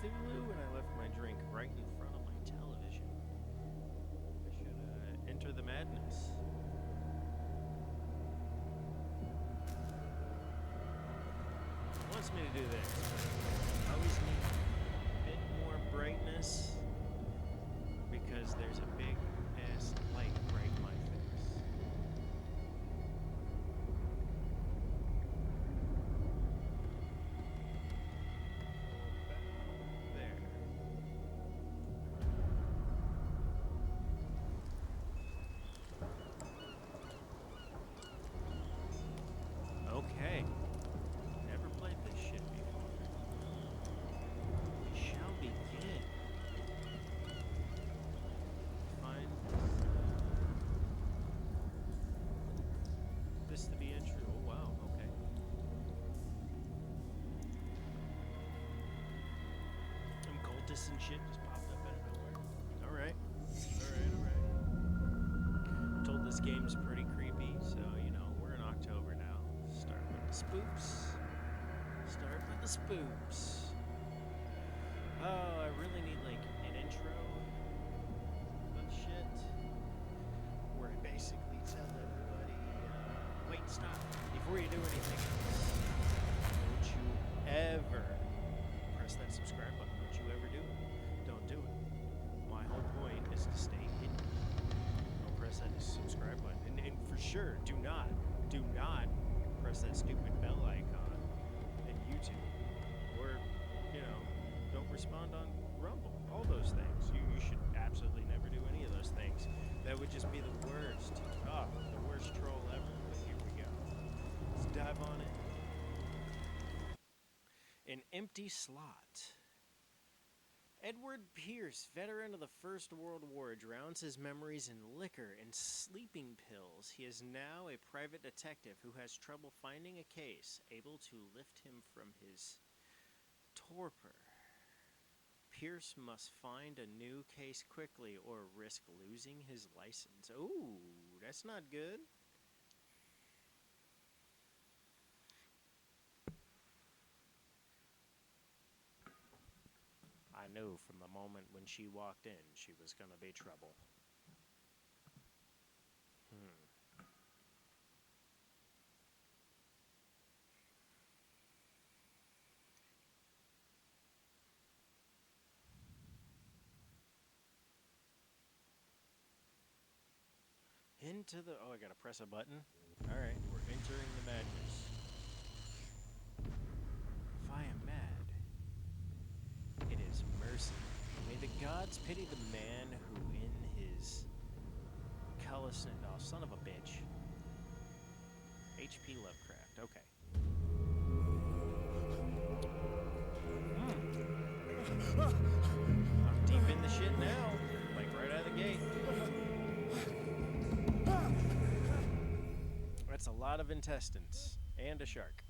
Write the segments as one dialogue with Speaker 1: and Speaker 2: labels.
Speaker 1: Cthulhu, and I left my drink right in front of my television. I should enter the madness. It wants me to do this, but I always need a bit more brightness because there's a big ass light right in my face. There. Okay. Never played this shit before. We shall begin. Find this to be untrue. Oh wow, okay. Some cultists and shit just popped up out of nowhere. Alright. Told this game's pretty creepy, so you know, we're in October now. Start with the spooks. Oh, I really need like an intro and shit where I basically tell everybody, wait, stop, before you do anything else, don't you ever press that subscribe button. Don't you ever do it. Don't do it. My whole point is to stay hidden. Don't press that subscribe button. And for sure, do not press that stupid bell icon in YouTube. Or, you know, don't respond on Rumble. All those things. You should absolutely never do any of those things. That would just be the worst. Oh, the worst troll ever. But here we go. Let's dive on in. An empty slot. Edward Pierce, veteran of the First World War, drowns his memories in liquor and sleeping pills. He is now a private detective who has trouble finding a case able to lift him from his torpor. Pierce must find a new case quickly or risk losing his license. Ooh, that's not good. I knew from the moment when she walked in, she was gonna be trouble. Into the... Oh, I gotta press a button? Alright, we're entering the madness. If I am mad, it is mercy. May the gods pity the man who in his callousness... Oh, son of a bitch. H.P. Lovecraft, okay. I'm deep in the shit now. Like, right out of the gate. That's a lot of intestines. And a shark.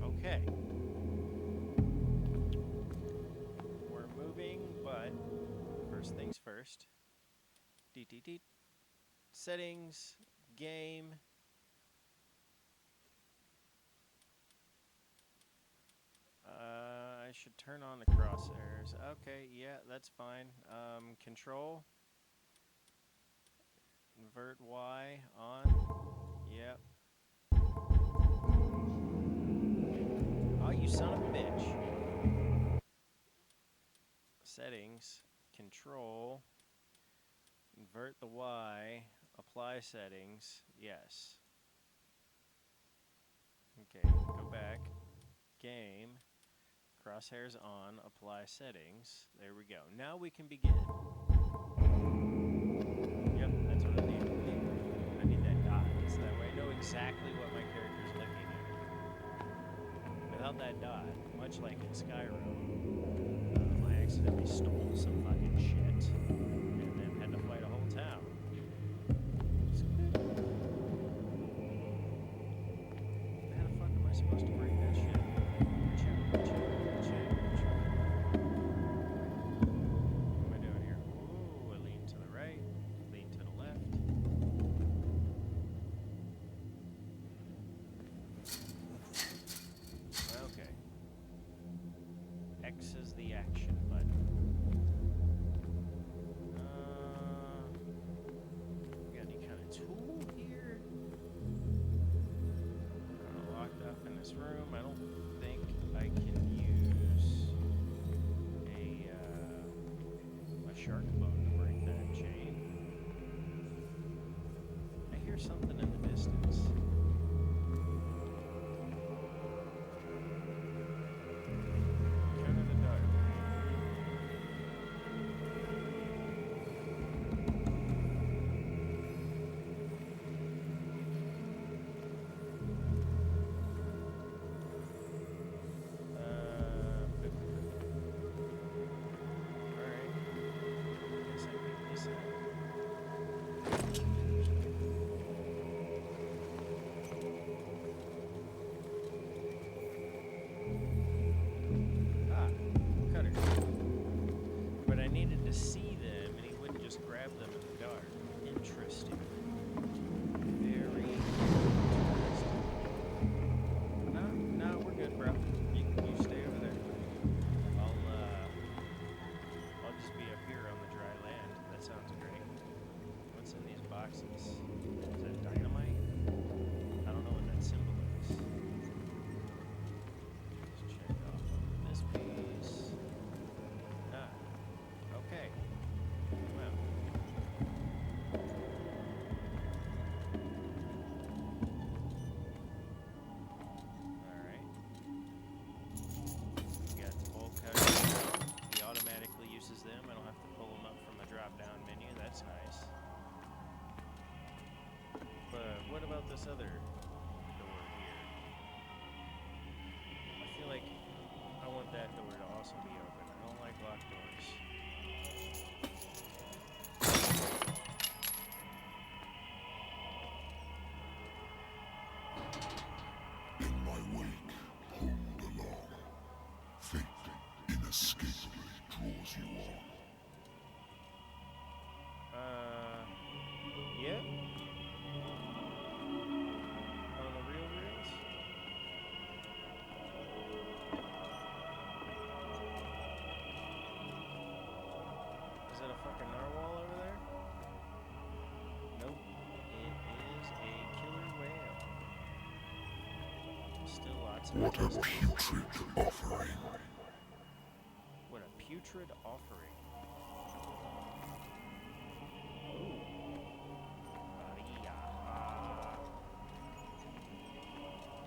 Speaker 1: Okay. We're moving, but first things first. Settings, game. I should turn on the crosshairs. Okay, yeah, that's fine. Control. Invert Y on. Yep. Oh, you son of a bitch. Settings. Control. Invert the Y. Apply settings. Yes. Okay, go back. Game. Crosshairs on. Apply settings. There we go. Now we can begin. Yep, that's what I need. I need that dot, so that way I know exactly what my character's looking at. Without that dot, much like in Skyrim, I accidentally stole some fucking shit and then had to fight a whole town. supposed to break that shit? Check. What am I doing here? Ooh, I lean to the right, lean to the left. Okay. X is the action button. Got any kind of tool here? Locked up in this room. I don't think I can use a shark bone to break that chain. I hear something in the distance. Kind of the dark. See them, and he wouldn't just grab them in the dark. Interesting. Very interesting. No, we're good, bro. You stay over there. I'll just be up here on the dry land. That sounds great. What's in these boxes? Is that dynamite? I don't know what that symbol is. Let's check off on this piece. Okay. Well. Alright. We got the bolt cutters. He automatically uses them. I don't have to pull them up from the drop-down menu. That's nice. But what about this other door here? I feel like I want that door to also be open. I don't like locked doors.
Speaker 2: In my wake, hold along. Fate inescapably draws you on.
Speaker 1: Yeah? On the real reels? Is that a fucking narwhal over there? Nope. It is a killer whale. Still lots of...
Speaker 2: What a putrid offering.
Speaker 1: What a putrid offering.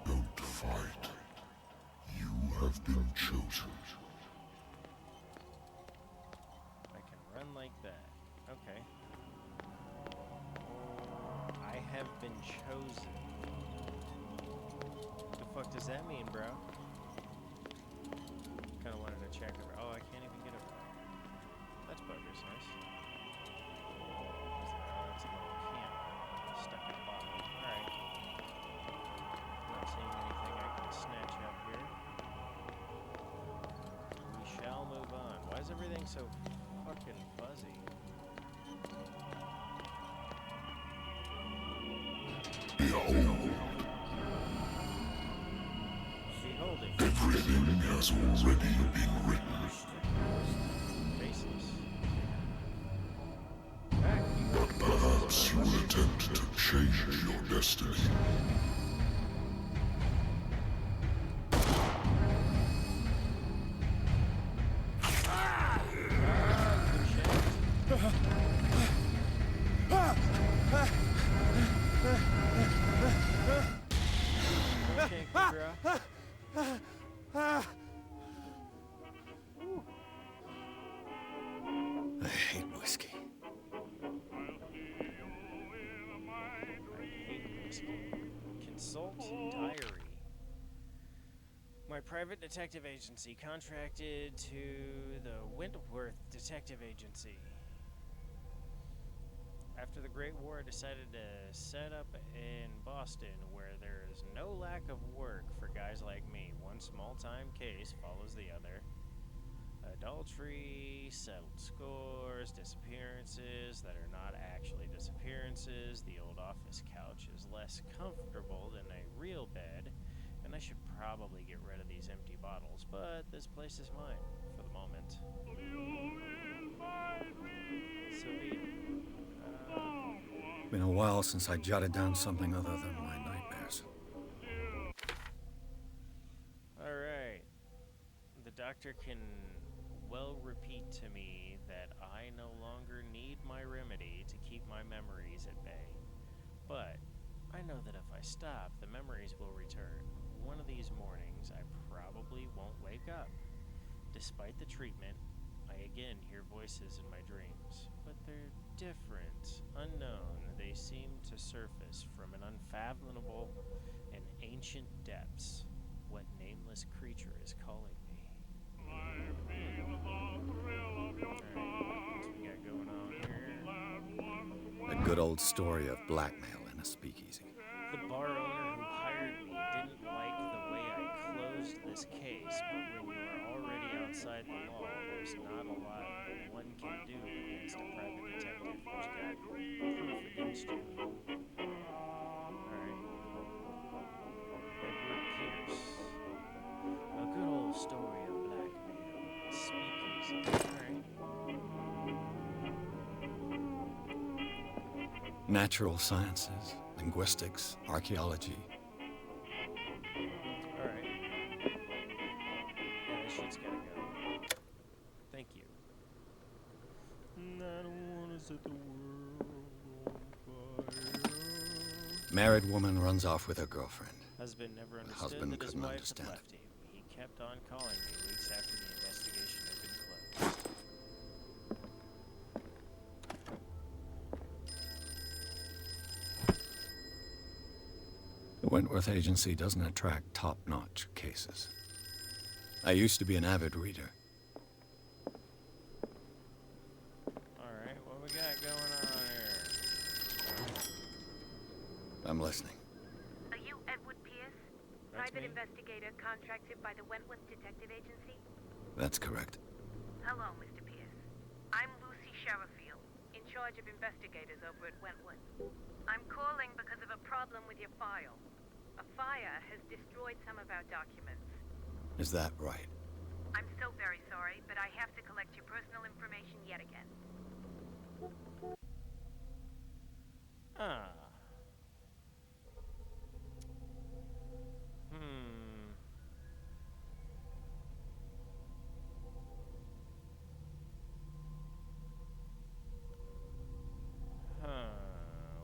Speaker 2: Don't fight. You have been chosen.
Speaker 1: I can run like that. Okay. I have been chosen. What the fuck does that mean, bro? Kinda wanted to check over. Oh, I can't even get over there. That's buggers, nice. That's a little camera stuck in the bottom. Alright. Not seeing anything I can snatch up here. We shall move on. Why is everything so fucking fuzzy? Beholding.
Speaker 2: Everything has already been written.
Speaker 1: Faceless.
Speaker 2: But perhaps you will attempt to change your destiny.
Speaker 3: I hate whiskey.
Speaker 1: Consult diary. My private detective agency contracted to the Wentworth Detective Agency. After the Great War, I decided to set up in Boston, where there is no lack of work for guys like me. One small-time case follows the other. Adultery, settled scores, disappearances that are not actually disappearances. The old office couch is less comfortable than a real bed, and I should probably get rid of these empty bottles, but this place is mine for the moment. So be it.
Speaker 3: Been a while since I jotted down something other than my nightmares.
Speaker 1: Alright. The doctor can well repeat to me that I no longer need my remedy to keep my memories at bay. But I know that if I stop, the memories will return. One of these mornings, I probably won't wake up. Despite the treatment, I again hear voices in my dreams, but they're different, unknown. They seem to surface from an unfathomable and ancient depths. What nameless creature is calling me? Alright, what we got going on here?
Speaker 3: A good old story of blackmail in a speakeasy.
Speaker 1: The bar owner who hired me didn't like the way I closed this case, but when you are already outside the law, there's not a lot one can do against a private detective who's got proof against you. Alright. Edward Pierce. A good old story of blackmail. Speakeasy. Alright.
Speaker 3: Natural sciences, linguistics, archaeology.
Speaker 1: Alright. Yeah, this shit's gotta go. Thank you. I don't wanna set the world on fire.
Speaker 3: Married woman runs off with her girlfriend.
Speaker 1: Husband never understood
Speaker 3: husband
Speaker 1: that his
Speaker 3: couldn't
Speaker 1: wife had
Speaker 3: understand
Speaker 1: left him. He kept on calling me weeks after the investigation had been closed.
Speaker 3: The Wentworth Agency doesn't attract top-notch cases. I used to be an avid reader.
Speaker 1: Alright, what we got going on here?
Speaker 3: I'm listening.
Speaker 4: Are you Edward Pierce?
Speaker 1: That's
Speaker 4: Private
Speaker 1: me.
Speaker 4: investigator contracted by the Wentworth Detective Agency?
Speaker 3: That's correct.
Speaker 4: Hello, Mr. Pierce. I'm Lucy Sherifield, in charge of investigators over at Wentworth. I'm calling because of a problem with your file. A fire has destroyed some of our documents.
Speaker 3: Is that right?
Speaker 4: I'm so very sorry, but I have to collect your personal information yet again.
Speaker 1: Ah.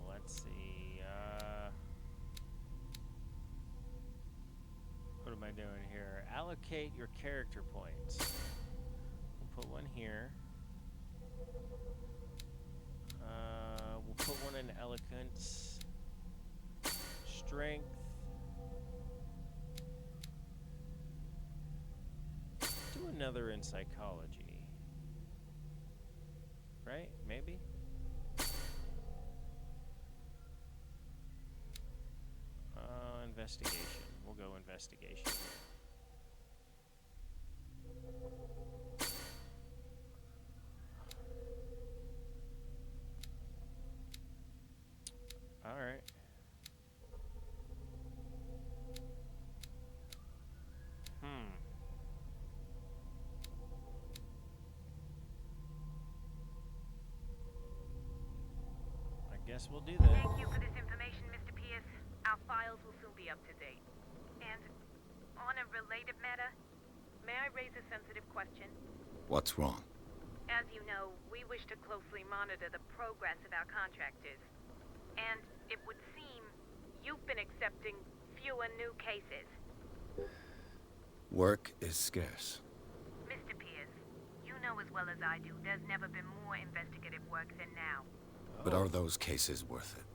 Speaker 1: Let's see. What am I doing here? Allocate your character points. We'll put one here. We'll put one in eloquence. Strength. Do another in psychology. Right? Maybe? Investigation. We'll go investigation. Alright. I guess we'll do that.
Speaker 4: Thank you for this information, Mr. Pierce. Our files will soon be up to date. And on a related matter, may I raise a sensitive question?
Speaker 3: What's wrong?
Speaker 4: As you know, we wish to closely monitor the progress of our contractors. And it would seem you've been accepting fewer new cases.
Speaker 3: Work is scarce.
Speaker 4: Mr. Pierce, you know as well as I do there's never been more investigative work than now.
Speaker 3: But are those cases worth it?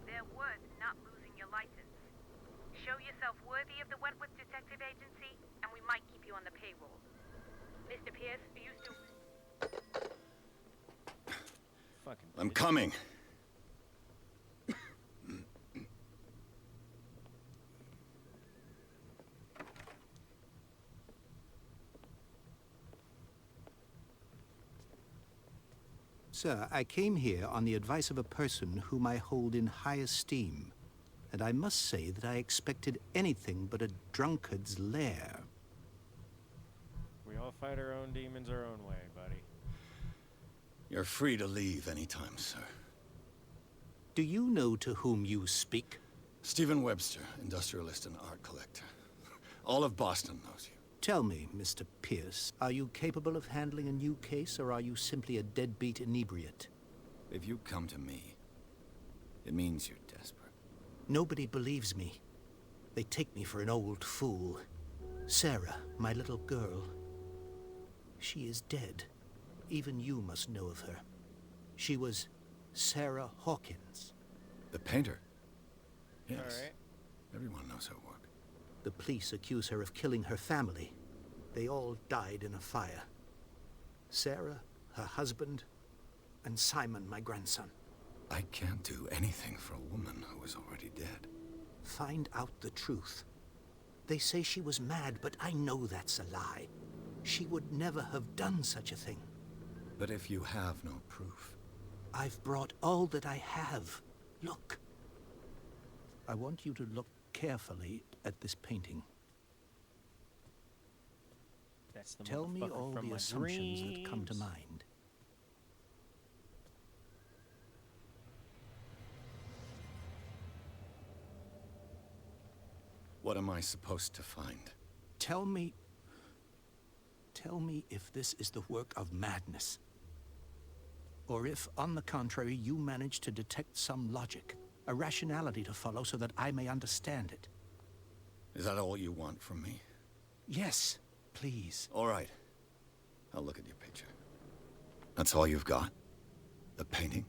Speaker 4: They're worth not losing your license. Show yourself worthy of the Wentworth Detective Agency, and we might keep you on the payroll. Mr. Pierce, are you still...
Speaker 1: Fucking
Speaker 3: I'm
Speaker 1: bitch.
Speaker 3: coming.
Speaker 5: Sir, I came here on the advice of a person whom I hold in high esteem, and I must say that I expected anything but a drunkard's lair.
Speaker 1: We all fight our own demons our own way, buddy.
Speaker 3: You're free to leave anytime, sir.
Speaker 5: Do you know to whom you speak?
Speaker 3: Stephen Webster, industrialist and art collector. All of Boston knows you.
Speaker 5: Tell me, Mr. Pierce, are you capable of handling a new case, or are you simply a deadbeat inebriate?
Speaker 3: If you come to me, it means you're desperate.
Speaker 5: Nobody believes me. They take me for an old fool. Sarah, my little girl, she is dead. Even you must know of her. She was Sarah Hawkins.
Speaker 3: The painter? Yes.
Speaker 1: All right.
Speaker 3: Everyone knows her work.
Speaker 5: The police accuse her of killing her family. They all died in a fire. Sarah, her husband, and Simon, my grandson.
Speaker 3: I can't do anything for a woman who is already dead.
Speaker 5: Find out the truth. They say she was mad, but I know that's a lie. She would never have done such a thing.
Speaker 3: But if you have no proof...
Speaker 5: I've brought all that I have. Look. I want you to look carefully at this painting.
Speaker 1: That's the
Speaker 5: Tell me
Speaker 1: motherfucker
Speaker 5: all
Speaker 1: from
Speaker 5: the
Speaker 1: my
Speaker 5: assumptions that come to
Speaker 1: dreams.
Speaker 5: mind.
Speaker 3: What am I supposed to find?
Speaker 5: Tell me if this is the work of madness. Or if, on the contrary, you manage to detect some logic, a rationality to follow so that I may understand it.
Speaker 3: Is that all you want from me?
Speaker 5: Yes, please.
Speaker 3: All right. I'll look at your picture. That's all you've got? The painting?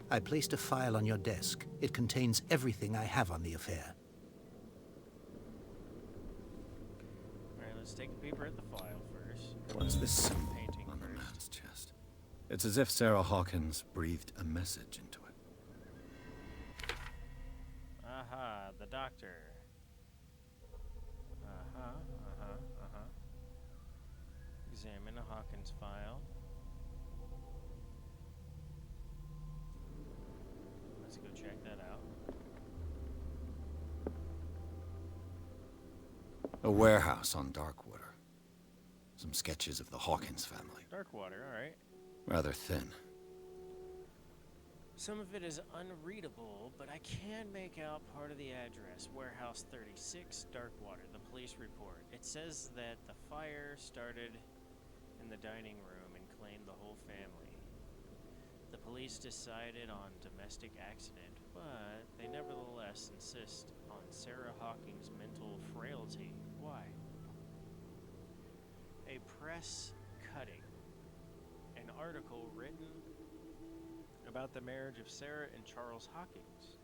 Speaker 5: I placed a file on your desk. It contains everything I have on the affair.
Speaker 1: Alright, let's take a peeper at the file first.
Speaker 3: What's this symbol
Speaker 1: Painting
Speaker 3: on the
Speaker 1: first.
Speaker 3: man's chest? It's as if Sarah Hawkins breathed a message into it.
Speaker 1: Aha, the doctor. Examine a Hawkins file. Let's go check that out.
Speaker 3: A warehouse on Darkwater. Some sketches of the Hawkins family.
Speaker 1: Darkwater, alright.
Speaker 3: Rather thin.
Speaker 1: Some of it is unreadable, but I can make out part of the address. Warehouse 36, Darkwater, the police report. It says that the fire started in the dining room and claimed the whole family. The police decided on domestic accident, but they nevertheless insist on Sarah Hawkins' mental frailty. Why? A press cutting. An article written about the marriage of Sarah and Charles Hawkins,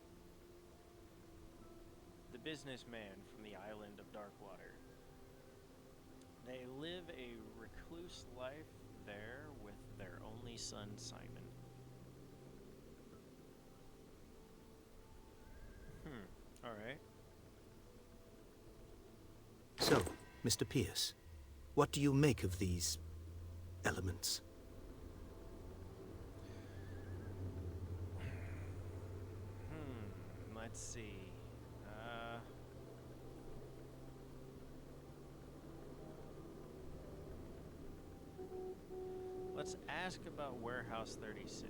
Speaker 1: the businessman from the island of Darkwater. They live a recluse life there with their only son, Simon. Alright.
Speaker 5: So, Mr. Pierce, what do you make of these elements?
Speaker 1: Let's see. Let's ask about Warehouse 36.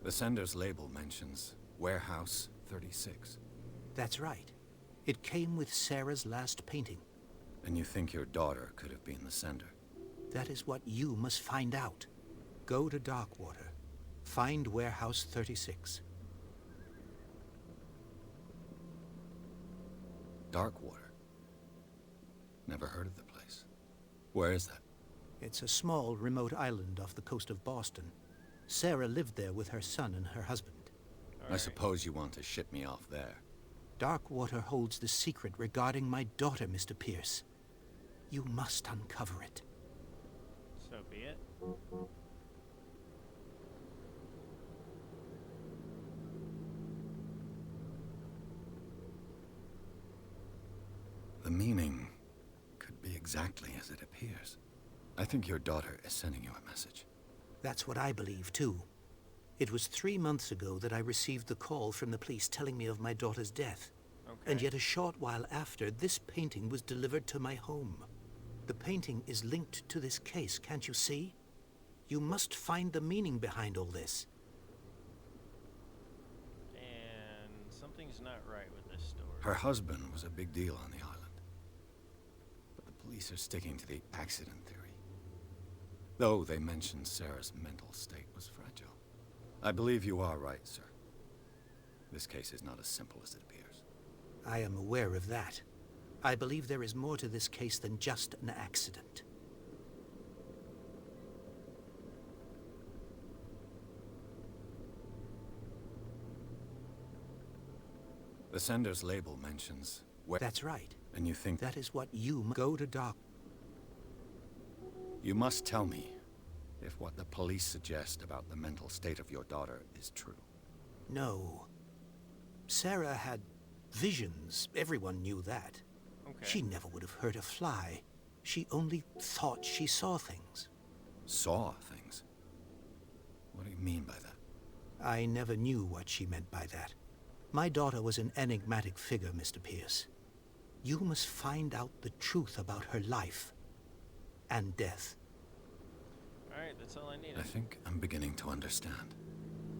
Speaker 3: The sender's label mentions Warehouse 36.
Speaker 5: That's right. It came with Sarah's last painting.
Speaker 3: And you think your daughter could have been the sender?
Speaker 5: That is what you must find out. Go to Darkwater. Find Warehouse 36.
Speaker 3: Darkwater? Never heard of the place. Where is that?
Speaker 5: It's a small, remote island off the coast of Boston. Sarah lived there with her son and her husband.
Speaker 3: I suppose you want to ship me off there.
Speaker 5: Darkwater holds the secret regarding my daughter, Mr. Pierce. You must uncover it.
Speaker 1: So be it.
Speaker 3: The meaning could be exactly as it appears. I think your daughter is sending you a message.
Speaker 5: That's what I believe, too. It was 3 months ago that I received the call from the police telling me of my daughter's death.
Speaker 1: Okay.
Speaker 5: And yet a short while after, this painting was delivered to my home. The painting is linked to this case, can't you see? You must find the meaning behind all this.
Speaker 1: And something's not right with this story.
Speaker 3: Her husband was a big deal on the island. But the police are sticking to the accident theory. Though they mentioned Sarah's mental state was fragile. I believe you are right, sir. This case is not as simple as it appears.
Speaker 5: I am aware of that. I believe there is more to this case than just an accident.
Speaker 3: The sender's label mentions where...
Speaker 5: That's right.
Speaker 3: And you think
Speaker 5: That is what you go to Doc.
Speaker 3: You must tell me if what the police suggest about the mental state of your daughter is true.
Speaker 5: No. Sarah had visions. Everyone knew that.
Speaker 1: Okay.
Speaker 5: She never would have hurt a fly. She only thought she saw things.
Speaker 3: Saw things? What do you mean by that?
Speaker 5: I never knew what she meant by that. My daughter was an enigmatic figure, Mr. Pierce. You must find out the truth about her life and death.
Speaker 1: Alright, that's all I needed.
Speaker 3: I think I'm beginning to understand.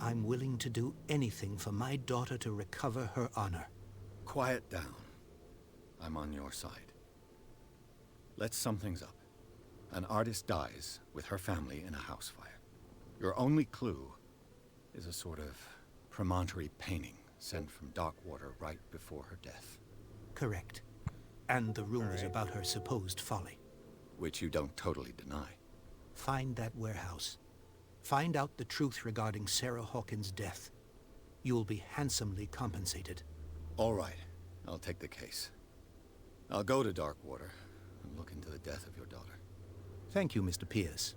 Speaker 5: I'm willing to do anything for my daughter to recover her honor.
Speaker 3: Quiet down. I'm on your side. Let's sum things up. An artist dies with her family in a house fire. Your only clue is a sort of promontory painting sent from Darkwater right before her death.
Speaker 5: Correct. And the rumors
Speaker 1: Alright.
Speaker 5: about her supposed folly.
Speaker 3: Which you don't totally deny.
Speaker 5: Find that warehouse. Find out the truth regarding Sarah Hawkins' death. You'll be handsomely compensated.
Speaker 3: All right, I'll take the case. I'll go to Darkwater and look into the death of your daughter.
Speaker 5: Thank you, Mr. Pierce.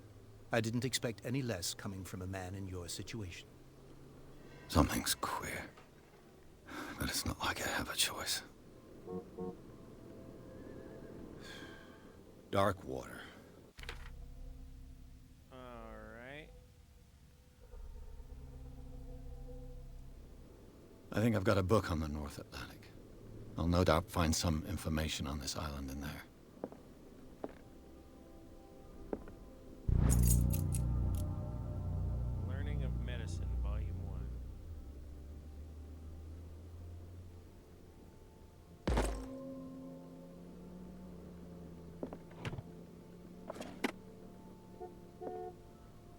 Speaker 5: I didn't expect any less coming from a man in your situation.
Speaker 3: Something's queer. But it's not like I have a choice. Darkwater.
Speaker 1: Alright.
Speaker 3: I think I've got a book on the North Atlantic. I'll no doubt find some information on this island in there.
Speaker 1: Learning of Medicine, Volume 1.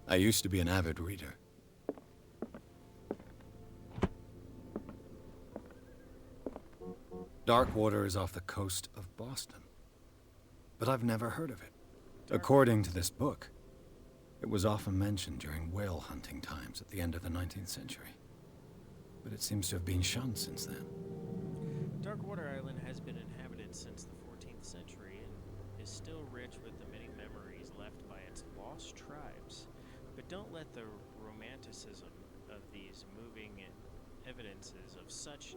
Speaker 3: I used to be an avid reader. Darkwater is off the coast of Boston. But I've never heard of it. According to this book, it was often mentioned during whale hunting times at the end of the 19th century. But it seems to have been shunned since then.
Speaker 1: Darkwater Island has been inhabited since the 14th century and is still rich with the many memories left by its lost tribes. But don't let the romanticism of these moving evidences of such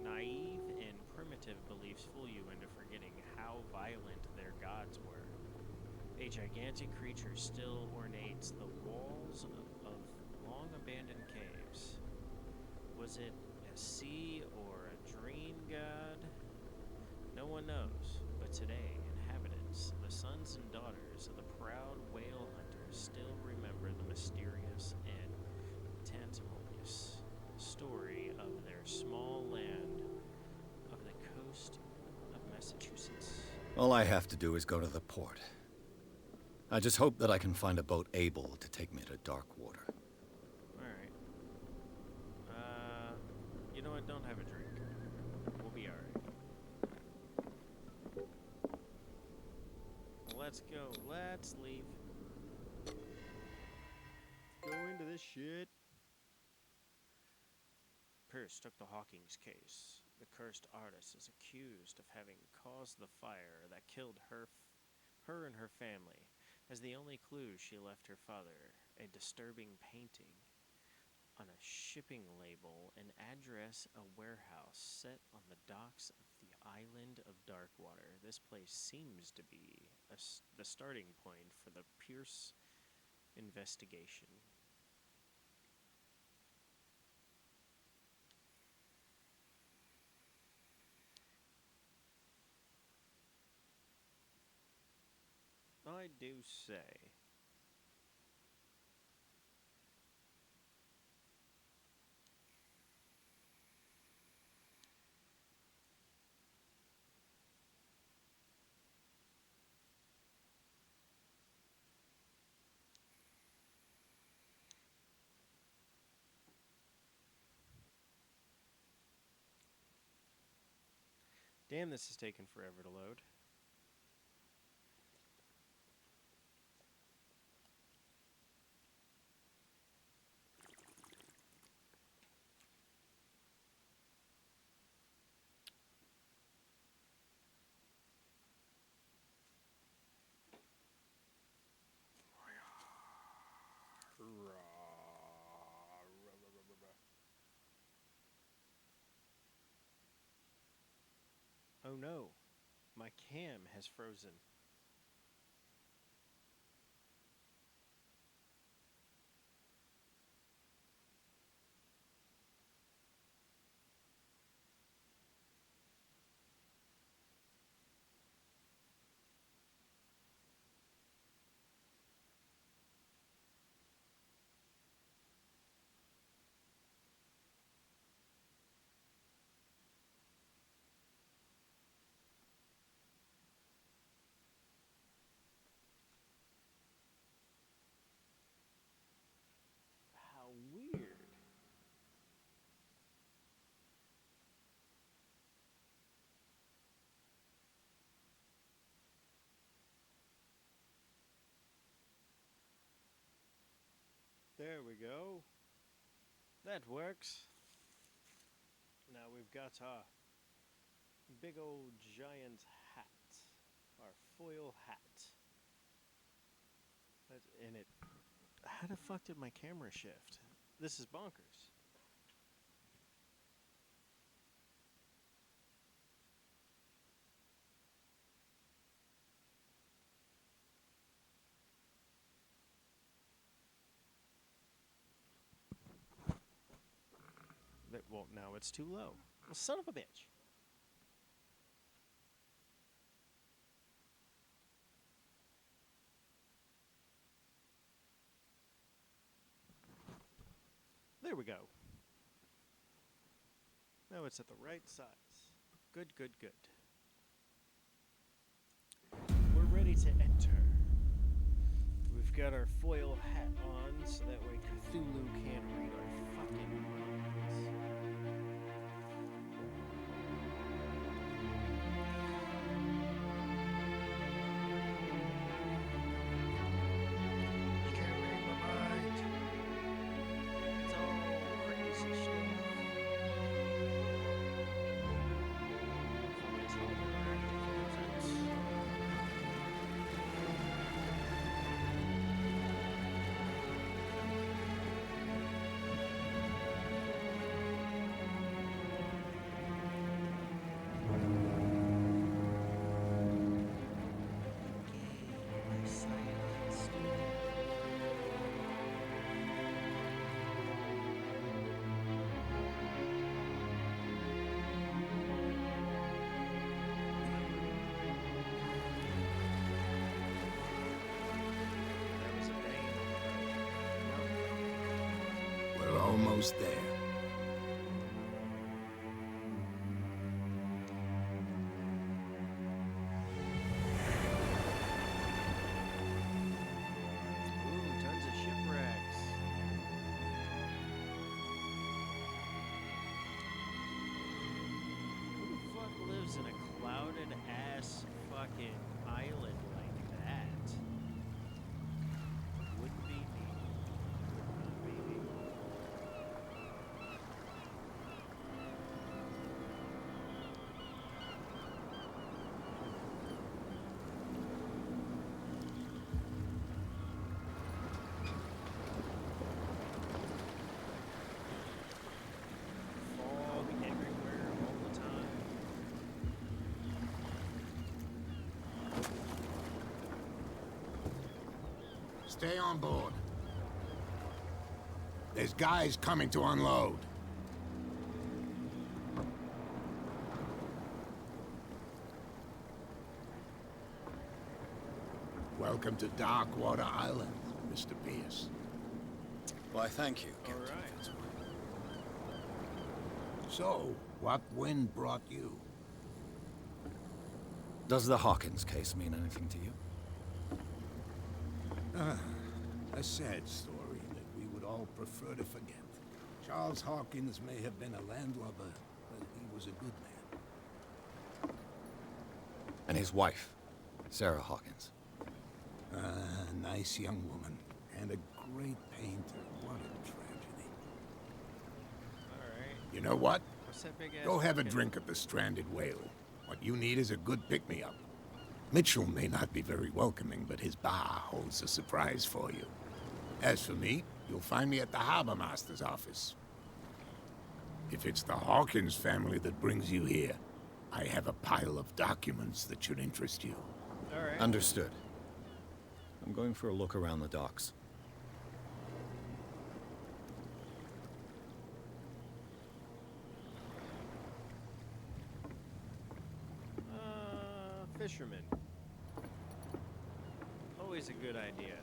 Speaker 1: naive and primitive beliefs fool you into forgetting how violent their gods were. A gigantic creature still ornates the walls of long-abandoned caves. Was it a sea or a dream god? No one knows, but today, inhabitants, the sons and daughters of the proud whale hunters still remember the mysterious and tantamoulious story of their small land of the coast of Massachusetts.
Speaker 3: All I have to do is go to the port. I just hope that I can find a boat able to take me to Darkwater.
Speaker 1: Alright. You know what? Don't have a drink. We'll be alright. Let's go. Let's leave. Go into this shit. Pierce took the Hawkins case. The cursed artist is accused of having caused the fire that killed her and her family. As the only clue, she left her father a disturbing painting on a shipping label, an address, a warehouse set on the docks of the Island of Darkwater. This place seems to be the starting point for the Pierce investigation. I do say. Damn, this is taking forever to load. Oh no, my cam has frozen. How weird. There we go. That works. Now we've got our big old giant hat. Our foil hat. And it... How the fuck did my camera shift? This is bonkers. Well, now it's too low. Well, son of a bitch. There we go. Now it's at the right size. Good, good, good. We're ready to enter. We've got our foil hat on so that way Cthulhu can't read our fucking minds.
Speaker 3: You can't read my mind.
Speaker 1: It's all crazy shit. From his home interactive presence. That was a bang.
Speaker 2: We're almost there.
Speaker 1: Ooh, tons of shipwrecks. Who the fuck lives in a clouded ass fucking island like that? Wouldn't be me. Would not be me. Fog everywhere all the time.
Speaker 6: Stay on board. There's guys coming to unload. Welcome to Darkwater Island, Mr. Pierce.
Speaker 3: Why, thank you,
Speaker 1: All
Speaker 3: Captain
Speaker 1: right.
Speaker 3: Fitzroy.
Speaker 6: So, what wind brought you?
Speaker 3: Does the Hawkins case mean anything to you?
Speaker 6: A sad story that we would all prefer to forget. Charles Hawkins may have been a landlubber, but he was a good man.
Speaker 3: And his wife, Sarah Hawkins.
Speaker 6: Nice young woman, and a great painter. What a tragedy.
Speaker 1: All right.
Speaker 6: You know what?
Speaker 1: What's that big ass?
Speaker 6: Go have a
Speaker 1: fucking-
Speaker 6: drink at the Stranded Whale. What you need is a good pick-me-up. Mitchell may not be very welcoming, but his bar holds a surprise for you. As for me, you'll find me at the Harbor Master's office. If it's the Hawkins family that brings you here, I have a pile of documents that should interest you.
Speaker 1: All right.
Speaker 3: Understood. I'm going for a look around the docks.
Speaker 1: Fisherman. Always a good idea.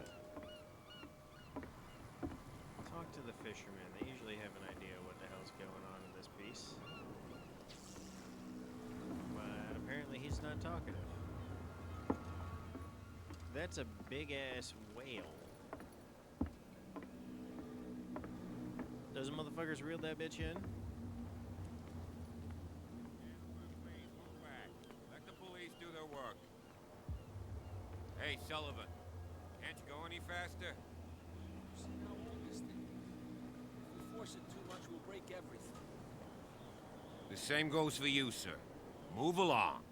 Speaker 1: Talk to the fishermen. They usually have an idea what the hell's going on in this piece. But apparently he's not talkative. That's a big-ass whale. Those motherfuckers reeled that bitch in?
Speaker 7: Let the police do their work. Hey, Sullivan, can't you go any faster?
Speaker 8: See how old this thing is? If we force it too much, we'll break everything.
Speaker 7: The same goes for you, sir. Move along.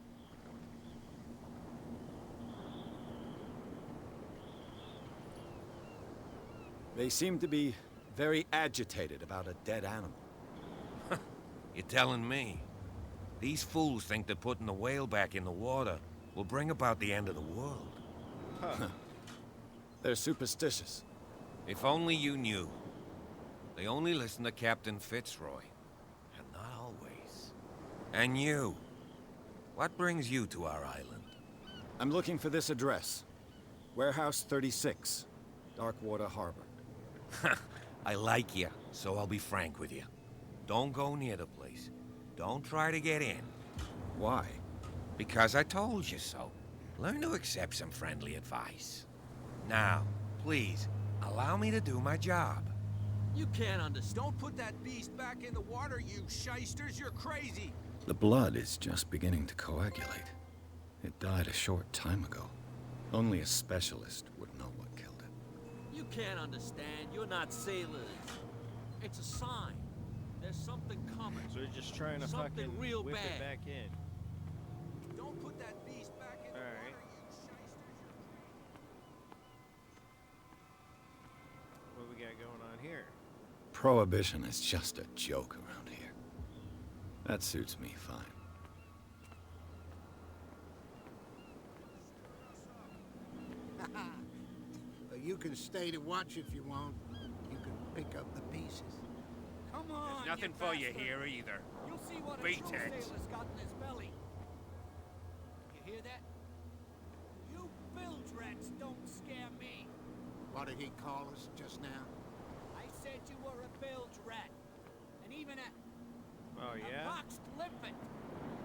Speaker 3: They seem to be very agitated about a dead animal.
Speaker 7: You're telling me? These fools think that putting the whale back in the water will bring about the end of the world.
Speaker 3: They're superstitious.
Speaker 7: If only you knew. They only listen to Captain Fitzroy. And not always. And you. What brings you to our island?
Speaker 3: I'm looking for this address. Warehouse 36, Darkwater Harbor.
Speaker 7: I like you, so I'll be frank with you. Don't go near the place. Don't try to get in.
Speaker 3: Why?
Speaker 7: Because I told you so. Learn to accept some friendly advice. Now, please, allow me to do my job.
Speaker 8: You can't understand. Don't put that beast back in the water, you shysters. You're crazy.
Speaker 3: The blood is just beginning to coagulate. It died a short time ago. Only a specialist would know what killed it.
Speaker 8: You can't understand. You're not sailors. It's a sign. There's something coming.
Speaker 1: So they're just trying to
Speaker 8: Something
Speaker 1: fucking
Speaker 8: real
Speaker 1: whip
Speaker 8: bad.
Speaker 1: it back in.
Speaker 8: Don't put that beast back in the
Speaker 1: All
Speaker 8: water,
Speaker 1: right.
Speaker 8: you shysters.
Speaker 1: What we got going on here?
Speaker 3: Prohibition is just a joke around here. That suits me fine.
Speaker 6: You can stay to watch if you want. You can pick up the pieces.
Speaker 8: Come on,
Speaker 7: There's nothing for you here either.
Speaker 8: You'll see what a
Speaker 7: Beat
Speaker 8: true
Speaker 7: it.
Speaker 8: sailor's got in his belly. You hear that? You bilge rats don't scare me.
Speaker 6: What did he call us just now?
Speaker 8: I said you were a bilge rat. And even a
Speaker 1: Oh,
Speaker 8: boxed limpet.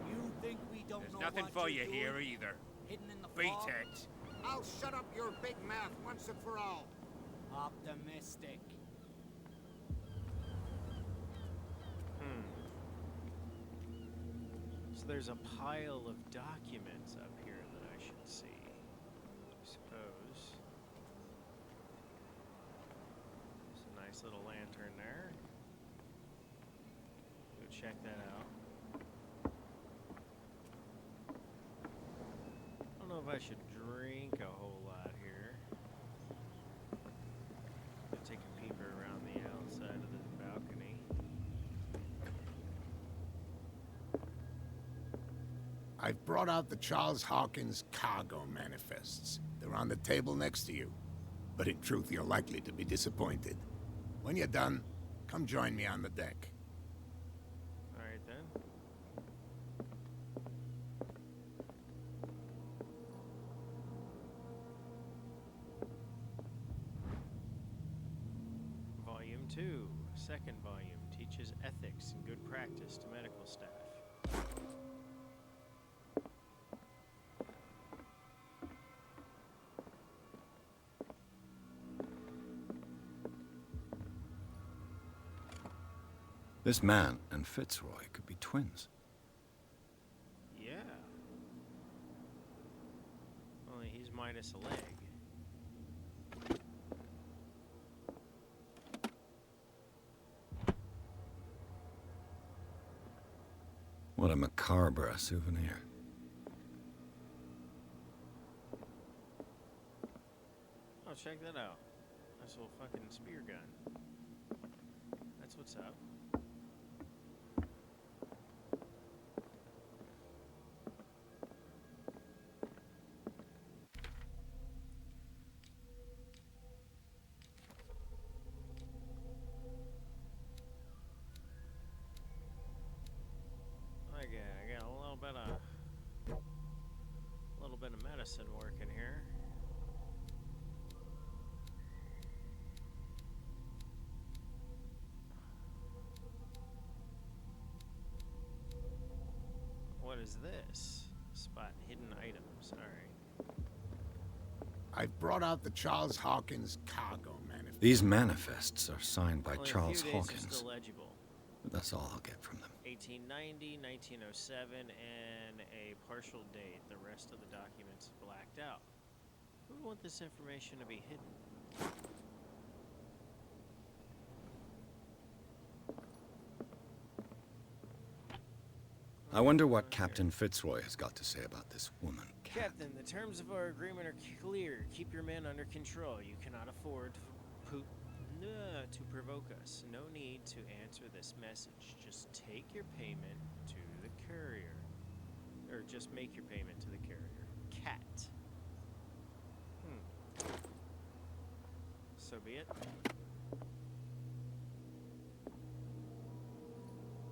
Speaker 8: You think we don't
Speaker 7: There's
Speaker 8: know
Speaker 7: nothing
Speaker 8: what
Speaker 7: for
Speaker 8: you're
Speaker 7: you here
Speaker 8: doing?
Speaker 7: either.
Speaker 8: Hidden in the
Speaker 7: Beat
Speaker 8: fog?
Speaker 7: it.
Speaker 6: I'll shut up your big mouth once and for all.
Speaker 8: Optimistic.
Speaker 1: So there's a pile of documents up here that I should see. I suppose. There's a nice little lantern there. Go check that out. I don't know if I should drink a whole lot here. Go take a peeper around the outside of this balcony.
Speaker 6: I've brought out the Charles Hawkins cargo manifests. They're on the table next to you. but in truth you're likely to be disappointed. When you're done, come join me on the deck.
Speaker 1: Alright then. Volume 2, second volume, teaches ethics and good practice to medical staff.
Speaker 3: This man and Fitzroy could be twins.
Speaker 1: Yeah. Only he's minus a leg.
Speaker 3: What a macabre souvenir.
Speaker 1: Oh, check that out. Nice little fucking spear gun. That's what's up. I got a little bit of medicine working here. What is this? Spot hidden items. Alright.
Speaker 6: I've brought out the Charles Hawkins cargo manifest.
Speaker 3: These manifests are signed by
Speaker 1: Only
Speaker 3: Charles
Speaker 1: a few days are
Speaker 3: Hawkins.
Speaker 1: still legible.
Speaker 3: But that's all I'll get from them.
Speaker 1: 1890, 1907, and a partial date. The rest of the documents blacked out. Who would want this information to be hidden?
Speaker 3: I wonder what Captain Fitzroy has got to say about this woman.
Speaker 1: Captain, the terms of our agreement are clear. Keep your men under control. You cannot afford to provoke us. No need to answer this message. Just take your payment to the courier. Or just make your payment to the carrier. Cat. So be it.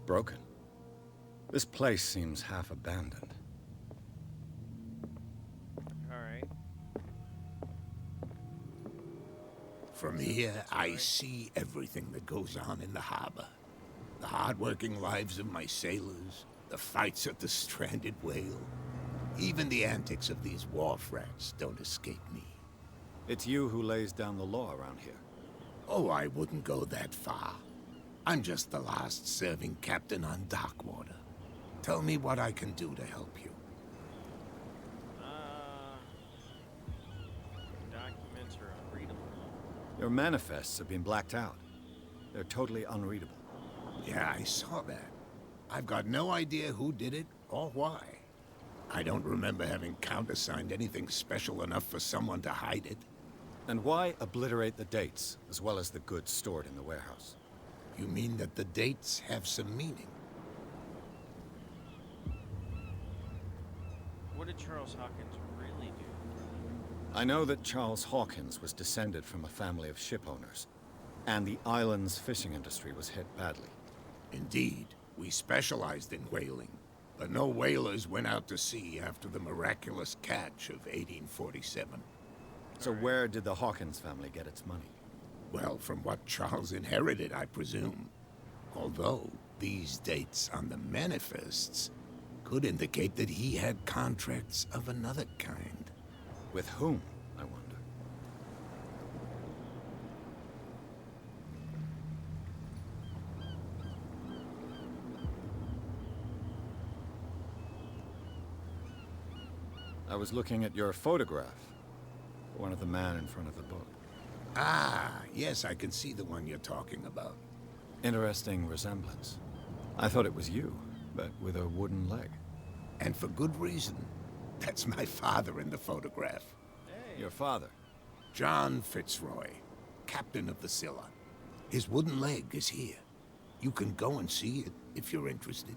Speaker 3: Broken. This place seems half abandoned.
Speaker 1: Alright.
Speaker 6: From here, I see everything that goes on in the harbor. The hard-working lives of my sailors, the fights of the stranded whale. Even the antics of these wharf rats don't escape me.
Speaker 3: It's you who lays down the law around here.
Speaker 6: Oh, I wouldn't go that far. I'm just the last serving captain on Darkwater. Tell me what I can do to help you.
Speaker 1: Documents are unreadable.
Speaker 3: Your manifests have been blacked out. They're totally unreadable.
Speaker 6: Yeah, I saw that. I've got no idea who did it or why. I don't remember having countersigned anything special enough for someone to hide it.
Speaker 3: And why obliterate the dates, as well as the goods stored in the warehouse?
Speaker 6: You mean that the dates have some meaning?
Speaker 1: What did Charles Hawkins really do?
Speaker 3: I know that Charles Hawkins was descended from a family of ship owners, and the island's fishing industry was hit badly.
Speaker 6: Indeed, we specialized in whaling, but no whalers went out to sea after the miraculous catch of 1847.
Speaker 3: So where did the Hawkins family get its money?
Speaker 6: Well, from what Charles inherited, I presume. Although, these dates on the manifests could indicate that he had contracts of another kind.
Speaker 3: With whom, I wonder? I was looking at your photograph. One of the man in front of the boat.
Speaker 6: Ah, yes, I can see the one you're talking about.
Speaker 3: Interesting resemblance. I thought it was you, but with a wooden leg.
Speaker 6: And for good reason. That's my father in the photograph.
Speaker 1: Hey.
Speaker 3: Your father?
Speaker 6: John Fitzroy, captain of the Scylla. His wooden leg is here. You can go and see it if you're interested.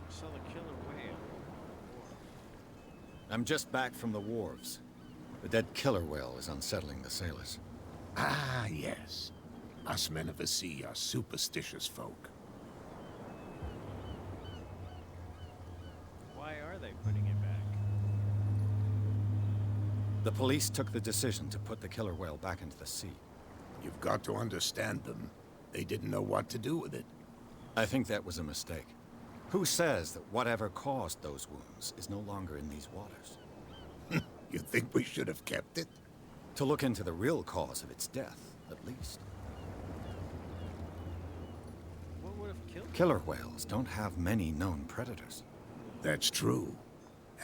Speaker 1: I saw the killer whale.
Speaker 3: I'm just back from the wharves. The dead killer whale is unsettling the sailors.
Speaker 6: Ah, yes. Us men of the sea are superstitious folk.
Speaker 1: Why are they putting it back?
Speaker 3: The police took the decision to put the killer whale back into the sea.
Speaker 6: You've got to understand them. They didn't know what to do with it.
Speaker 3: I think that was a mistake. Who says that whatever caused those wounds is no longer in these waters?
Speaker 6: You think we should have kept it?
Speaker 3: To look into the real cause of its death, at least.
Speaker 1: What would have killed it?
Speaker 3: Killer whales don't have many known predators.
Speaker 6: That's true.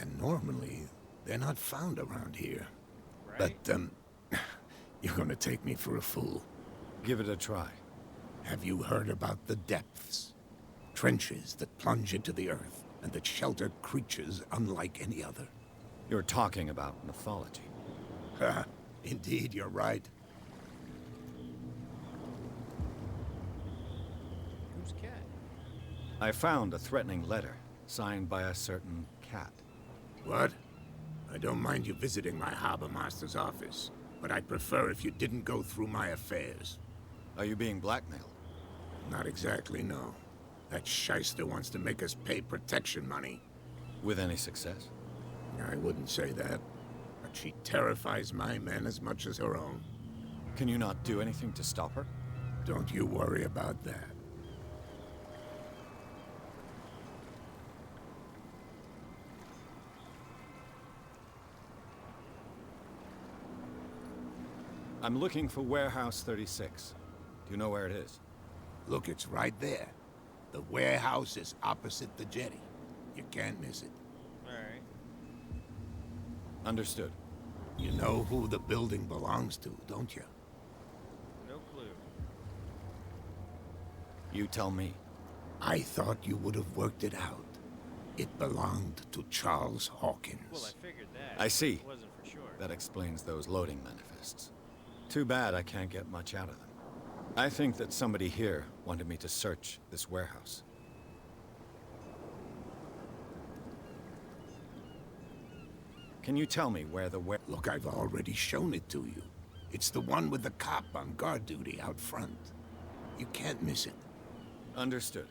Speaker 6: And normally, they're not found around here.
Speaker 1: Right?
Speaker 6: But, you're gonna take me for a fool.
Speaker 3: Give it a try.
Speaker 6: Have you heard about the depths? Trenches that plunge into the earth and that shelter creatures unlike any other.
Speaker 3: You're talking about mythology.
Speaker 6: Ha! Indeed, you're right.
Speaker 1: Who's Cat?
Speaker 3: I found a threatening letter signed by a certain cat.
Speaker 6: What? I don't mind you visiting my harbor master's office, but I'd prefer if you didn't go through my affairs.
Speaker 3: Are you being blackmailed?
Speaker 6: Not exactly, no. That shyster wants to make us pay protection money.
Speaker 3: With any success?
Speaker 6: I wouldn't say that, but she terrifies my men as much as her own.
Speaker 3: Can you not do anything to stop her?
Speaker 6: Don't you worry about that.
Speaker 3: I'm looking for Warehouse 36. Do you know where it is?
Speaker 6: Look, it's right there. The warehouse is opposite the jetty. You can't miss it.
Speaker 1: Alright.
Speaker 3: Understood.
Speaker 6: You know who the building belongs to, don't you?
Speaker 1: No clue.
Speaker 3: You tell me.
Speaker 6: I thought you would have worked it out. It belonged to Charles Hawkins.
Speaker 1: Well, I figured that.
Speaker 3: I see.
Speaker 1: It wasn't for sure.
Speaker 3: That explains those loading manifests. Too bad I can't get much out of them. I think that somebody here wanted me to search this warehouse. Can you tell me where the
Speaker 6: Look, I've already shown it to you. It's the one with the cop on guard duty out front. You can't miss it.
Speaker 3: Understood.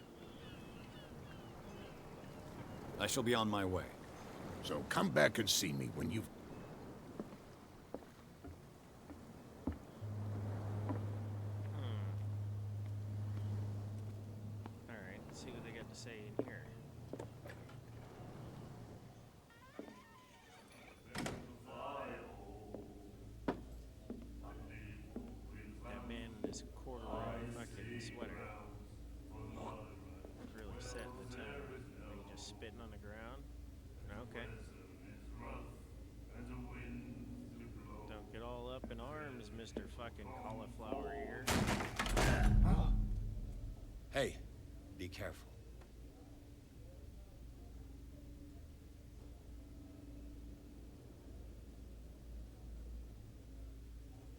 Speaker 3: I shall be on my way.
Speaker 6: So come back and see me when you've...
Speaker 1: Alright, let's see what they got to say in here. That man in this corduroy fucking sweater. Really setting the tone. Are you just spitting on the ground? Okay. Don't get all up in arms, Mr. fucking cauliflower ear.
Speaker 3: Hey, be careful.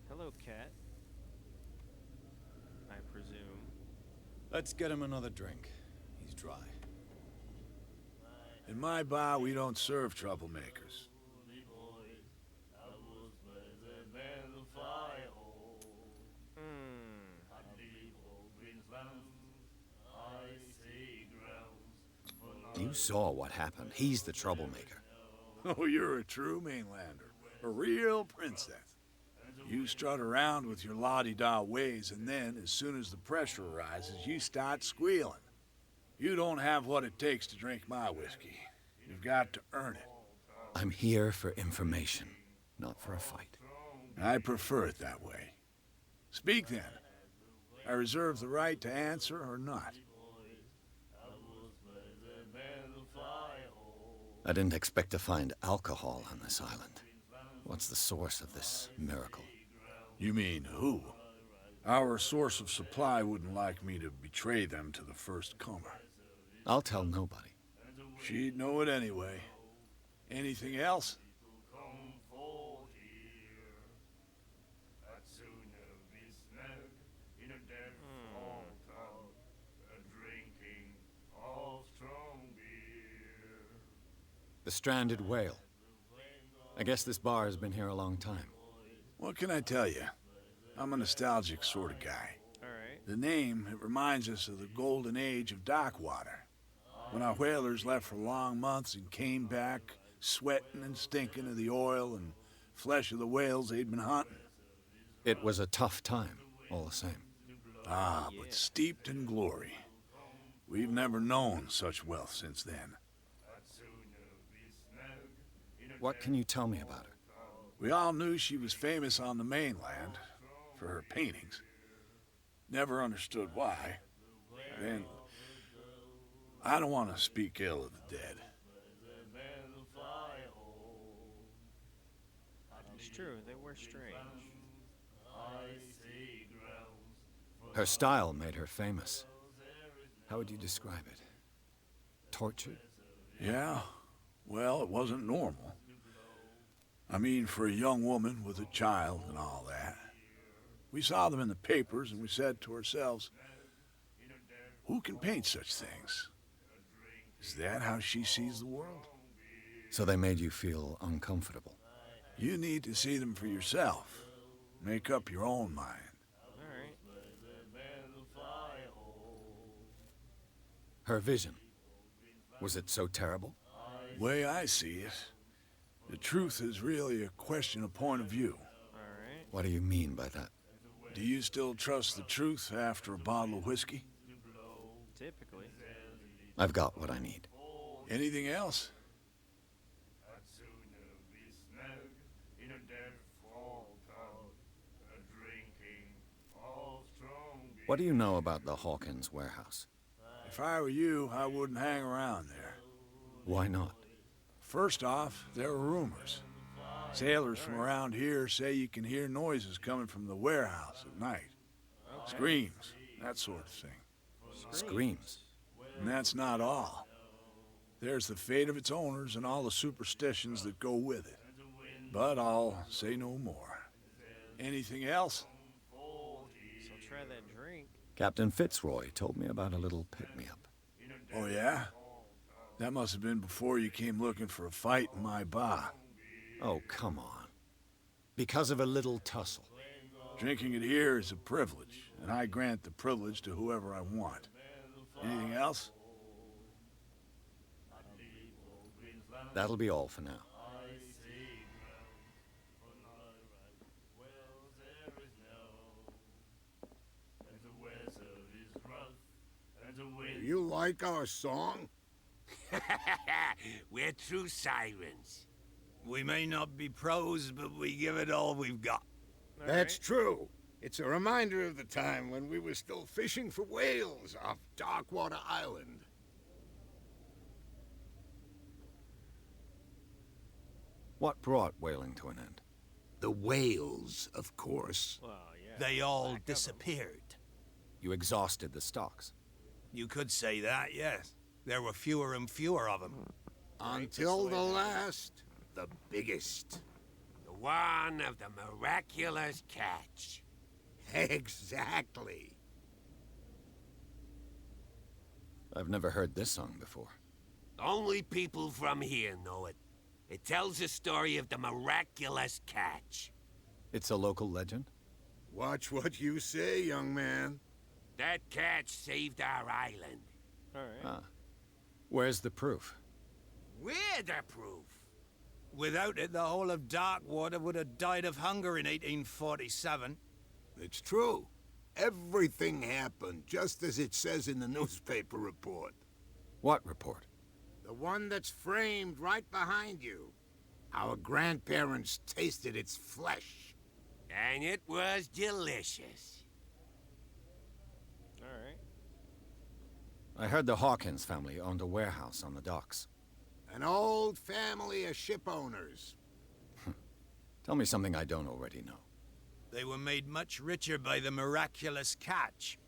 Speaker 1: Hello, cat. I presume.
Speaker 3: Let's get him another drink. He's dry.
Speaker 9: In my bar, we don't serve troublemakers.
Speaker 3: You saw what happened. He's the troublemaker.
Speaker 9: Oh, you're a true mainlander. A real princess. You strut around with your la-di-da ways, and then, as soon as the pressure arises, you start squealing. You don't have what it takes to drink my whiskey. You've got to earn it.
Speaker 3: I'm here for information, not for a fight.
Speaker 9: I prefer it that way. Speak then. I reserve the right to answer or not.
Speaker 3: I didn't expect to find alcohol on this island. What's the source of this miracle?
Speaker 9: You mean who? Our source of supply wouldn't like me to betray them to the first comer.
Speaker 3: I'll tell nobody.
Speaker 9: She'd know it anyway. Anything else?
Speaker 3: The stranded whale. I guess this bar has been here a long time.
Speaker 9: What can I tell you? I'm a nostalgic sort of guy.
Speaker 1: Alright.
Speaker 9: The name, it reminds us of the golden age of dock water. When our whalers left for long months and came back, sweating and stinking of the oil and flesh of the whales they'd been hunting.
Speaker 3: It was a tough time, all the same.
Speaker 9: Ah, but steeped in glory. We've never known such wealth since then.
Speaker 3: What can you tell me about her?
Speaker 9: We all knew she was famous on the mainland for her paintings. Never understood why. Then, I don't want to speak ill of the dead.
Speaker 1: It's true, they were strange.
Speaker 3: Her style made her famous. How would you describe it? Tortured?
Speaker 9: Yeah, well, it wasn't normal. I mean, for a young woman with a child and all that. We saw them in the papers and we said to ourselves, who can paint such things? Is that how she sees the world?
Speaker 3: So they made you feel uncomfortable.
Speaker 9: You need to see them for yourself. Make up your own mind.
Speaker 1: Alright.
Speaker 3: Her vision. Was it so terrible?
Speaker 9: Way I see it, the truth is really a question of point of view.
Speaker 1: Alright.
Speaker 3: What do you mean by that?
Speaker 9: Do you still trust the truth after a bottle of whiskey?
Speaker 1: Typically.
Speaker 3: I've got what I need.
Speaker 9: Anything else?
Speaker 3: What do you know about the Hawkins warehouse?
Speaker 9: If I were you, I wouldn't hang around there.
Speaker 3: Why not?
Speaker 9: First off, there are rumors. Sailors from around here say you can hear noises coming from the warehouse at night. Screams, that sort of thing.
Speaker 3: Screams.
Speaker 9: And that's not all. There's the fate of its owners and all the superstitions that go with it. But I'll say no more. Anything else?
Speaker 1: So try that drink.
Speaker 3: Captain Fitzroy told me about a little pick-me-up.
Speaker 9: Oh, yeah? That must have been before you came looking for a fight in my bar.
Speaker 3: Oh, come on. Because of a little tussle.
Speaker 9: Drinking it here is a privilege, and I grant the privilege to whoever I want. Anything else?
Speaker 3: That'll be all for now.
Speaker 6: You like our song?
Speaker 10: We're true sirens.
Speaker 8: We may not be pros, but we give it all we've got.
Speaker 6: That's true. It's a reminder of the time when we were still fishing for whales off Darkwater Island.
Speaker 3: What brought whaling to an end?
Speaker 6: The whales, of course.
Speaker 1: Well, yeah.
Speaker 8: They all
Speaker 1: Lack of 'em.
Speaker 8: disappeared.
Speaker 3: You exhausted the stocks.
Speaker 8: You could say that, yes. There were fewer and fewer of them.
Speaker 6: Until the last, the biggest.
Speaker 10: The one of the miraculous catch.
Speaker 6: Exactly.
Speaker 3: I've never heard this song before.
Speaker 10: Only people from here know it. It tells the story of the miraculous catch.
Speaker 3: It's a local legend?
Speaker 6: Watch what you say, young man.
Speaker 10: That catch saved our island.
Speaker 1: Alright.
Speaker 3: Ah. Where's the proof?
Speaker 10: We're the proof.
Speaker 8: Without it, the whole of Darkwater would have died of hunger in 1847.
Speaker 6: It's true. Everything happened just as it says in the newspaper report.
Speaker 3: What report?
Speaker 6: The one that's framed right behind you. Our grandparents tasted its flesh.
Speaker 10: And it was delicious.
Speaker 1: Alright.
Speaker 3: I heard the Hawkins family owned a warehouse on the docks.
Speaker 6: An old family of ship owners.
Speaker 3: Tell me something I don't already know.
Speaker 8: They were made much richer by the miraculous catch.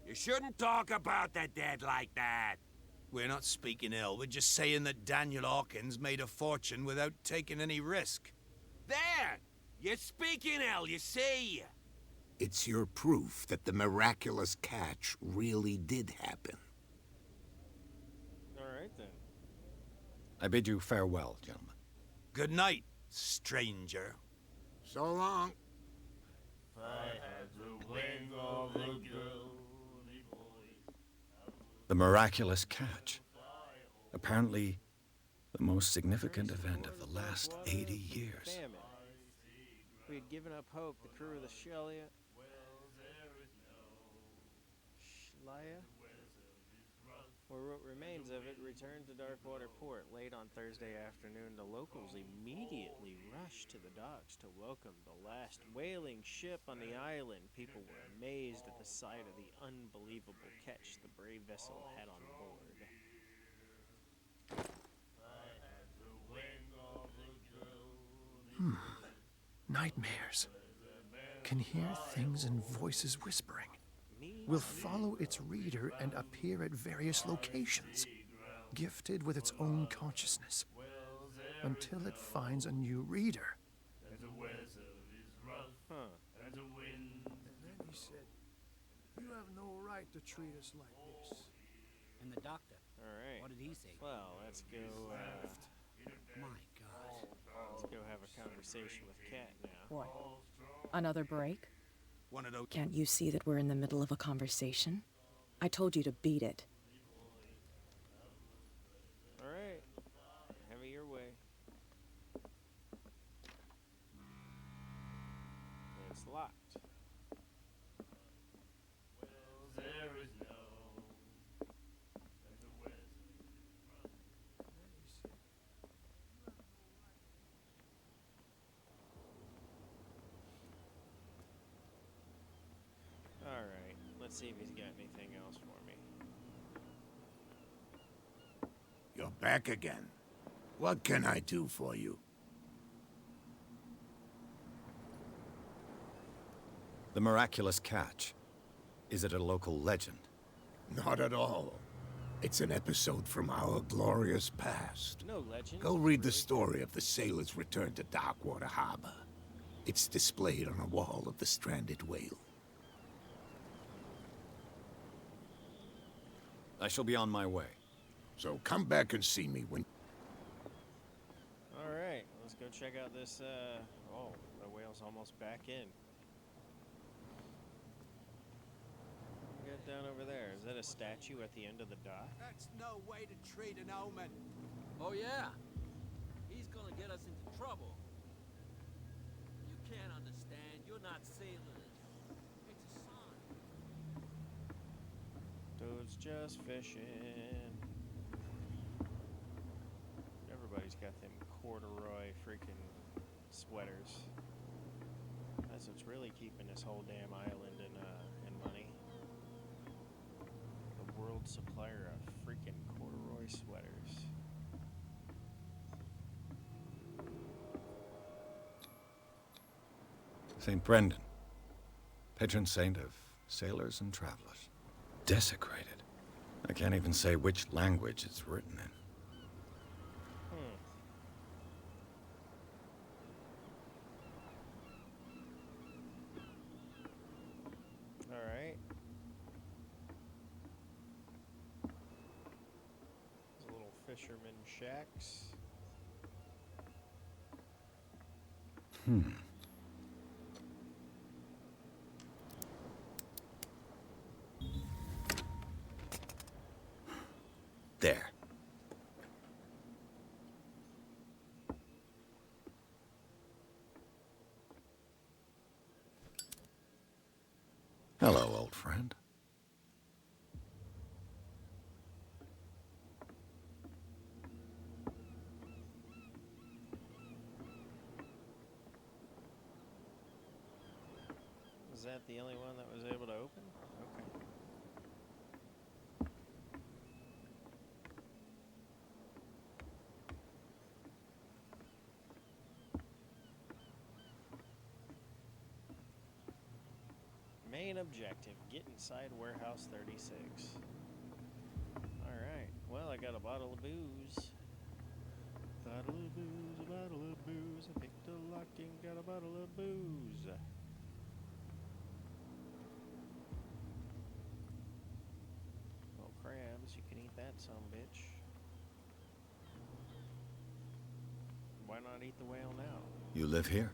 Speaker 10: You shouldn't talk about the dead like that.
Speaker 8: We're not speaking ill, we're just saying that Daniel Hawkins made a fortune without taking any risk.
Speaker 10: There! You're speaking ill, you see.
Speaker 6: It's your proof that the miraculous catch really did happen.
Speaker 1: Alright then.
Speaker 3: I bid you farewell, gentlemen.
Speaker 8: Good night,
Speaker 10: stranger.
Speaker 6: So long.
Speaker 3: The miraculous catch. Apparently, the most significant event of the last 80 years.
Speaker 1: Famine. We had given up hope. The crew of the Shelia, or what remains of it, returned to Darkwater Port late on Thursday afternoon. The locals immediately rushed to the docks to welcome the last whaling ship on the island. People were amazed at the sight of the unbelievable catch the brave vessel had on board.
Speaker 11: Nightmares. Can hear things and voices whispering. Will follow its reader and appear at various locations, gifted with its own consciousness, until it finds a new reader.
Speaker 1: Huh.
Speaker 8: And then he said, "You have no right to treat us like this."
Speaker 12: And the doctor,
Speaker 1: All right.
Speaker 12: what did he say?
Speaker 1: Well, let's go.
Speaker 12: My God.
Speaker 1: Let's go have a conversation with Kat now.
Speaker 13: What? Another break?
Speaker 10: One of those.
Speaker 13: Can't you see that we're in the middle of a conversation? I told you to beat it.
Speaker 1: All right. Have it your way. It's locked. Alright, let's see if he's got anything else for me.
Speaker 6: You're back again. What can I do for you?
Speaker 3: The miraculous catch. Is it a local legend?
Speaker 6: Not at all. It's an episode from our glorious past.
Speaker 1: No legend.
Speaker 6: Go read the story of the sailor's return to Darkwater Harbor. It's displayed on a wall of the stranded whale.
Speaker 3: I shall be on my way.
Speaker 6: So come back and see me when...
Speaker 1: Alright, let's go check out this, oh, the whale's almost back in. Get down over there. Is that a statue at the end of the dock?
Speaker 8: That's no way to treat an omen.
Speaker 12: Oh, yeah. He's gonna get us into trouble. You can't understand. You're not sailors. It's a sign.
Speaker 1: Dude's just fishing. Everybody's got them corduroy freaking sweaters. That's what's really keeping this whole damn island in money. The world supplier of freaking corduroy sweaters.
Speaker 3: St. Brendan, patron saint of sailors and travelers. Desecrated. I can't even say which language it's written in.
Speaker 1: Alright. These little fisherman shacks.
Speaker 3: There. Hello, old friend.
Speaker 1: Was that the only one that was able to open? Okay. Main objective, get inside warehouse 36. Alright, well, I got a bottle of booze. Bottle of booze, a bottle of booze. I picked a lock and got a bottle of booze. Oh, crabs, you can eat that, son bitch. Why not eat the whale now?
Speaker 3: You live here?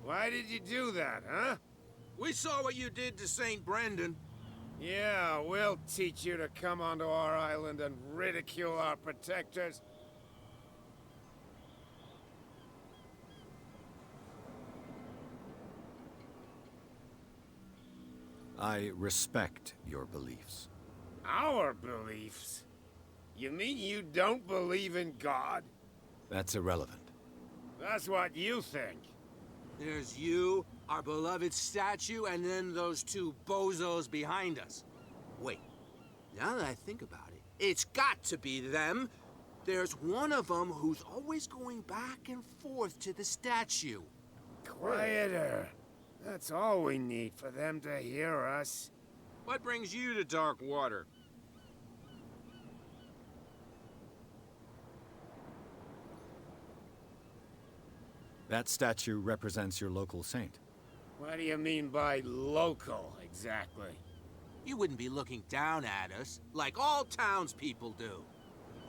Speaker 6: Why did you do that, huh?
Speaker 10: We saw what you did to St. Brendan.
Speaker 6: Yeah, we'll teach you to come onto our island and ridicule our protectors.
Speaker 3: I respect your beliefs.
Speaker 6: Our beliefs? You mean you don't believe in God?
Speaker 3: That's irrelevant.
Speaker 6: That's what you think.
Speaker 10: There's you, our beloved statue, and then those two bozos behind us. Wait, now that I think about it, it's got to be them. There's one of them who's always going back and forth to the statue.
Speaker 6: Quieter. That's all we need for them to hear us.
Speaker 10: What brings you to dark water?
Speaker 3: That statue represents your local saint.
Speaker 6: What do you mean by local, exactly?
Speaker 10: You wouldn't be looking down at us, like all townspeople do.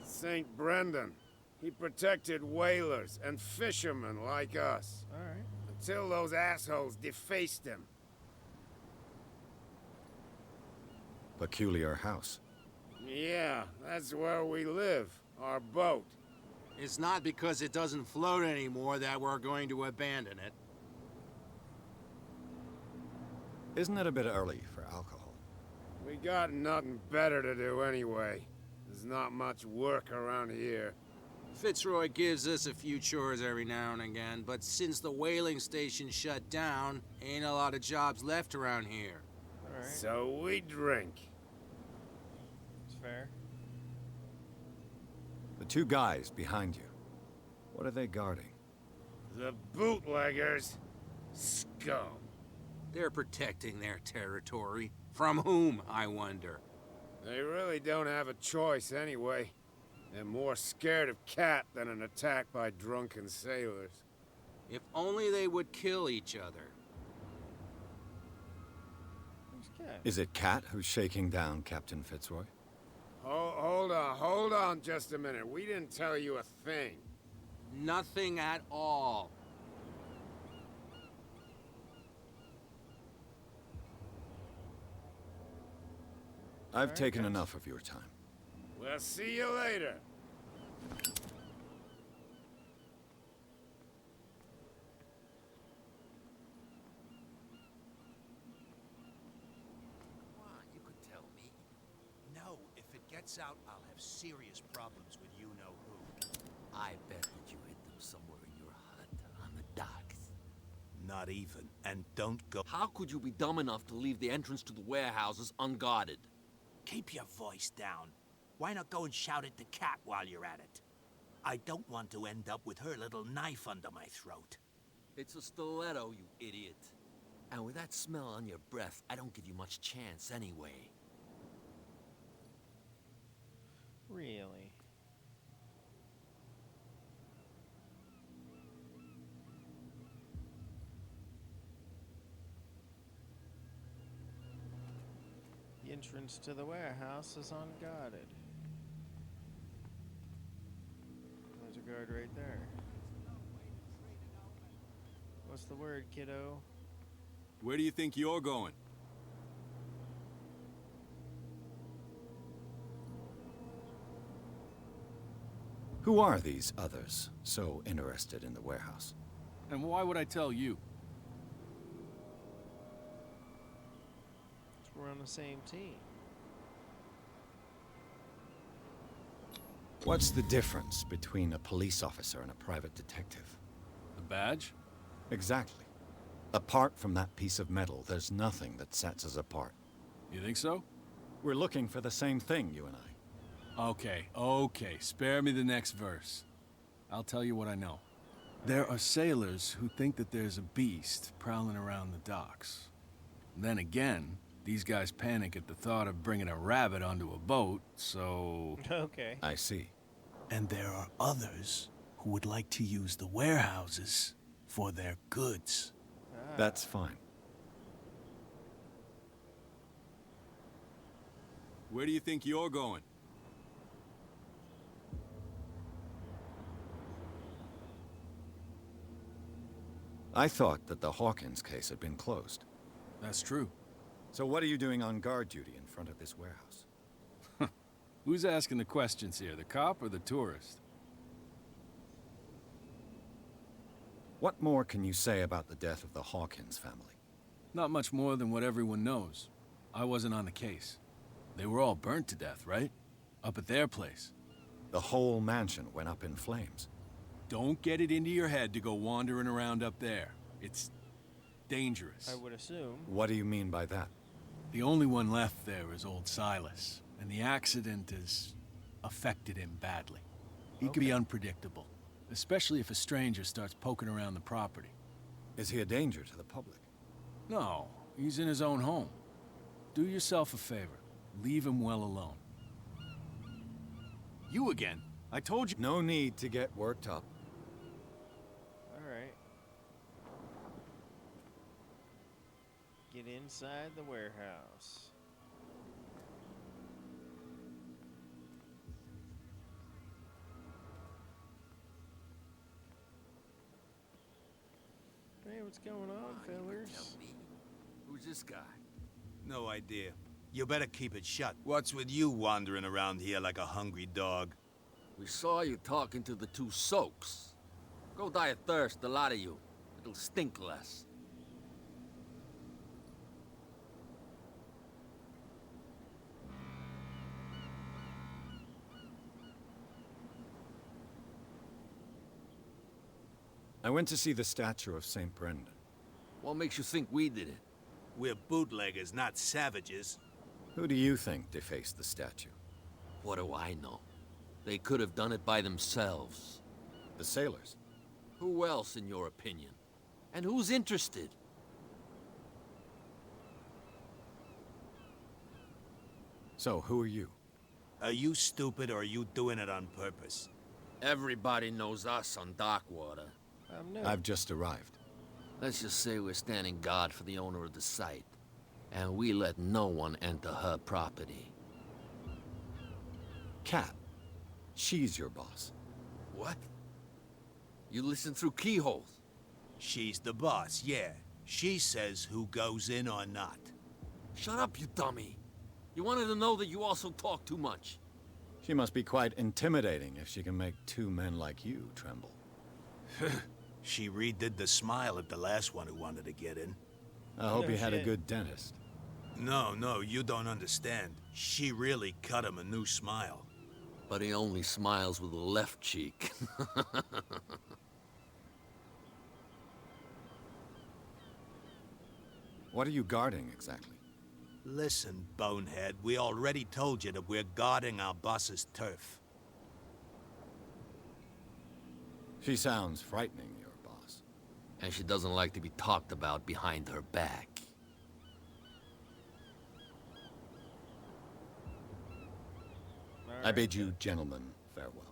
Speaker 6: St. Brendan. He protected whalers and fishermen like us.
Speaker 1: All right.
Speaker 6: Until those assholes defaced him.
Speaker 3: Peculiar house.
Speaker 6: Yeah, that's where we live. Our boat.
Speaker 10: It's not because it doesn't float anymore that we're going to abandon it.
Speaker 3: Isn't it a bit early for alcohol?
Speaker 6: We got nothing better to do anyway. There's not much work around here.
Speaker 10: Fitzroy gives us a few chores every now and again, but since the whaling station shut down, ain't a lot of jobs left around here.
Speaker 1: All right.
Speaker 6: So we drink.
Speaker 1: It's fair.
Speaker 3: The two guys behind you. What are they guarding?
Speaker 6: The bootleggers. Scum.
Speaker 10: They're protecting their territory. From whom, I wonder?
Speaker 6: They really don't have a choice anyway. They're more scared of Cat than an attack by drunken sailors.
Speaker 10: If only they would kill each other.
Speaker 1: Who's Cat?
Speaker 3: Is it Cat who's shaking down Captain Fitzroy?
Speaker 6: Hold on just a minute. We didn't tell you a thing.
Speaker 10: Nothing at all.
Speaker 3: I've taken enough of your time.
Speaker 6: We'll see you later.
Speaker 8: Come on, you could tell me. No, if it gets out, I'll have serious problems with you-know-who. I bet that you hid them somewhere in your hut on the docks.
Speaker 5: Not even. And don't go.
Speaker 12: How could you be dumb enough to leave the entrance to the warehouses unguarded?
Speaker 8: Keep your voice down. Why not go and shout at the cat while you're at it? I don't want to end up with her little knife under my throat.
Speaker 12: It's a stiletto, you idiot. And with that smell on your breath, I don't give you much chance anyway.
Speaker 1: Really? The entrance to the warehouse is unguarded. There's a guard right there. What's the word, kiddo?
Speaker 14: Where do you think you're going?
Speaker 3: Who are these others so interested in the warehouse?
Speaker 14: And why would I tell you?
Speaker 1: We're on the same team.
Speaker 3: What's the difference between a police officer and a private detective?
Speaker 14: The badge?
Speaker 3: Exactly. Apart from that piece of metal, there's nothing that sets us apart.
Speaker 14: You think so?
Speaker 3: We're looking for the same thing, you and I.
Speaker 14: Okay. Spare me the next verse. I'll tell you what I know. There are sailors who think that there's a beast prowling around the docks. Then again, these guys panic at the thought of bringing a rabbit onto a boat, so...
Speaker 1: Okay.
Speaker 3: I see.
Speaker 9: And there are others who would like to use the warehouses for their goods.
Speaker 3: That's fine.
Speaker 14: Where do you think you're going?
Speaker 3: I thought that the Hawkins case had been closed.
Speaker 14: That's true.
Speaker 3: So what are you doing on guard duty in front of this warehouse?
Speaker 14: Who's asking the questions here, the cop or the tourist?
Speaker 3: What more can you say about the death of the Hawkins family?
Speaker 14: Not much more than what everyone knows. I wasn't on the case. They were all burnt to death, right? Up at their place.
Speaker 3: The whole mansion went up in flames.
Speaker 14: Don't get it into your head to go wandering around up there. It's dangerous.
Speaker 1: I would assume.
Speaker 3: What do you mean by that?
Speaker 14: The only one left there is old Silas, and the accident has affected him badly. He could be unpredictable, especially if a stranger starts poking around the property.
Speaker 3: Is he a danger to the public?
Speaker 14: No, he's in his own home. Do yourself a favor. Leave him well alone. You again. I told you.
Speaker 3: No need to get worked up.
Speaker 1: Alright. Get inside the warehouse. Hey, what's going on, fellers?
Speaker 8: Who's this guy?
Speaker 10: No idea. You better keep it shut.
Speaker 8: What's with you wandering around here like a hungry dog? We saw you talking to the two soaks. Go die of thirst, the lot of you. It'll stink less.
Speaker 3: I went to see the statue of St. Brendan.
Speaker 8: What makes you think we did it?
Speaker 10: We're bootleggers, not savages.
Speaker 3: Who do you think defaced the statue?
Speaker 8: What do I know? They could have done it by themselves.
Speaker 3: The sailors.
Speaker 8: Who else, in your opinion? And who's interested?
Speaker 3: So, who are you?
Speaker 10: Are you stupid or are you doing it on purpose?
Speaker 8: Everybody knows us on Darkwater.
Speaker 3: I've just arrived.
Speaker 8: Let's just say we're standing guard for the owner of the site. And we let no one enter her property.
Speaker 3: Kat. She's your boss.
Speaker 8: What? You listen through keyholes?
Speaker 10: She's the boss, yeah. She says who goes in or not.
Speaker 8: Shut up, you dummy. You wanted to know that you also talk too much.
Speaker 3: She must be quite intimidating if she can make two men like you tremble.
Speaker 10: She redid the smile at the last one who wanted to get in.
Speaker 3: I hope he had a good dentist.
Speaker 10: No, you don't understand. She really cut him a new smile.
Speaker 8: But he only smiles with the left cheek.
Speaker 3: What are you guarding, exactly?
Speaker 10: Listen, bonehead, we already told you that we're guarding our boss's turf.
Speaker 3: She sounds frightening, your boss.
Speaker 8: And she doesn't like to be talked about behind her back.
Speaker 3: I bid you, gentlemen, farewell.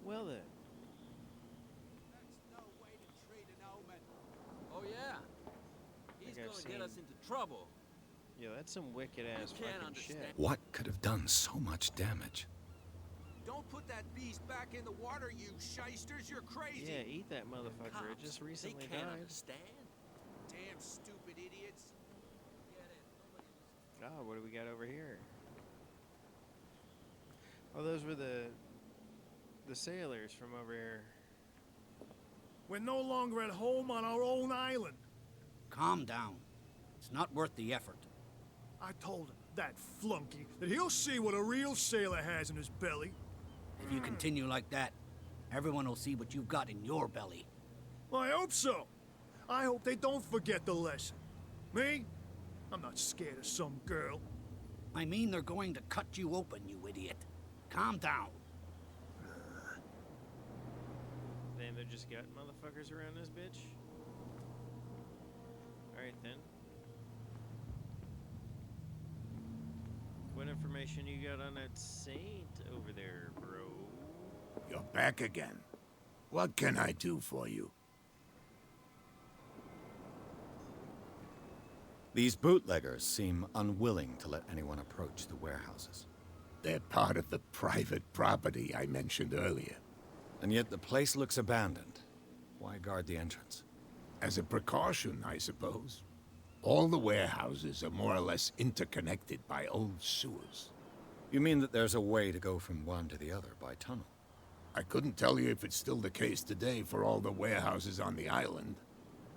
Speaker 1: Well then.
Speaker 12: That's no way to treat an omen. Oh yeah? He's
Speaker 1: I've
Speaker 12: gonna get us into trouble.
Speaker 1: Yeah, that's some wicked ass
Speaker 12: You can't
Speaker 1: fucking
Speaker 12: understand.
Speaker 1: shit.
Speaker 3: What could have done so much damage?
Speaker 12: Don't put that beast back in the water, you shysters. You're crazy.
Speaker 1: Yeah, eat that motherfucker. It just recently
Speaker 12: they can't
Speaker 1: died.
Speaker 12: understand. Damn stupid idiots. Get it. Nobody
Speaker 1: Oh, what do we got over here? Oh, those were the sailors from over here.
Speaker 15: We're no longer at home on our own island.
Speaker 16: Calm down. It's not worth the effort.
Speaker 15: I told him, that flunky, that he'll see what a real sailor has in his belly.
Speaker 16: If you continue like that, everyone will see what you've got in your belly.
Speaker 15: Well, I hope so. I hope they don't forget the lesson. Me? I'm not scared of some girl.
Speaker 16: I mean they're going to cut you open, you idiot. Calm down.
Speaker 1: Damn, they're just got motherfuckers around this bitch. Alright then. What information you got on that saint over there, bro?
Speaker 6: You're back again. What can I do for you?
Speaker 3: These bootleggers seem unwilling to let anyone approach the warehouses.
Speaker 6: They're part of the private property I mentioned earlier.
Speaker 3: And yet the place looks abandoned. Why guard the entrance?
Speaker 6: As a precaution, I suppose. All the warehouses are more or less interconnected by old sewers.
Speaker 3: You mean that there's a way to go from one to the other by tunnel?
Speaker 6: I couldn't tell you if it's still the case today for all the warehouses on the island,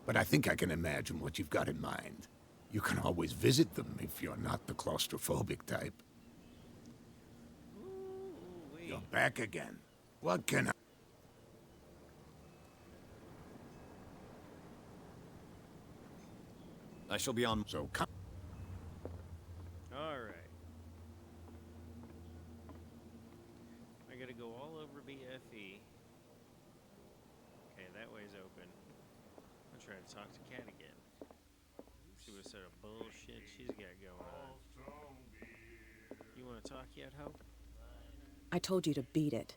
Speaker 6: but I think I can imagine what you've got in mind. You can always visit them if you're not the claustrophobic type. You're back again. What can
Speaker 3: I shall be on.
Speaker 6: So come.
Speaker 1: Alright. I gotta go all over BFE. Okay, that way's open. I'll try to talk to Kat again. See what sort of bullshit she's got going on. You wanna talk yet, Hope?
Speaker 13: I told you to beat it.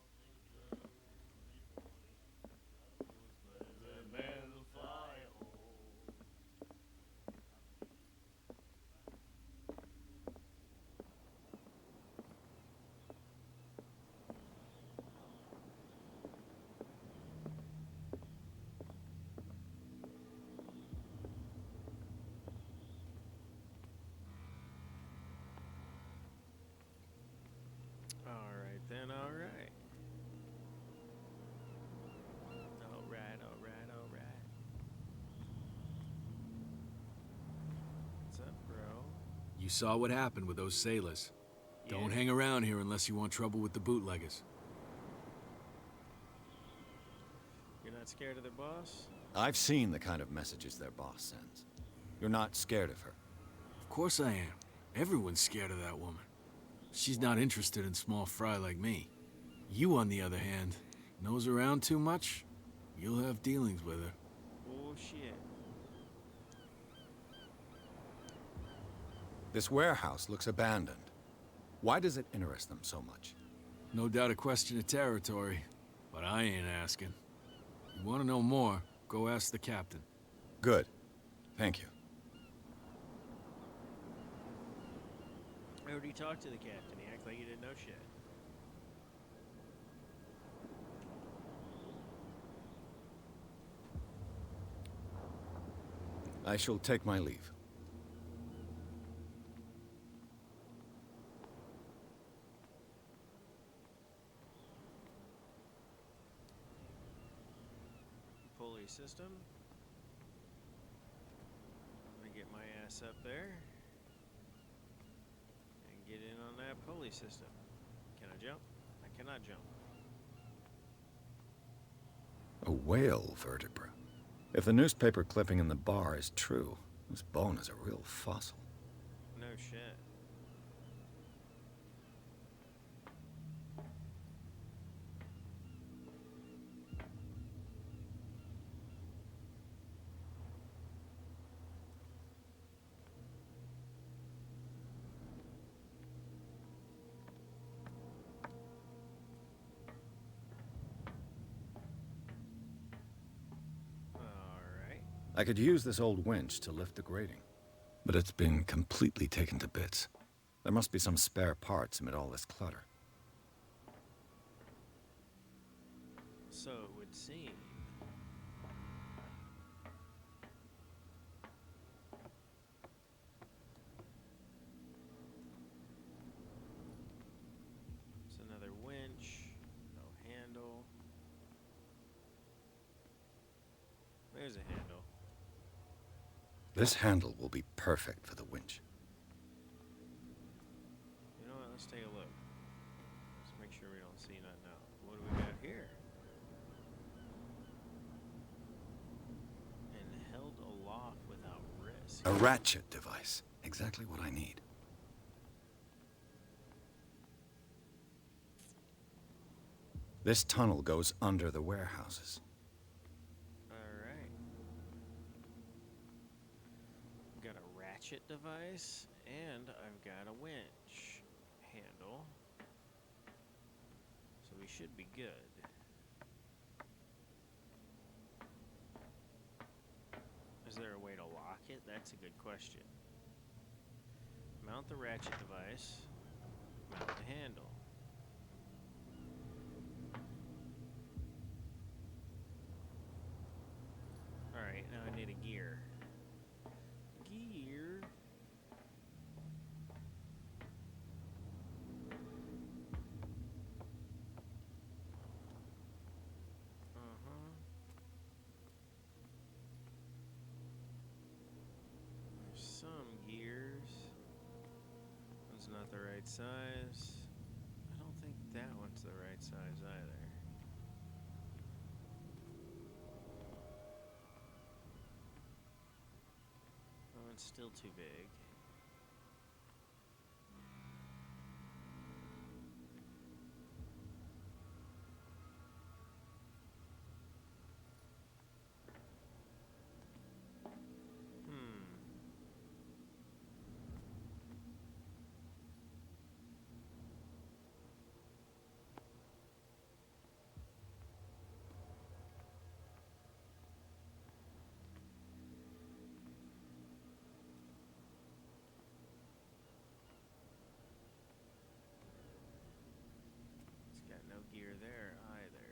Speaker 1: Alright then, alright. Alright. What's up, bro?
Speaker 14: You saw what happened with those sailors. Don't hang around here unless you want trouble with the bootleggers.
Speaker 1: You're not scared of their boss?
Speaker 3: I've seen the kind of messages their boss sends. You're not scared of her?
Speaker 14: Of course I am. Everyone's scared of that woman. She's not interested in small fry like me. You, on the other hand, nose around too much, you'll have dealings with her.
Speaker 1: Bullshit.
Speaker 3: This warehouse looks abandoned. Why does it interest them so much?
Speaker 14: No doubt a question of territory, but I ain't asking. You want to know more, go ask the captain.
Speaker 3: Good. Thank you.
Speaker 1: I already talked to the captain. He acted like he didn't know shit.
Speaker 3: I shall take my leave.
Speaker 1: Pulley system. I'm gonna get my ass up there and get in on that pulley system. Can I jump? I cannot jump.
Speaker 3: A whale vertebra. If the newspaper clipping in the bar is true, this bone is a real fossil.
Speaker 1: No shit.
Speaker 3: I could use this old winch to lift the grating, but it's been completely taken to bits. There must be some spare parts amid all this clutter.
Speaker 1: So it would seem. It's another winch, no handle. There's a handle.
Speaker 3: This handle will be perfect for the winch.
Speaker 1: You know what? Let's take a look. Let's make sure we don't see nothing else. What do we got here? And held aloft without risk.
Speaker 3: A ratchet device. Exactly what I need. This tunnel goes under the warehouses.
Speaker 1: Device, and I've got a winch handle, so we should be good. Is there a way to lock it? That's a good question. Mount the ratchet device. Mount the handle. Alright, now I need a gear. Gear. There's some gears. One's not the right size. I don't think that one's the right size either. That one's still too big. It's got no gear there either.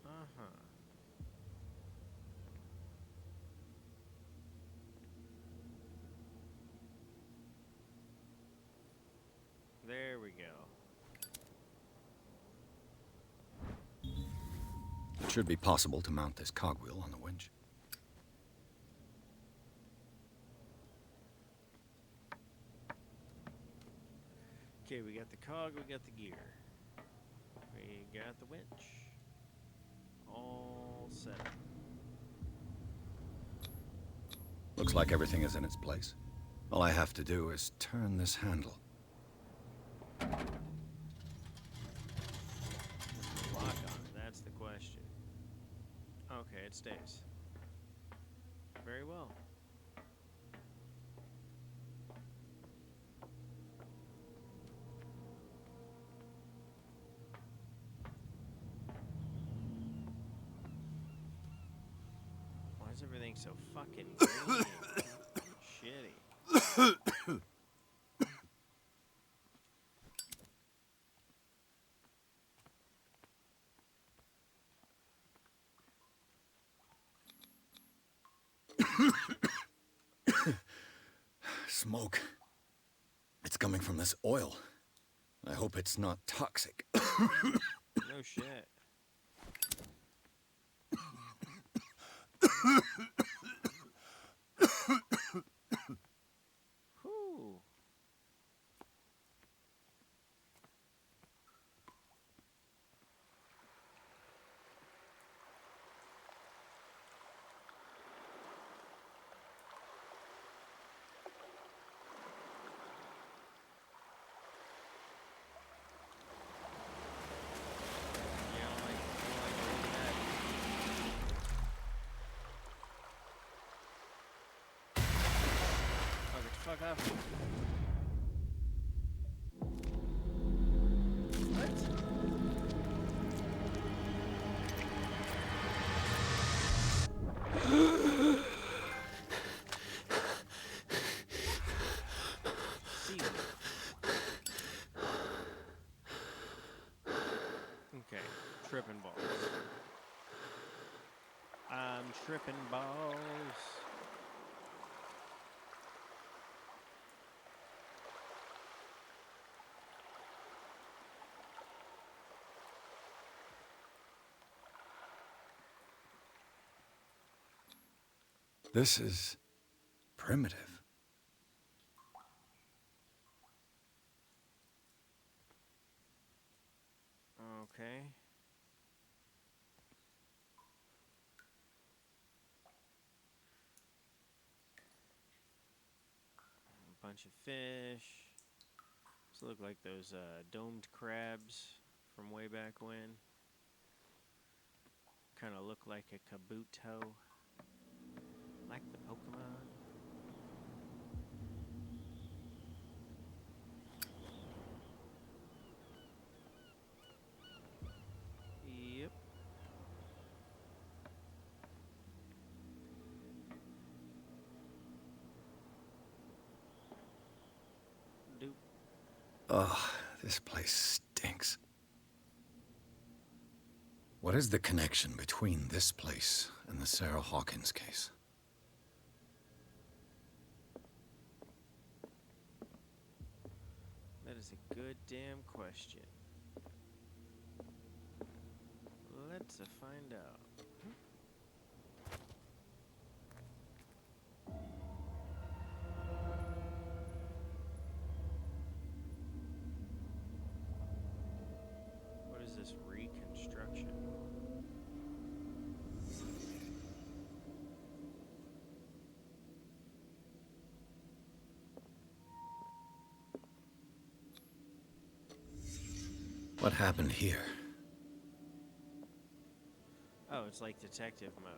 Speaker 1: Uh-huh. There we go.
Speaker 3: It should be possible to mount this cogwheel on the winch.
Speaker 1: Okay, we got the cog, we got the gear. We got the winch. All set up.
Speaker 3: Looks like everything is in its place. All I have to do is turn this handle.
Speaker 1: Lock on it, that's the question. Okay, it stays. Very well. Why is everything so fucking green? Shitty.
Speaker 3: Smoke. It's coming from this oil. I hope it's not toxic.
Speaker 1: No shit. Whew. Fuck off. Okay, tripping balls. I'm tripping balls.
Speaker 3: This is primitive.
Speaker 1: Okay. A bunch of fish. These look like those domed crabs from way back when. Kind of look like a kabuto. Like the Pokemon. Yep.
Speaker 3: Ugh, this place stinks. What is the connection between this place and the Sarah Hawkins case?
Speaker 1: That is a good damn question. Let's find out. What is this reconstruction?
Speaker 3: What happened here?
Speaker 1: Oh, it's like detective mode.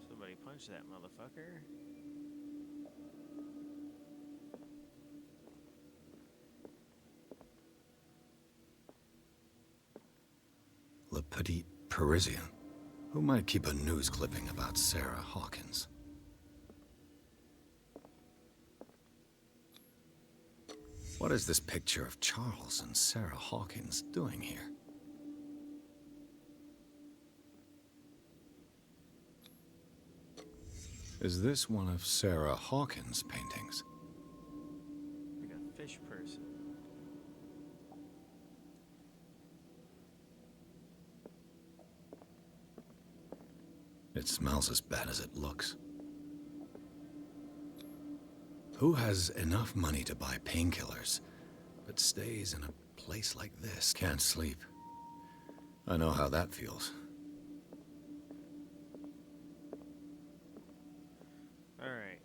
Speaker 1: Somebody punch that motherfucker.
Speaker 3: Le Petit Parisien. Who might keep a news clipping about Sarah Hawkins? What is this picture of Charles and Sarah Hawkins doing here? Is this one of Sarah Hawkins' paintings?
Speaker 1: Like a fish person.
Speaker 3: It smells as bad as it looks. Who has enough money to buy painkillers, but stays in a place like this? Can't sleep. I know how that feels.
Speaker 1: Alright.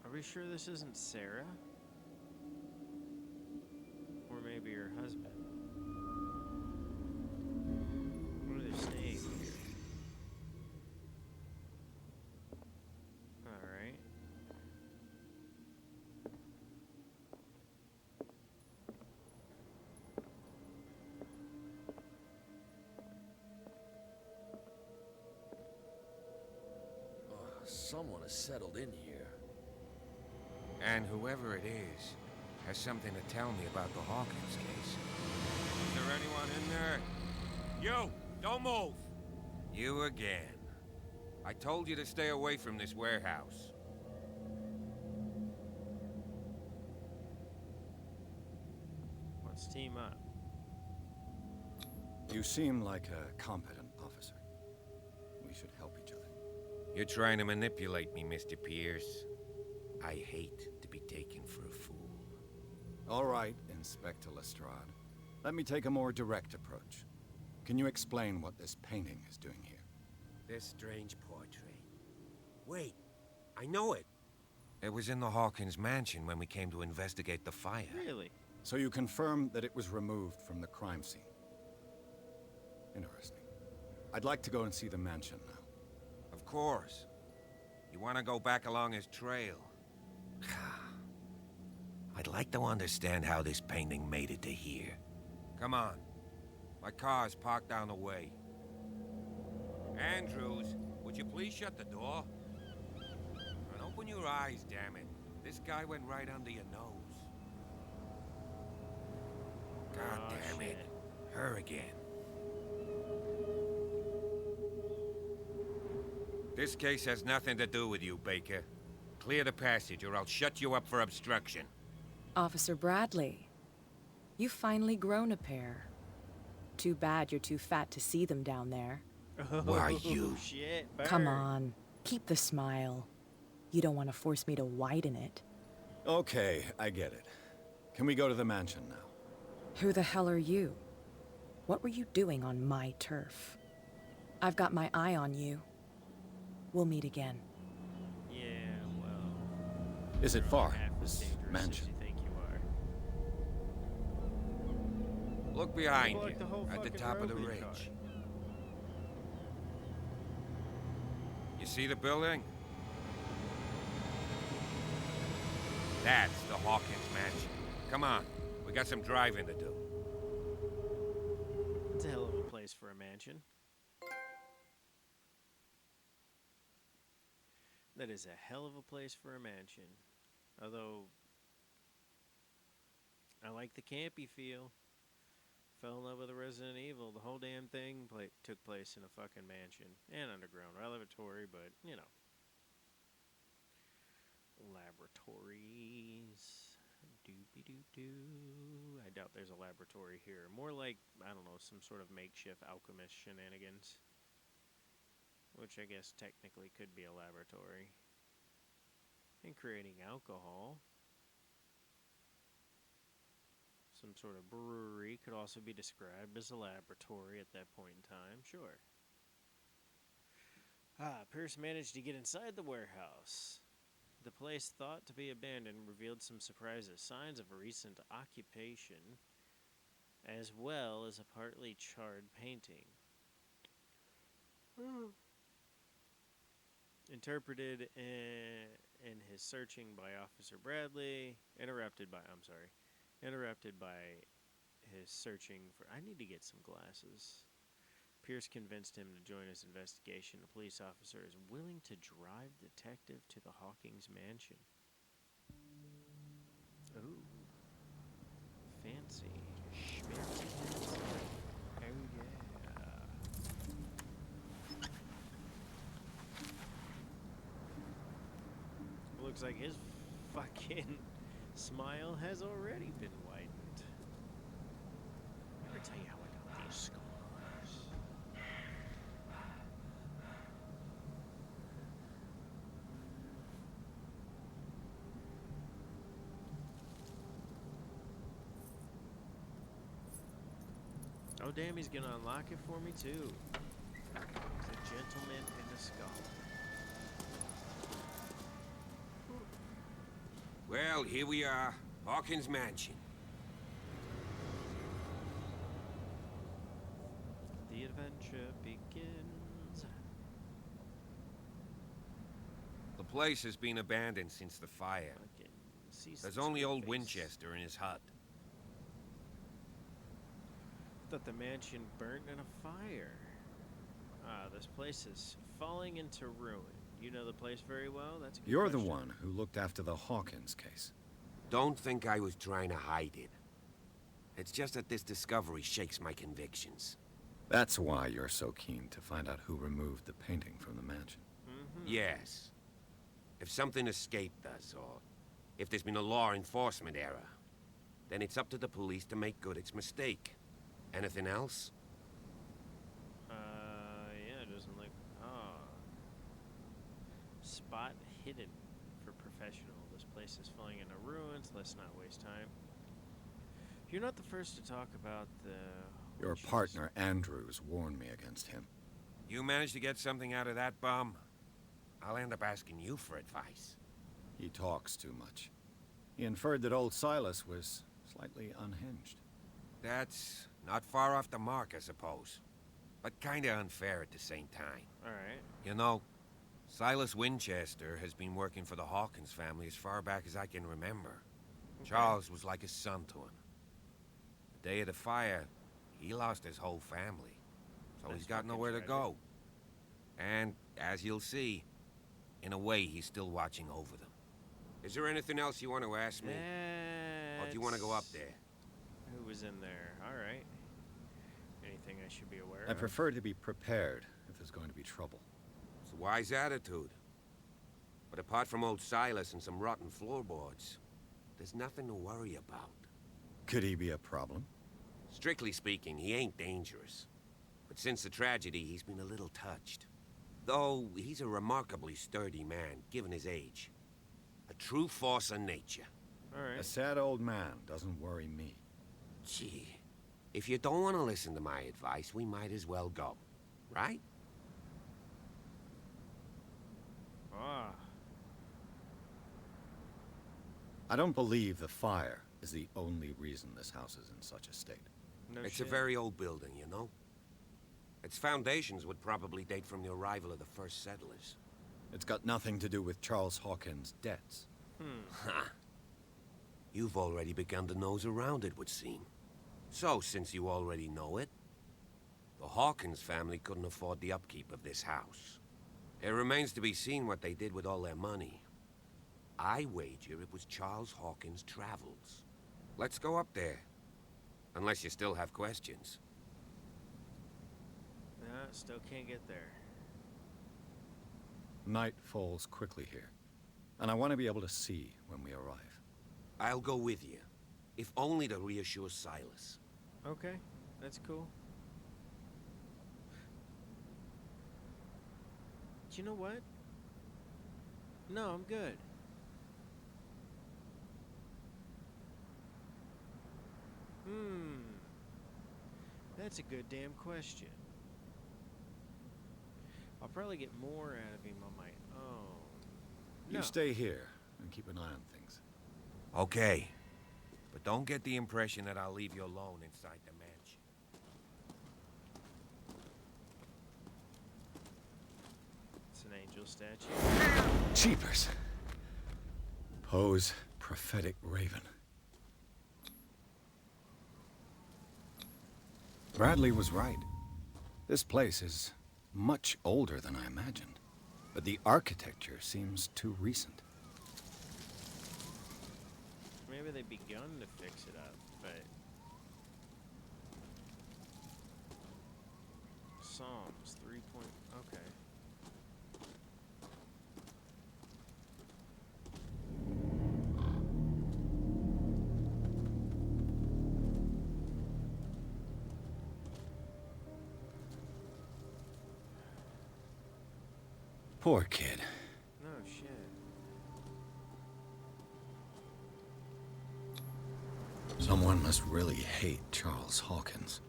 Speaker 1: Are we sure this isn't Sarah? Or maybe her husband? What are they saying here? Alright.
Speaker 8: Someone has settled in here.
Speaker 7: And whoever it is has something to tell me about the Hawkins case. Is there anyone in there? You! Don't move! You again. I told you to stay away from this warehouse.
Speaker 1: Let's team up.
Speaker 3: You seem like a competent officer. We should help each other.
Speaker 7: You're trying to manipulate me, Mr. Pierce. I hate to be taken for a fool.
Speaker 3: All right, Inspector Lestrade. Let me take a more direct approach. Can you explain what this painting is doing here?
Speaker 7: This strange portrait. Wait, I know it. It was in the Hawkins mansion when we came to investigate the fire.
Speaker 1: Really?
Speaker 3: So you confirm that it was removed from the crime scene? Interesting. I'd like to go and see the mansion now.
Speaker 7: Of course. You want to go back along his trail? I'd like to understand how this painting made it to here. Come on. My car's parked down the way. Andrews, would you please shut the door? And open your eyes, damn it. This guy went right under your nose. God damn it. Her again. This case has nothing to do with you, Baker. Clear the passage, or I'll shut you up for obstruction.
Speaker 13: Officer Bradley, you've finally grown a pair. Too bad you're too fat to see them down there.
Speaker 7: Why you?
Speaker 1: Shit,
Speaker 13: Come on, keep the smile. You don't want to force me to widen it.
Speaker 3: Okay, I get it. Can we go to the mansion now?
Speaker 13: Who the hell are you? What were you doing on my turf? I've got my eye on you. We'll meet again.
Speaker 1: Yeah, well...
Speaker 3: Is it
Speaker 1: you're
Speaker 3: far,
Speaker 1: only half as
Speaker 3: this
Speaker 1: dangerous
Speaker 3: mansion?
Speaker 1: as you think you are.
Speaker 7: Look behind
Speaker 1: Like
Speaker 7: you,
Speaker 1: the whole
Speaker 7: at the
Speaker 1: fucking
Speaker 7: top of the
Speaker 1: Roby
Speaker 7: ridge.
Speaker 1: card.
Speaker 7: You see the building? That's the Hawkins mansion. Come on, we got some driving to do.
Speaker 1: It's a hell of a place for a mansion. That is a hell of a place for a mansion. Although, I like the campy feel. Fell in love with a Resident Evil. The whole damn thing took place in a fucking mansion. And underground laboratory, but, you know. Laboratories. Doopy-doo-doo. I doubt there's a laboratory here. More like, I don't know, some sort of makeshift alchemist shenanigans. Which I guess technically could be a laboratory. And creating alcohol. Some sort of brewery could also be described as a laboratory at that point in time, sure. Pierce managed to get inside the warehouse. The place thought to be abandoned revealed some surprises, signs of recent occupation, as well as a partly charred painting. Interpreted in his searching by Officer Bradley, interrupted by his searching for... I need to get some glasses. Pierce convinced him to join his investigation. A police officer is willing to drive detective to the Hawkins mansion. Ooh. Fancy. Schmancy. Oh, yeah. Looks like his fucking smile has already been widened. Let me tell you how I got these scars. Oh, damn, he's gonna unlock it for me, too. He's a gentleman and a scholar.
Speaker 7: Well, here we are. Hawkins Mansion.
Speaker 1: The adventure begins.
Speaker 7: The place has been abandoned since the fire. There's only old Winchester in his hut.
Speaker 1: Thought the mansion burnt in a fire. This place is falling into ruin. You know the place very well? That's a good
Speaker 3: You're the
Speaker 1: question.
Speaker 3: one who looked after the Hawkins case.
Speaker 7: Don't think I was trying to hide it. It's just that this discovery shakes my convictions.
Speaker 3: That's why you're so keen to find out who removed the painting from the mansion.
Speaker 7: Yes. If something escaped us, or if there's been a law enforcement error, then it's up to the police to make good its mistake. Anything else?
Speaker 1: Yeah, it doesn't look... Spot hidden for professional. This place is falling into ruins. Let's not waste time. You're not the first to talk about the...
Speaker 3: Your partner, Andrews, warned me against him.
Speaker 7: You managed to get something out of that bum? I'll end up asking you for advice.
Speaker 3: He talks too much. He inferred that old Silas was slightly unhinged.
Speaker 7: That's not far off the mark, I suppose. But kinda unfair at the same time.
Speaker 1: Alright.
Speaker 7: You know, Silas Winchester has been working for the Hawkins family as far back as I can remember. Okay. Charles was like a son to him. The day of the fire, he lost his whole family. So he's got nowhere to go. And, as you'll see, in a way, he's still watching over them. Is there anything else you want to ask me? Or do you want to go up there?
Speaker 1: Who was in there? Alright. Anything I should be aware
Speaker 3: I
Speaker 1: of?
Speaker 3: prefer to be prepared if there's going to be trouble.
Speaker 7: It's a wise attitude. But apart from old Silas and some rotten floorboards, there's nothing to worry about.
Speaker 3: Could he be a problem?
Speaker 7: Strictly speaking, he ain't dangerous. But since the tragedy, he's been a little touched. Though, he's a remarkably sturdy man, given his age. A true force of nature.
Speaker 3: A sad old man doesn't worry me.
Speaker 7: Gee, if you don't want to listen to my advice, we might as well go. Right?
Speaker 3: I don't believe the fire is the only reason this house is in such a state.
Speaker 7: It's a very old building, you know? Its foundations would probably date from the arrival of the first settlers.
Speaker 3: It's got nothing to do with Charles Hawkins' debts.
Speaker 7: Ha! You've already begun to nose around, it would seem. So, since you already know it, the Hawkins family couldn't afford the upkeep of this house. It remains to be seen what they did with all their money. I wager it was Charles Hawkins' travels. Let's go up there. Unless you still have questions.
Speaker 1: No, still can't get there.
Speaker 3: Night falls quickly here, and I want to be able to see when we arrive.
Speaker 7: I'll go with you, if only to reassure Silas.
Speaker 1: Okay, that's cool. You know what? No, I'm good. That's a good damn question. I'll probably get more out of him on my own.
Speaker 3: You stay here and keep an eye on things.
Speaker 7: Okay. But don't get the impression that I'll leave you alone inside the mansion.
Speaker 1: It's an angel statue.
Speaker 3: Jeepers! Poe's prophetic raven. Bradley was right. This place is much older than I imagined, but the architecture seems too recent.
Speaker 1: Maybe they've begun to fix it up, but... Psalms 3 point... Okay.
Speaker 3: Poor kid.
Speaker 1: No shit.
Speaker 3: Someone must really hate Charles Hawkins.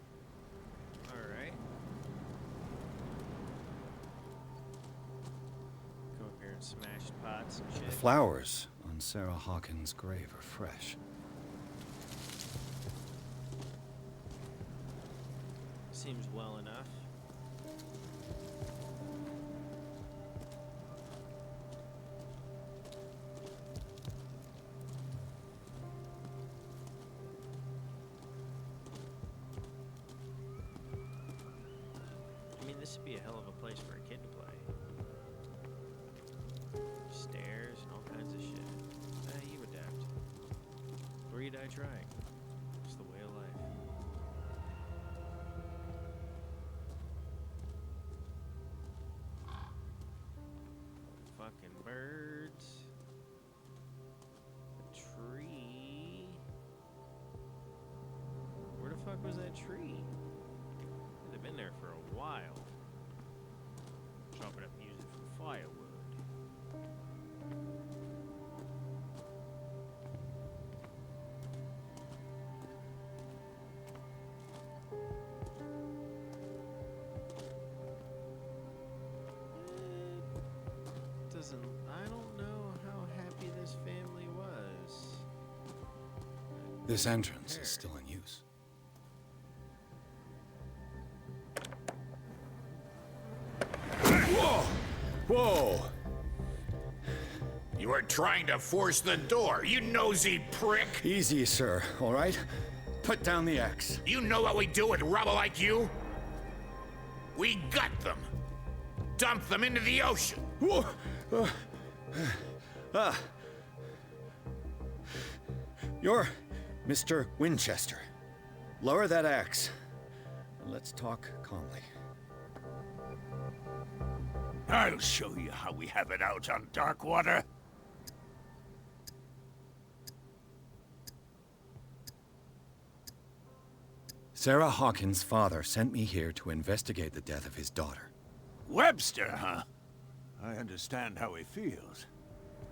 Speaker 1: Alright. Come up here and smash pots and shit.
Speaker 3: The flowers on Sarah Hawkins' grave are fresh.
Speaker 1: Seems well enough. I mean, this would be a hell of a place for a kid to play. Stairs and all kinds of shit. You adapt. Or you die trying. It's the way of life. Fucking birds. A tree. Where the fuck was that tree? They've been there for a while. Chop it up and use it for firewood. I don't know how happy this family was.
Speaker 3: This entrance is still in use.
Speaker 6: Whoa!
Speaker 3: Whoa!
Speaker 6: You are trying to force the door, you nosy prick!
Speaker 3: Easy, sir, all right? Put down the axe.
Speaker 6: You know what we do with rubble like you? We gut them. Dump them into the ocean.
Speaker 3: Whoa! You're Mr. Winchester. Lower that axe. And let's talk calmly.
Speaker 6: I'll show you how we have it out on Darkwater.
Speaker 3: Sarah Hawkins' father sent me here to investigate the death of his daughter.
Speaker 6: Webster, huh? I understand how he feels.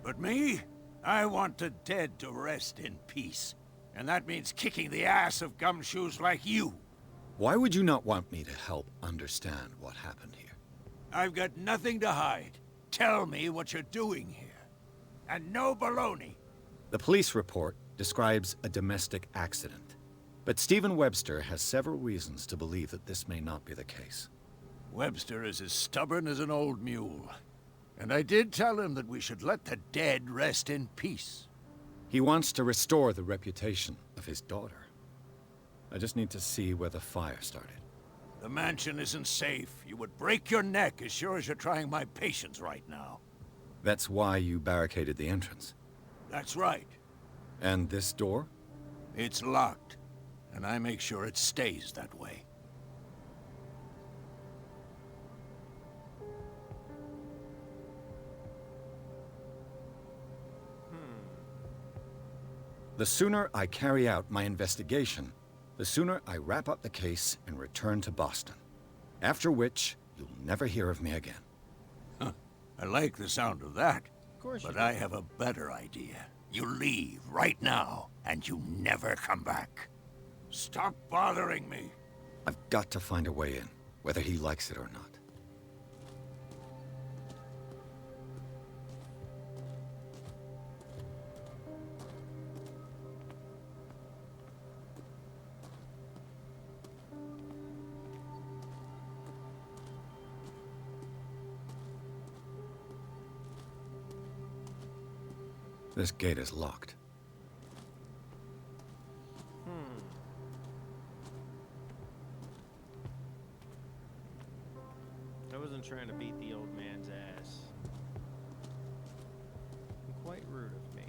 Speaker 6: But me? I want the dead to rest in peace. And that means kicking the ass of gumshoes like you.
Speaker 3: Why would you not want me to help understand what happened here?
Speaker 6: I've got nothing to hide. Tell me what you're doing here. And no baloney.
Speaker 3: The police report describes a domestic accident. But Stephen Webster has several reasons to believe that this may not be the case.
Speaker 6: Webster is as stubborn as an old mule. And I did tell him that we should let the dead rest in peace.
Speaker 3: He wants to restore the reputation of his daughter. I just need to see where the fire started.
Speaker 6: The mansion isn't safe. You would break your neck as sure as you're trying my patience right now.
Speaker 3: That's why you barricaded the entrance.
Speaker 6: That's right.
Speaker 3: And this door?
Speaker 6: It's locked, and I make sure it stays that way.
Speaker 3: The sooner I carry out my investigation, the sooner I wrap up the case and return to Boston. After which, you'll never hear of me again.
Speaker 6: Huh. I like the sound of that.
Speaker 1: Of course you
Speaker 6: But
Speaker 1: do.
Speaker 6: I have a better idea. You leave right now, and you never come back. Stop bothering me.
Speaker 3: I've got to find a way in, whether he likes it or not. This gate is locked.
Speaker 1: I wasn't trying to beat the old man's ass. Quite rude of me.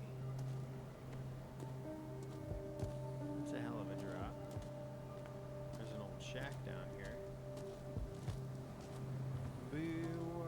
Speaker 1: That's a hell of a drop. There's an old shack down here. Boo-wah.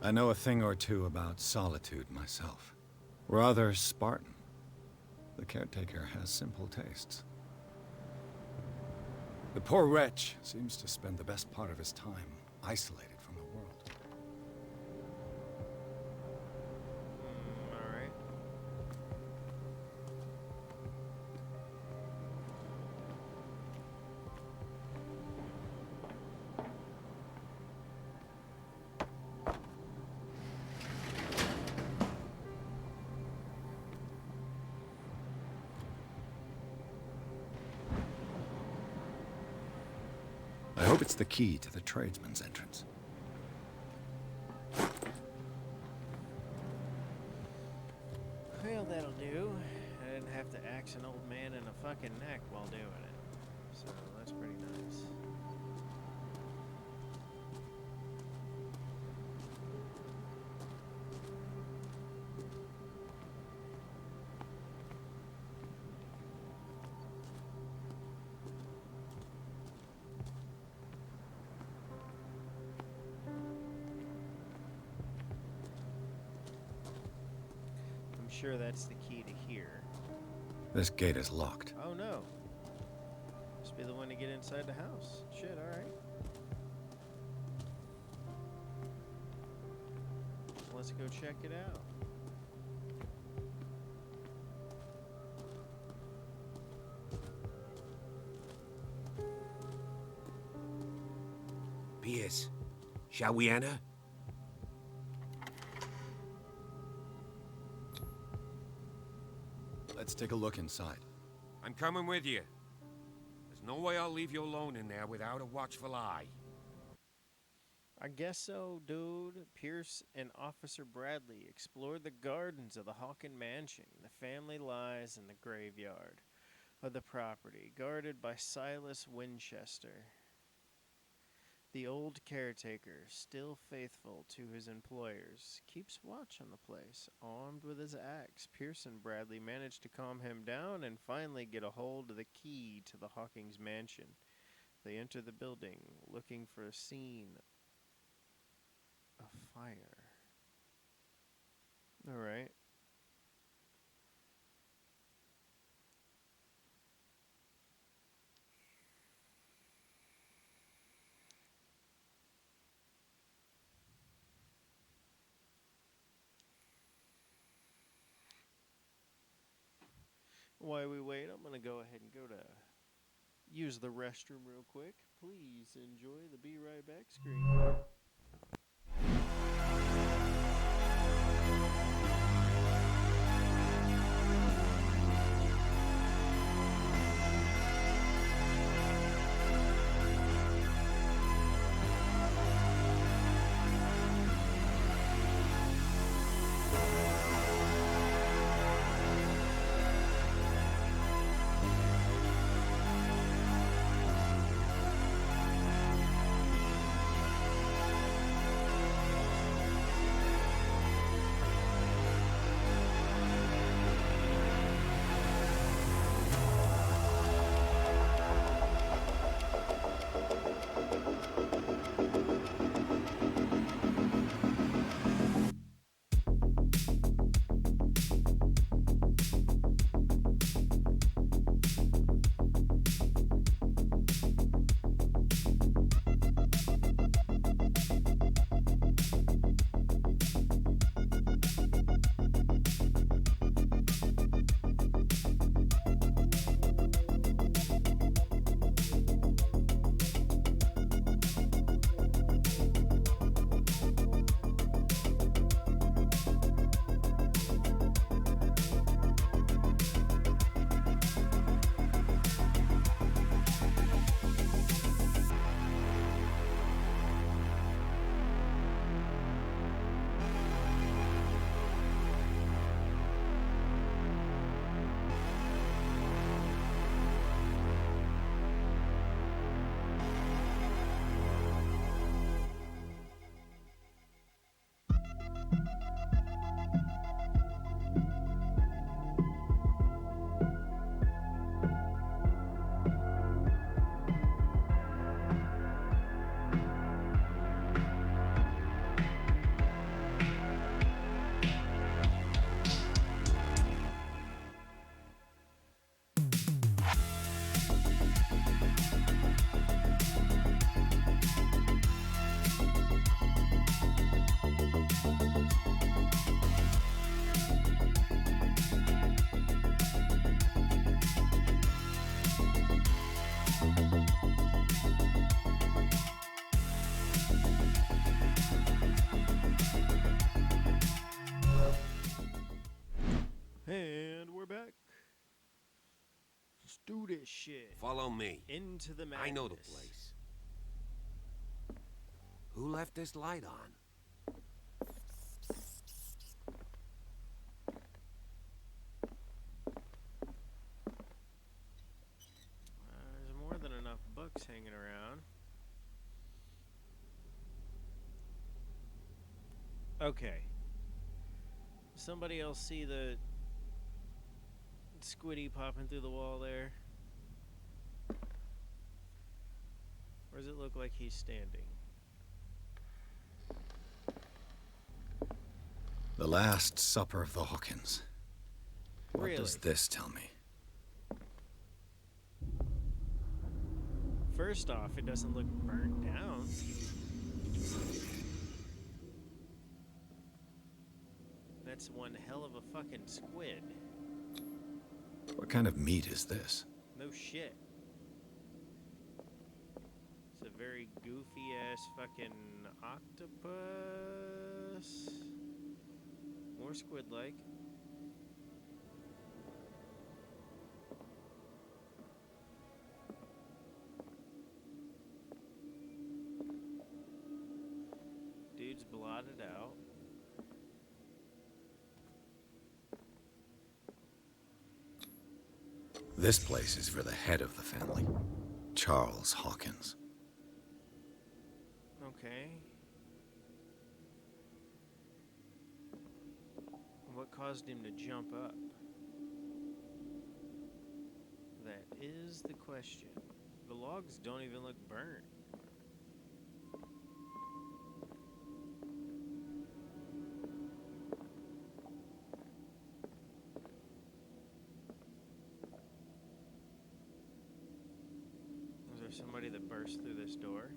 Speaker 3: I know a thing or two about solitude myself. Rather Spartan. The caretaker has simple tastes. The poor wretch seems to spend the best part of his time isolated from the world.
Speaker 1: Alright.
Speaker 3: I hope it's the key to the tradesman's entrance.
Speaker 1: Well, that'll do. I didn't have to axe an old man in the fucking neck while doing it. So that's pretty nice. I'm sure that's the key to here.
Speaker 3: This gate is locked.
Speaker 1: Oh no. Must be the one to get inside the house. Shit, alright. Let's go check it out.
Speaker 7: Pierce, shall we enter?
Speaker 3: Let's take a look inside.
Speaker 7: I'm coming with you. There's no way I'll leave you alone in there without a watchful eye.
Speaker 1: I guess so, dude. Pierce and Officer Bradley explored the gardens of the Hawken Mansion. The family lies in the graveyard of the property, guarded by Silas Winchester. The old caretaker, still faithful to his employers, keeps watch on the place. Armed with his axe, Pierce and Bradley manage to calm him down and finally get a hold of the key to the Hawkins mansion. They enter the building, looking for a scene of fire. All right. while we wait, I'm going to go ahead and go to use the restroom real quick. Please enjoy the Be Right Back screen. And we're back. Let's do this shit.
Speaker 7: Follow me.
Speaker 1: Into the madness.
Speaker 7: I know the place. Who left this light on?
Speaker 1: There's more than enough books hanging around. Okay. Somebody else see the squiddy popping through the wall there? Or does it look like he's standing?
Speaker 3: The Last Supper of the Hawkins. What
Speaker 1: Really?
Speaker 3: does this tell me?
Speaker 1: First off, it doesn't look burnt down. That's one hell of a fucking squid.
Speaker 3: What kind of meat is this?
Speaker 1: No shit. It's a very goofy ass fucking octopus. More squid like. Dude's blotted out.
Speaker 3: This place is for the head of the family, Charles Hawkins.
Speaker 1: Okay. What caused him to jump up? That is the question. The logs don't even look burnt. Is there somebody that burst through this door?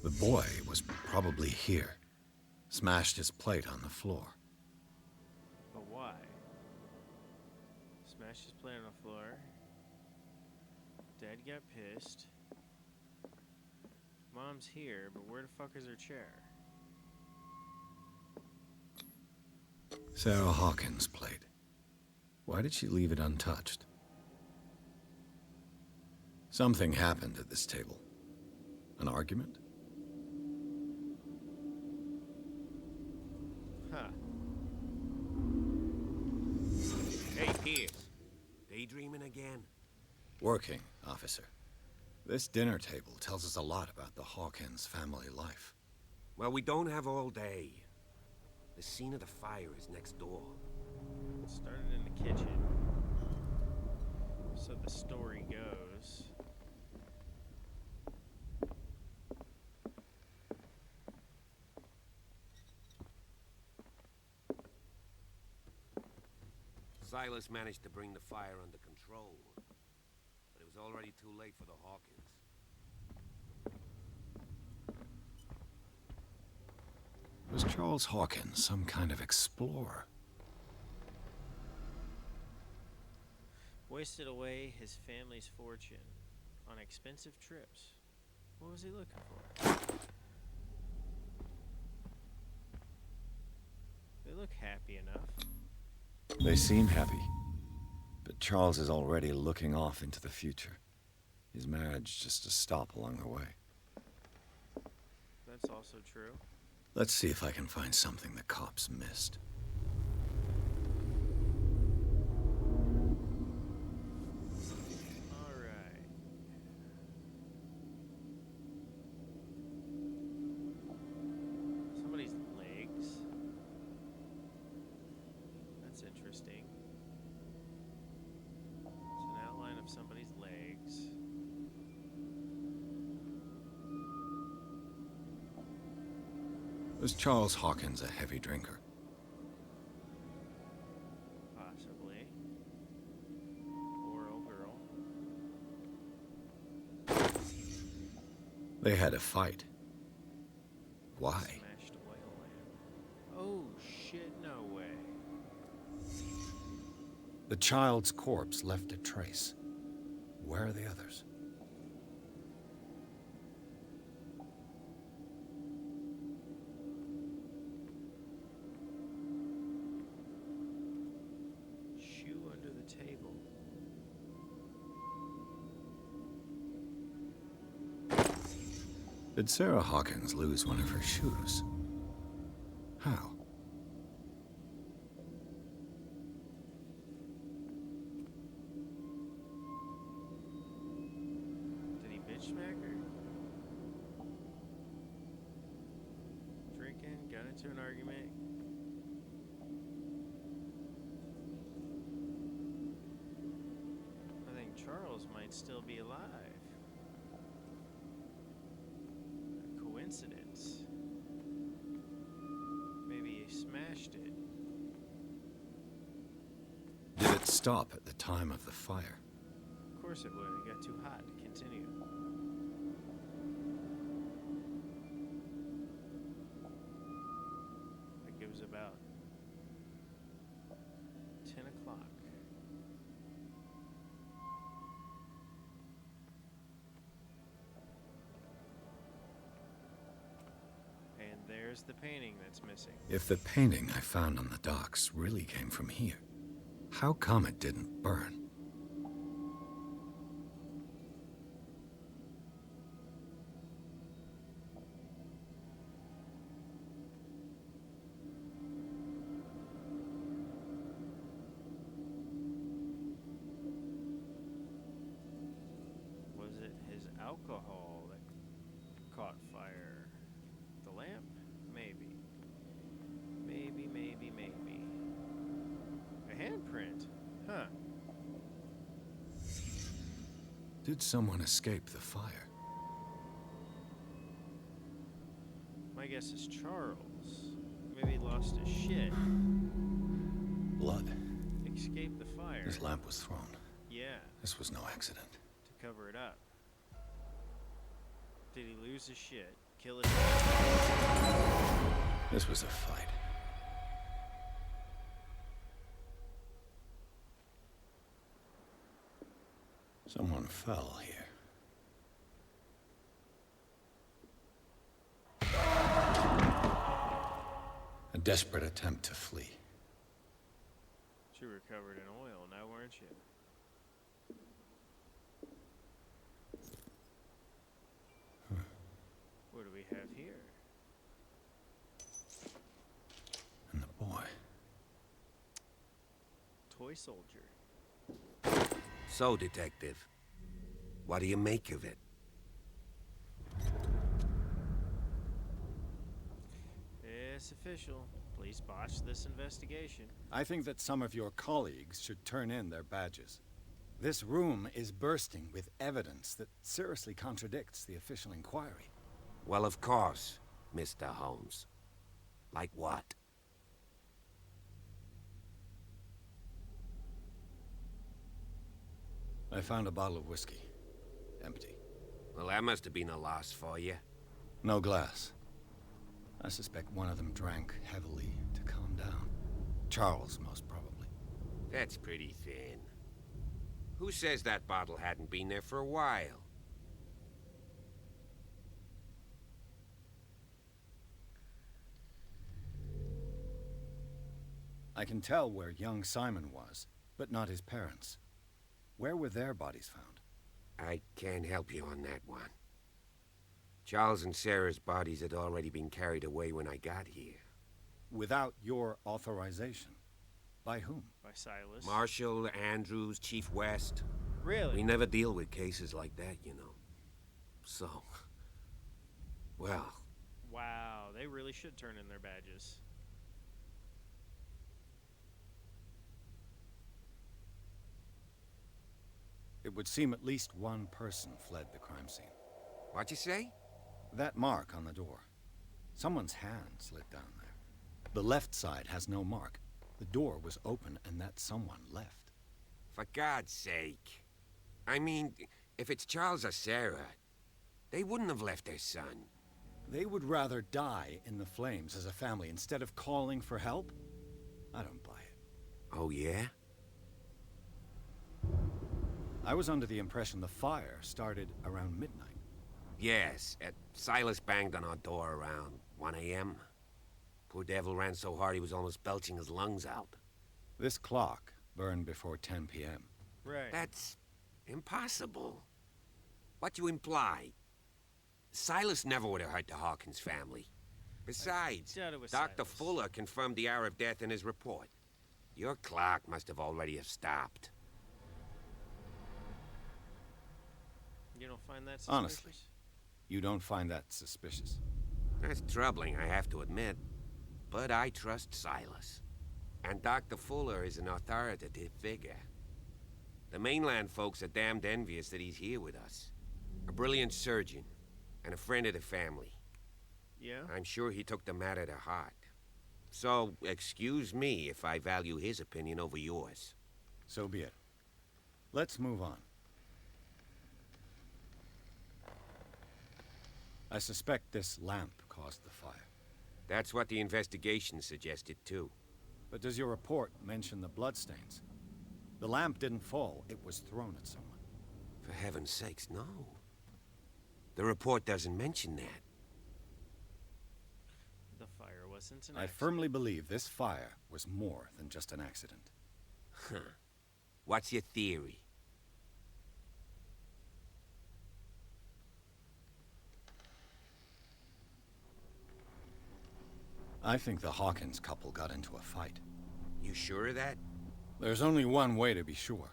Speaker 3: The boy was probably here. Smashed his plate on the floor.
Speaker 1: But why? Smashed his plate on the floor. Dad got pissed. Mom's here, but where the fuck is her chair?
Speaker 3: Sarah Hawkins' plate. Why did she leave it untouched? Something happened at this table. An argument?
Speaker 1: Huh.
Speaker 7: Hey, Pierce. Daydreaming again?
Speaker 3: Working, officer. This dinner table tells us a lot about the Hawkins family life.
Speaker 7: Well, we don't have all day. The scene of the fire is next door.
Speaker 1: It started in the kitchen. So the story goes.
Speaker 7: Silas managed to bring the fire under control, but it was already too late for the Hawkins.
Speaker 3: Was Charles Hawkins some kind of explorer?
Speaker 1: Wasted away his family's fortune on expensive trips. What was he looking for? They look happy enough.
Speaker 3: They seem happy. But Charles is already looking off into the future. His marriage just a stop along the way.
Speaker 1: That's also true.
Speaker 3: Let's see if I can find something the cops missed.
Speaker 1: Alright. Somebody's legs. That's interesting. It's an outline of somebody's legs.
Speaker 3: Was Charles Hawkins a heavy drinker?
Speaker 1: Possibly. Or old girl.
Speaker 3: They had a fight. Why?
Speaker 1: Smashed oil lamp. Oh shit, no way.
Speaker 3: The child's corpse left a trace. Where are the others?
Speaker 1: Shoe under the table.
Speaker 3: Did Sarah Hawkins lose one of her shoes? How?
Speaker 1: Did he bitch smack her? Drinking, got into an argument. I think Charles might still be alive. A coincidence. Maybe he smashed it.
Speaker 3: Did it stop at the time of the fire?
Speaker 1: Of course it would. It got too hot to continue. Like it was about 10 o'clock. And there's the painting that's missing.
Speaker 3: If the painting I found on the docks really came from here, how come it didn't burn?
Speaker 1: Was it his alcohol that caught fire? The lamp? Maybe. Maybe. A handprint? Huh.
Speaker 3: Did someone escape the fire?
Speaker 1: My guess is Charles. Maybe he lost his shit.
Speaker 3: Blood.
Speaker 1: Escaped the fire.
Speaker 3: His lamp was thrown.
Speaker 1: Yeah,
Speaker 3: This was no accident.
Speaker 1: to cover it up. Did he lose his shit, kill it.
Speaker 3: This was a fight. Someone fell here. A desperate attempt to flee.
Speaker 1: You were covered in oil now, weren't you? What do we have here?
Speaker 3: And the boy.
Speaker 1: Toy soldier.
Speaker 7: So, Detective, what do you make of it?
Speaker 1: It's official. Police botched this investigation.
Speaker 3: I think that some of your colleagues should turn in their badges. This room is bursting with evidence that seriously contradicts the official inquiry.
Speaker 7: Well, of course, Mr. Holmes. Like what?
Speaker 3: I found a bottle of whiskey. Empty.
Speaker 7: Well, that must have been a loss for you.
Speaker 3: No glass. I suspect one of them drank heavily to calm down. Charles, most probably.
Speaker 7: That's pretty thin. Who says that bottle hadn't been there for a while?
Speaker 3: I can tell where young Simon was, but not his parents. Where were their bodies found?
Speaker 7: I can't help you on that one. Charles and Sarah's bodies had already been carried away when I got here.
Speaker 3: Without your authorization? By whom?
Speaker 1: By Silas.
Speaker 7: Marshall, Andrews, Chief West.
Speaker 1: Really?
Speaker 7: We never deal with cases like that, you know. So... well...
Speaker 1: Wow, they really should turn in their badges.
Speaker 3: It would seem at least one person fled the crime scene.
Speaker 7: What'd you say?
Speaker 3: That mark on the door. Someone's hand slid down there. The left side has no mark. The door was open and that someone left.
Speaker 7: For God's sake. I mean, if it's Charles or Sarah, they wouldn't have left their son.
Speaker 3: They would rather die in the flames as a family instead of calling for help? I don't buy it.
Speaker 7: Oh, yeah?
Speaker 3: I was under the impression the fire started around midnight.
Speaker 7: Yes, Silas banged on our door around 1 a.m. Poor devil ran so hard he was almost belching his lungs out.
Speaker 3: This clock burned before 10 p.m.
Speaker 1: Right.
Speaker 7: That's impossible. What you imply? Silas never would have hurt the Hawkins family. Besides, Dr.
Speaker 1: Silas.
Speaker 7: Fuller confirmed the hour of death in his report. Your clock must have already have stopped.
Speaker 1: You don't find that suspicious?
Speaker 3: Honestly, you don't find that suspicious?
Speaker 7: That's troubling, I have to admit. But I trust Silas. And Dr. Fuller is an authoritative figure. The mainland folks are damned envious that he's here with us. A brilliant surgeon, and a friend of the family.
Speaker 1: Yeah?
Speaker 7: I'm sure he took the matter to heart. So, excuse me if I value his opinion over yours.
Speaker 3: So be it. Let's move on. I suspect this lamp caused the fire.
Speaker 7: That's what the investigation suggested, too.
Speaker 3: But does your report mention the bloodstains? The lamp didn't fall, it was thrown at someone.
Speaker 7: For heaven's sakes, no. The report doesn't mention that.
Speaker 1: The fire wasn't an
Speaker 3: I
Speaker 1: accident.
Speaker 3: firmly believe this fire was more than just an accident.
Speaker 7: Huh. What's your theory?
Speaker 3: I think the Hawkins couple got into a fight.
Speaker 7: You sure of that?
Speaker 3: There's only one way to be sure.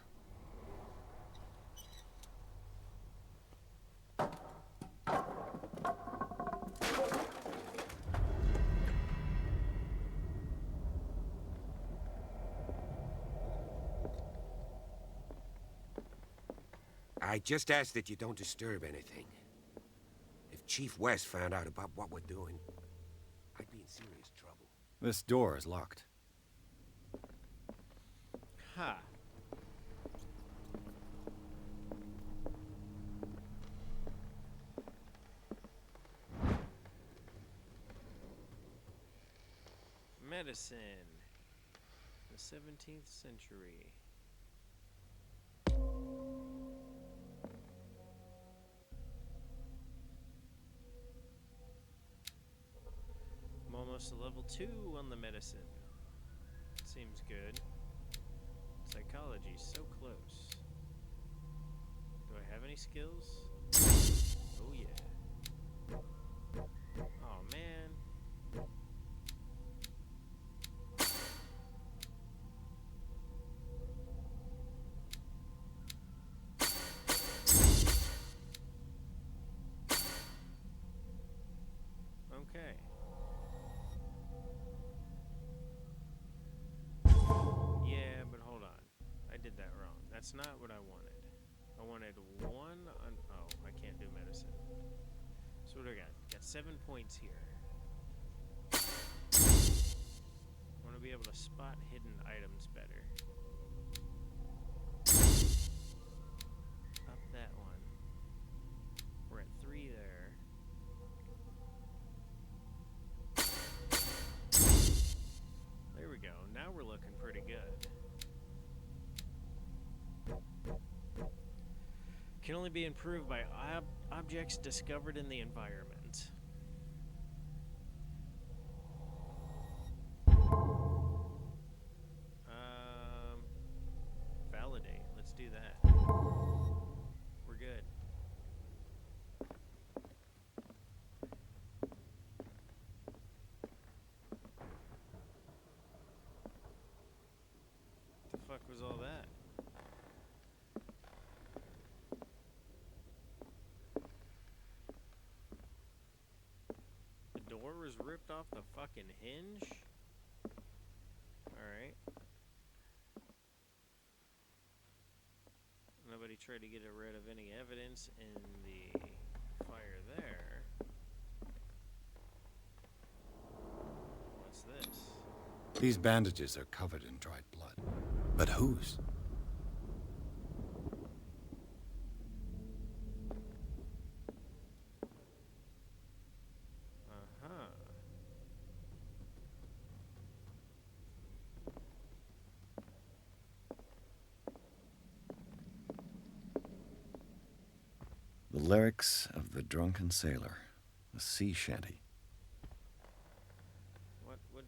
Speaker 7: I just ask that you don't disturb anything. If Chief West found out about what we're doing, I'd be in serious trouble.
Speaker 3: This door is locked.
Speaker 1: Ha. Medicine. The 17th century. I'm almost to level 2 on the medicine. Seems good. Psychology, so close. Do I have any skills? Oh yeah. Oh man. Okay. Yeah, but hold on. I did that wrong. That's not what I wanted. I wanted 1 on... Oh, I can't do medicine. So what do I got? Got 7 points here. I want to be able to spot hidden items better. Up that one. We're at 3 there. There we go. Now we're looking pretty good. Can only be improved by objects discovered in the environment. Validate. Let's do that. We're good. The fuck was all that? The door was ripped off the fucking hinge? Alright. Nobody tried to get rid of any evidence in the fire there. What's this?
Speaker 3: These bandages are covered in dried blood. But whose?
Speaker 1: Uh-huh.
Speaker 3: The lyrics of the drunken sailor, a sea shanty.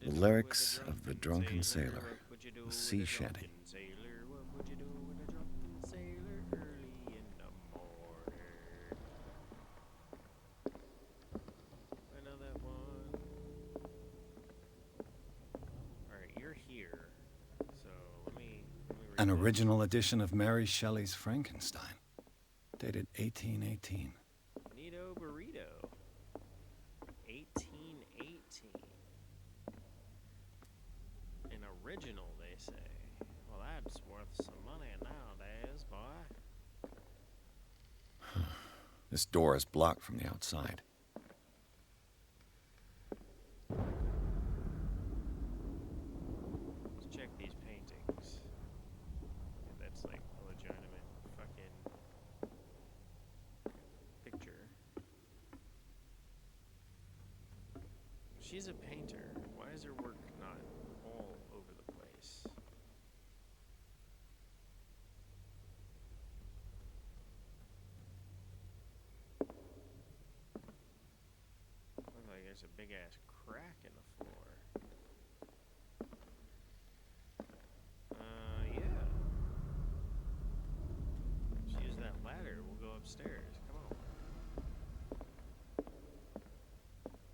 Speaker 3: The lyrics of the drunken sailor, a sea shanty.
Speaker 1: What would you do with a drunken sailor early in the morning? I know that one. Alright, you're here. So let me read
Speaker 3: An
Speaker 1: that.
Speaker 3: original edition of Mary Shelley's Frankenstein, dated 1818.
Speaker 1: Neato burrito. 1818. An original, they say. Well, that's worth some money nowadays, boy.
Speaker 3: This door is blocked from the outside.
Speaker 1: Let's check these paintings. If that's like a legitimate fucking picture. She's a painter. Why is her work not all over the place? Looks like there's a big ass crack in the floor. Yeah. Let's use that ladder. We'll go upstairs. Come on.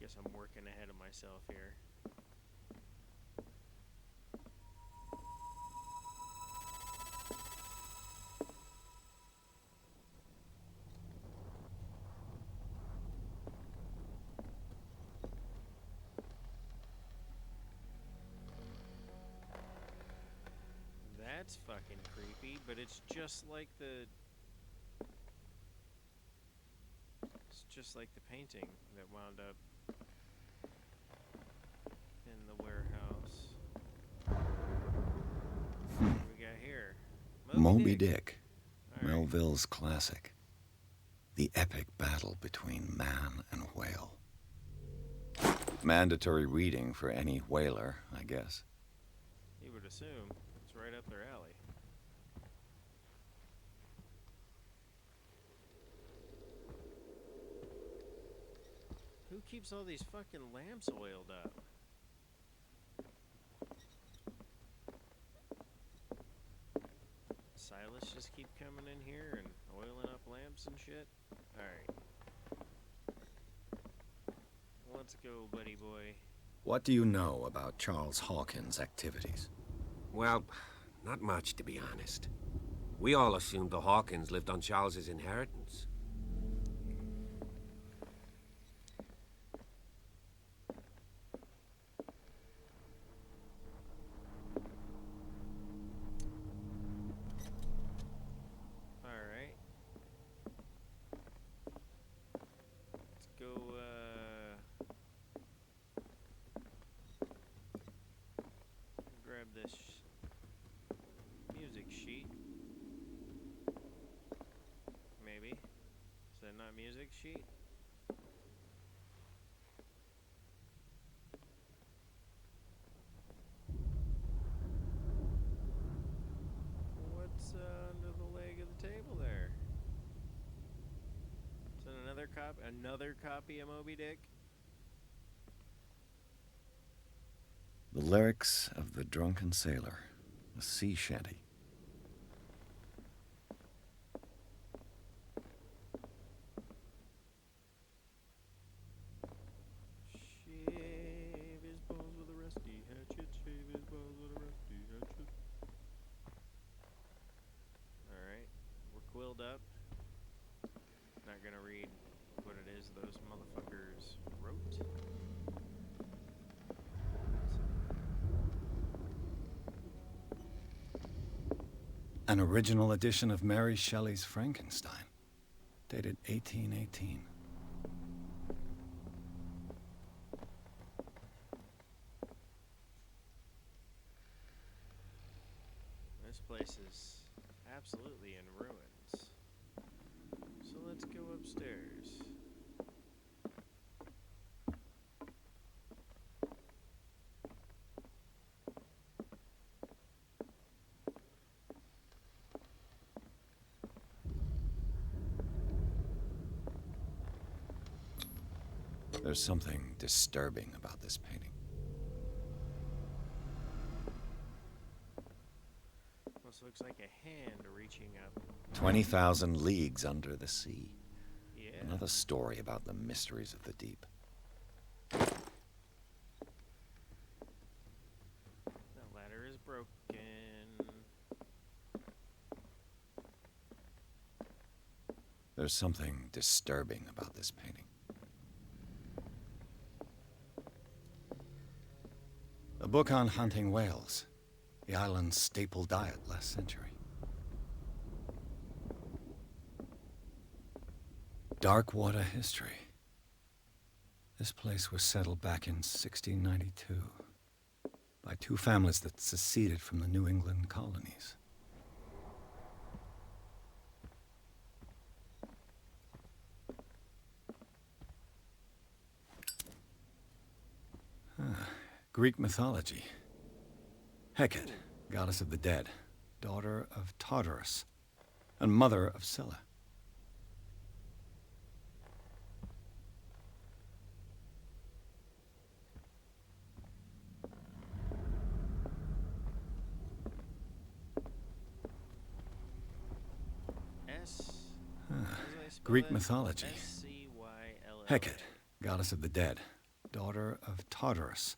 Speaker 1: Guess I'm working ahead of myself here. That's fucking creepy, but it's just like the... It's just like the painting that wound up in the warehouse. What do we got here?
Speaker 3: Moby Dick,
Speaker 1: All right.
Speaker 3: Melville's classic. The epic battle between man and whale. Mandatory reading for any whaler, I guess.
Speaker 1: You would assume. It's right up their alley. Who keeps all these fucking lamps oiled up? Silas just keep coming in here and oiling up lamps and shit? Alright. Let's go, buddy boy.
Speaker 3: What do you know about Charles Hawkins' activities?
Speaker 7: Well, not much, to be honest. We all assumed the Hawkins lived on Charles's inheritance.
Speaker 1: Alright. Let's go, grab this music sheet. Maybe. Is that not music sheet? What's under the leg of the table there? Is that another copy of Moby Dick?
Speaker 3: The lyrics of the drunken sailor, a sea shanty.
Speaker 1: Shave his bones with a rusty hatchet. Shave his bones with a rusty hatchet. Alright. We're quilled up. Not gonna read what it is those motherfuckers wrote.
Speaker 3: An original edition of Mary Shelley's Frankenstein, dated 1818.
Speaker 1: This place is absolutely in ruins. So let's go upstairs.
Speaker 3: There's something disturbing about this painting.
Speaker 1: Almost looks like a hand reaching up.
Speaker 3: 20,000 leagues under the sea.
Speaker 1: Yeah.
Speaker 3: Another story about the mysteries of the deep.
Speaker 1: That ladder is broken.
Speaker 3: There's something disturbing about this painting. A book on hunting whales, the island's staple diet last century. Dark water history. This place was settled back in 1692 by two families that seceded from the New England colonies. Greek mythology. Hecate, goddess of the dead, daughter of Tartarus, and mother of Scylla. Greek mythology. Hecate, goddess of the dead, daughter of Tartarus,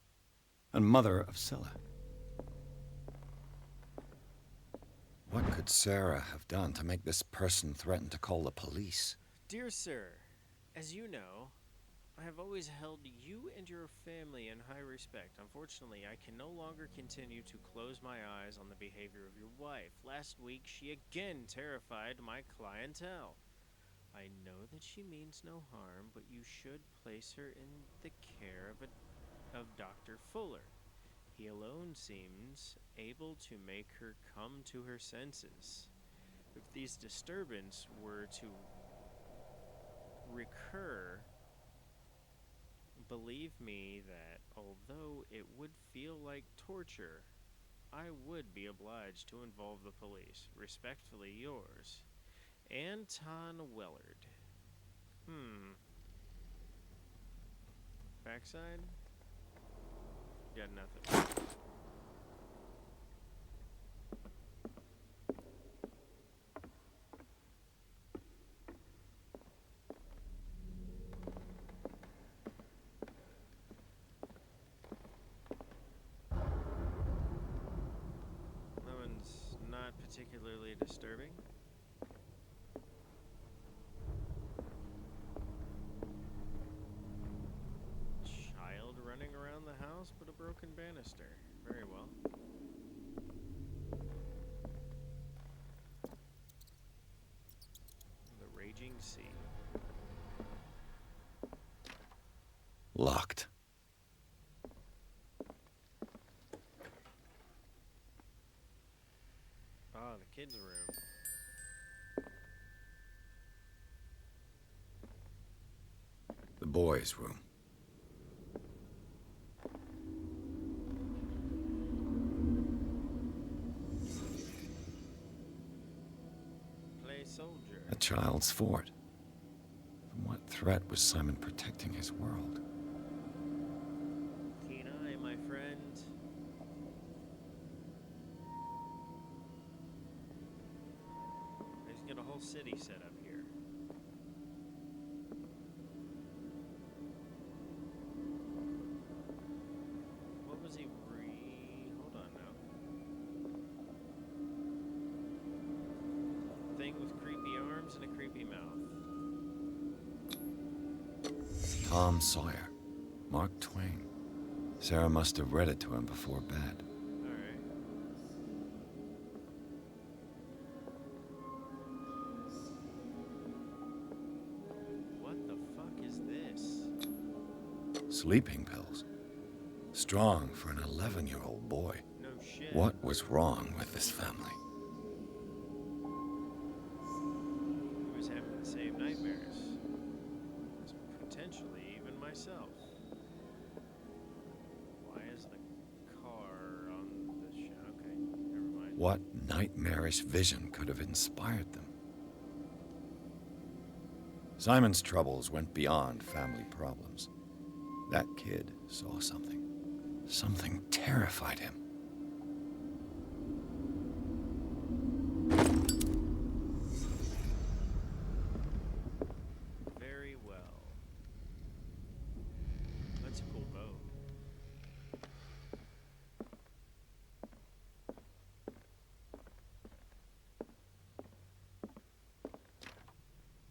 Speaker 3: and mother of Scylla. What could Sarah have done to make this person threaten to call the police?
Speaker 1: Dear sir, as you know, I have always held you and your family in high respect. Unfortunately, I can no longer continue to close my eyes on the behavior of your wife. Last week, she again terrified my clientele. I know that she means no harm, but you should place her in the care of Dr. Fuller. He alone seems able to make her come to her senses. If these disturbances were to recur, Believe me that although it would feel like torture, I would be obliged to involve the police. Respectfully yours, Anton Wellard. Backside? Got nothing. That one's not particularly disturbing. Child running around the house, but a broken banister. Very well. The raging sea.
Speaker 3: Locked.
Speaker 1: Ah, the kids' room.
Speaker 3: The boys' room.
Speaker 1: Play soldier.
Speaker 3: A child's fort. From what threat was Simon protecting his world?
Speaker 1: Kenai, my friend. He's got a whole city set up here. What was he hold on now. Thing with creepy arms and a creepy mouth.
Speaker 3: Tom Sawyer. Mark Twain. Sarah must have read it to him before bed.
Speaker 1: Alright. What the fuck is this?
Speaker 3: Sleeping pills. Strong for an 11-year-old boy.
Speaker 1: No shit.
Speaker 3: What was wrong with this family?
Speaker 1: He was having the same nightmares. Potentially even myself. Why is the car on the Okay, never mind.
Speaker 3: What nightmarish vision could have inspired them? Simon's troubles went beyond family problems. That kid saw something. Something terrified him.
Speaker 1: Very well. That's a cool boat.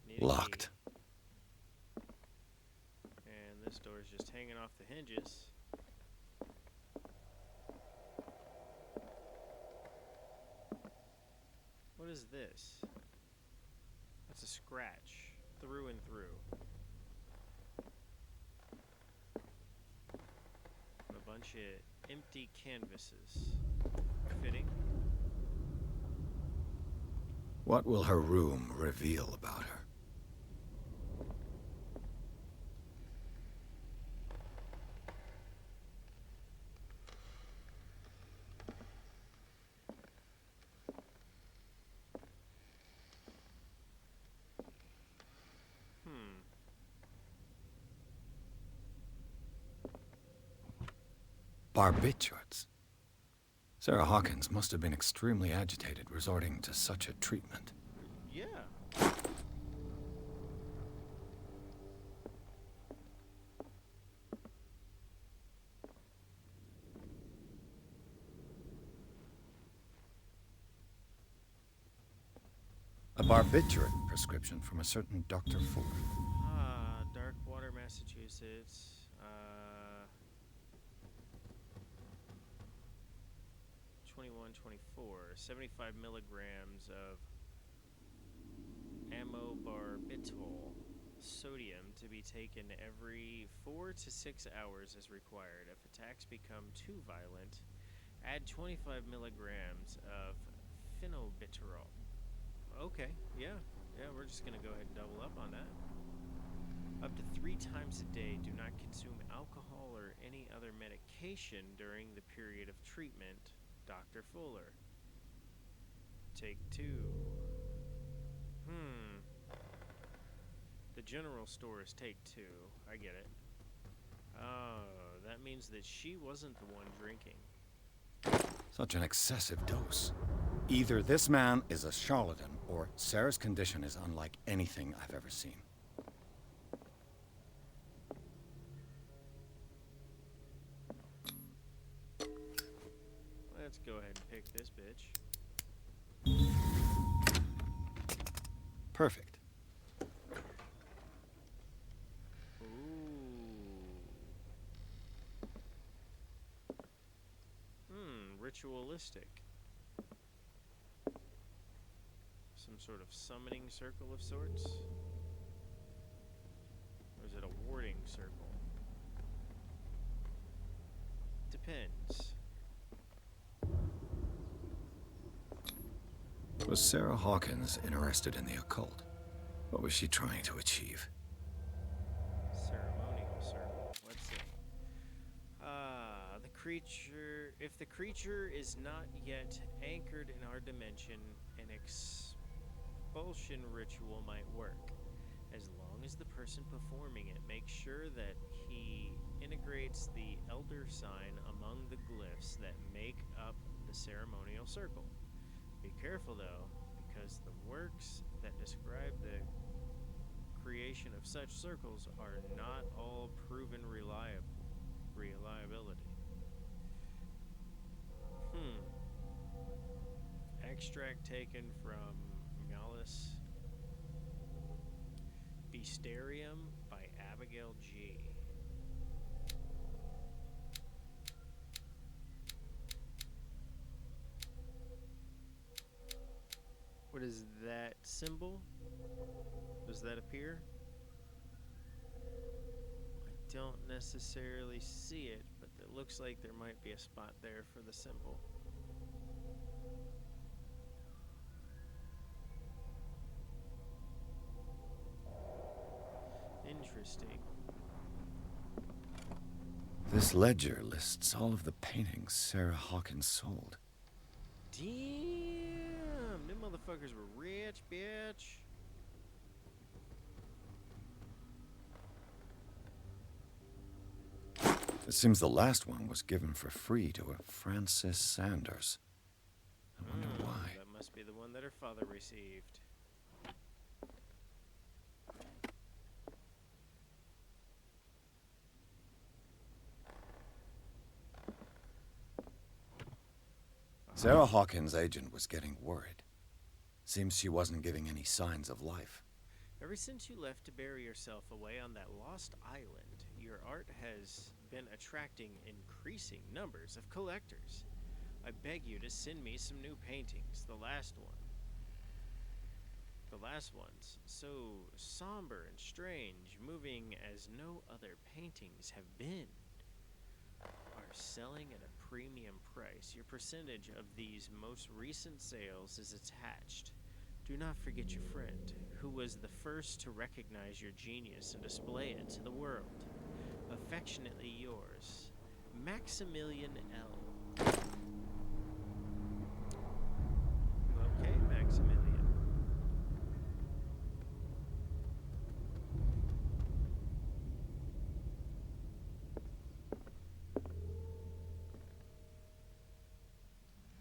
Speaker 1: Need a
Speaker 3: Locked.
Speaker 1: key. And this door's just hanging off the hinges. What is this? That's a scratch, through and through. A bunch of empty canvases. Fitting.
Speaker 3: What will her room reveal about her? Barbiturates. Sarah Hawkins must have been extremely agitated resorting to such a treatment.
Speaker 1: Yeah.
Speaker 3: A barbiturate prescription from a certain Dr. Ford.
Speaker 1: Ah, Darkwater, Massachusetts. 2124. 75 milligrams of amobarbitol sodium to be taken every 4 to 6 hours as required. If attacks become too violent, add 25 milligrams of phenobarbital. Okay, yeah, we're just gonna go ahead and double up on that. Up to 3 times a day, do not consume alcohol or any other medication during the period of treatment. Dr. Fuller. Take 2. The general store is take 2. I get it. Oh, that means that she wasn't the one drinking.
Speaker 3: Such an excessive dose. Either this man is a charlatan, or Sarah's condition is unlike anything I've ever seen.
Speaker 1: Let's go ahead and pick this bitch.
Speaker 3: Perfect.
Speaker 1: Ritualistic. Some sort of summoning circle of sorts? Or is it a warding circle? Depends.
Speaker 3: Was Sarah Hawkins interested in the occult? What was she trying to achieve?
Speaker 1: Ceremonial circle. Let's see. If the creature is not yet anchored in our dimension, an expulsion ritual might work. As long as the person performing it makes sure that he integrates the elder sign among the glyphs that make up the ceremonial circle. Be careful though, because the works that describe the creation of such circles are not all proven reliability. Extract taken from Malus Beasterium by Abigail G. What is that symbol? Does that appear? I don't necessarily see it, but it looks like there might be a spot there for the symbol. Interesting.
Speaker 3: This ledger lists all of the paintings Sarah Hawkins sold.
Speaker 1: Damn! Them motherfuckers were rich, bitch.
Speaker 3: It seems the last one was given for free to a Frances Sanders. I wonder why.
Speaker 1: That must be the one that her father received.
Speaker 3: Sarah Hawkins' agent was getting worried. Seems she wasn't giving any signs of life.
Speaker 1: Ever since you left to bury yourself away on that lost island, your art has been attracting increasing numbers of collectors. I beg you to send me some new paintings. The last ones, so somber and strange, moving as no other paintings have been, are selling at a premium price. Your percentage of these most recent sales is attached. Do not forget your friend, who was the first to recognize your genius and display it to the world. Affectionately yours, Maximilian L. Okay, Maximilian.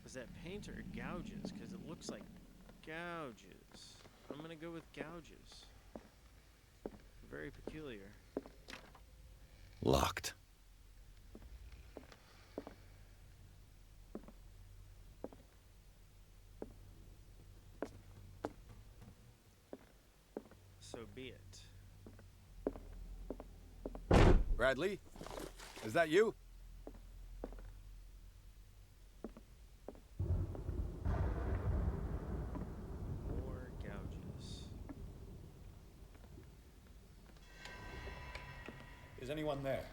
Speaker 1: Was that painter or gouges? Because it looks like gouges. I'm gonna go with gouges. Very peculiar.
Speaker 3: Locked.
Speaker 1: So be it.
Speaker 3: Bradley? Is that you?
Speaker 1: More gouges.
Speaker 3: Is anyone there?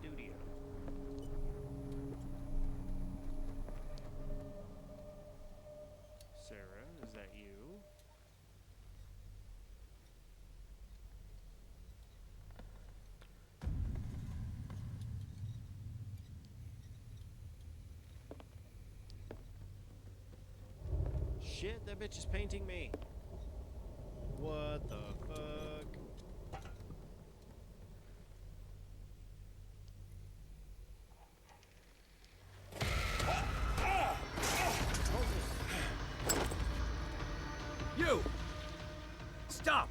Speaker 1: studio. Sarah, is that you? Shit, that bitch is painting me. What the fuck?
Speaker 14: You! Stop!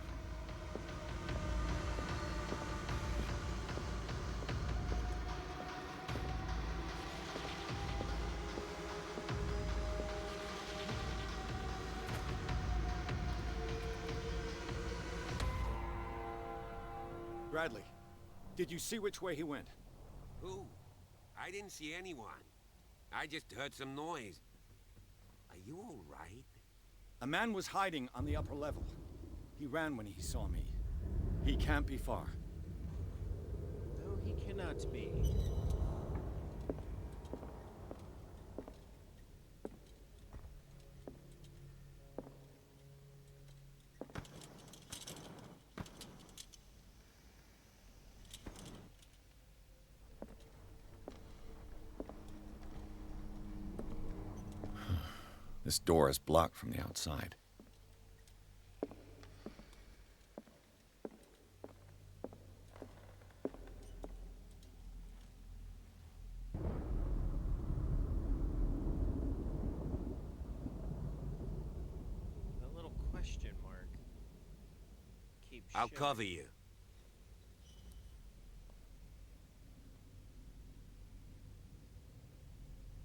Speaker 3: Bradley, did you see which way he went?
Speaker 7: Who? I didn't see anyone. I just heard some noise. Are you all right?
Speaker 3: A man was hiding on the upper level. He ran when he saw me. He can't be far.
Speaker 1: No, he cannot be.
Speaker 3: This door is blocked from the outside.
Speaker 1: That little question mark keeps
Speaker 7: I'll
Speaker 1: showing.
Speaker 7: cover you.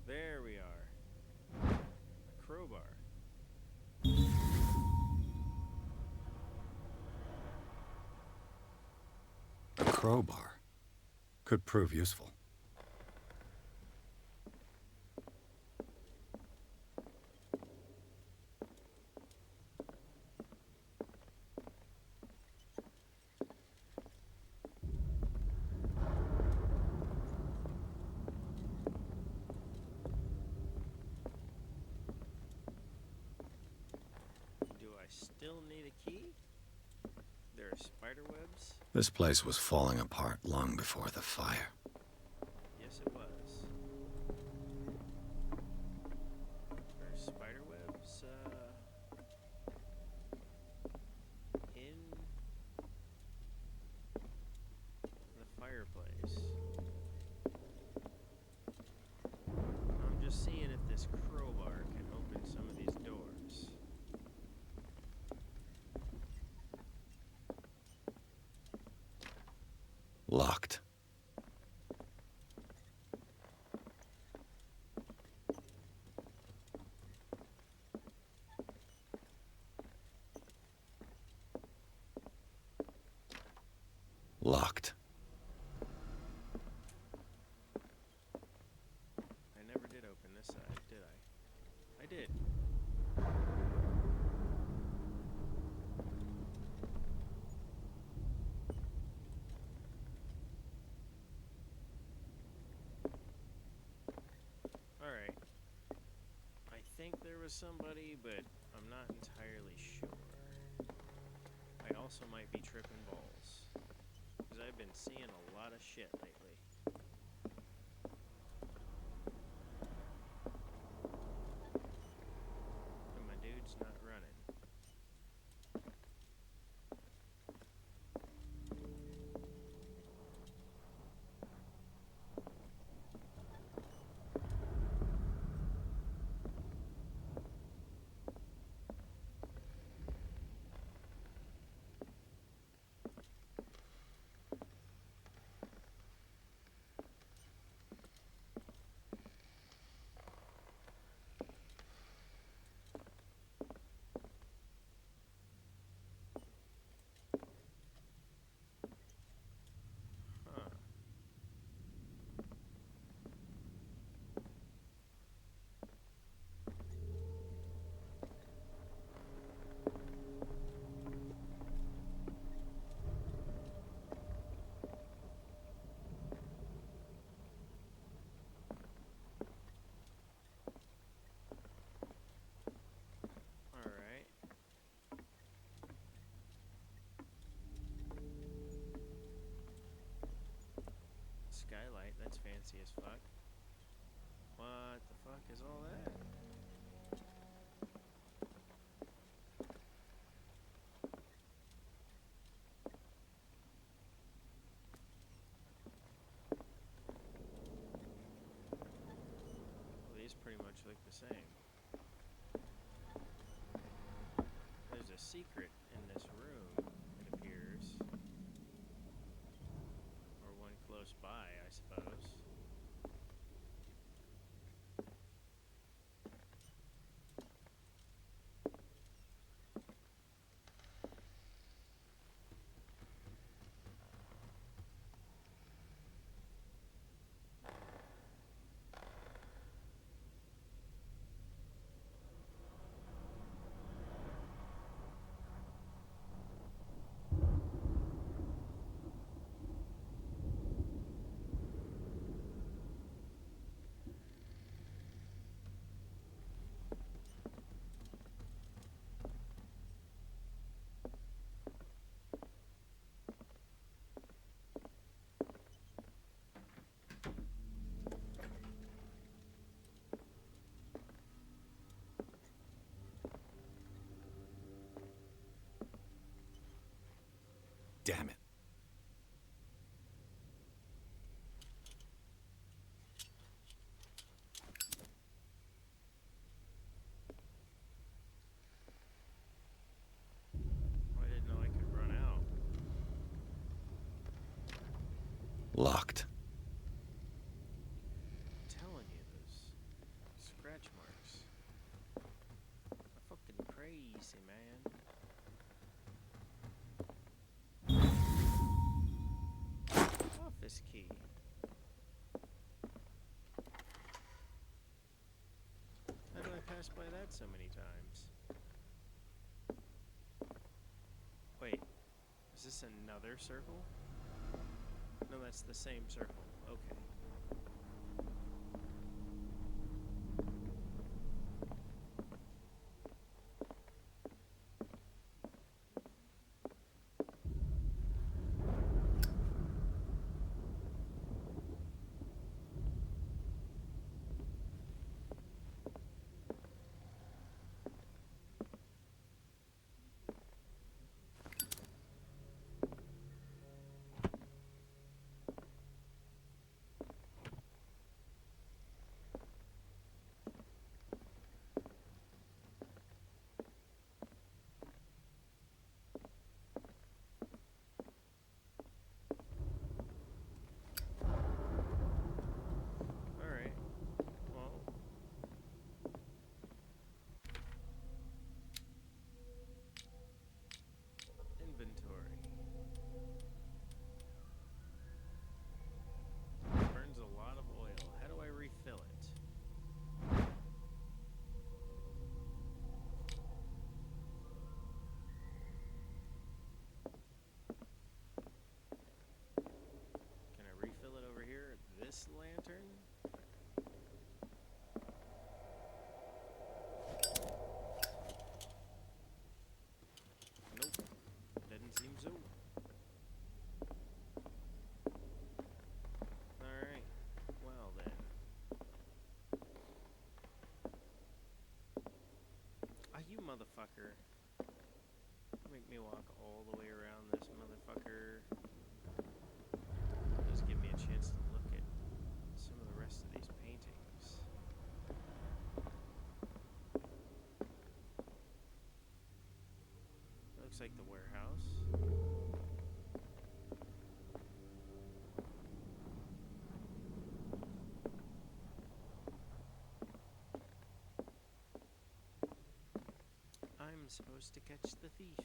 Speaker 1: There we are. A crowbar.
Speaker 3: A crowbar could prove useful.
Speaker 1: Do I still need a key? There are spider webs?
Speaker 3: This place was falling apart long before the fire.
Speaker 1: Yes, it was. There are spider webs, in the fireplace. I'm just seeing if this crowbar can open some of these doors.
Speaker 3: Locked. Locked.
Speaker 1: I never did open this side, did I? I did. Alright. I think there was somebody, but I'm not entirely sure. I also might be tripping balls. Because I've been seeing a lot of shit lately. And my dude's not running. That's fancy as fuck. What the fuck is all that? Well, these pretty much look the same. There's a secret in this room, it appears. Or one close by, I suppose.
Speaker 3: Damn it.
Speaker 1: I didn't know I could run out.
Speaker 3: Locked.
Speaker 1: I'm telling you, those scratch marks are fucking crazy, man. Office key. How did I pass by that so many times? Wait, is this another circle? No, that's the same circle. Okay. Alright. Well. Inventory. Burns a lot of oil. How do I refill it? Can I refill it over here? This lantern? Nope. Doesn't seem so. Alright. Well then. Ah, you motherfucker. Make me walk all the way around this motherfucker. Just give me a chance to look at some of the rest of these paintings. Looks like the warehouse. I'm supposed to catch the thief.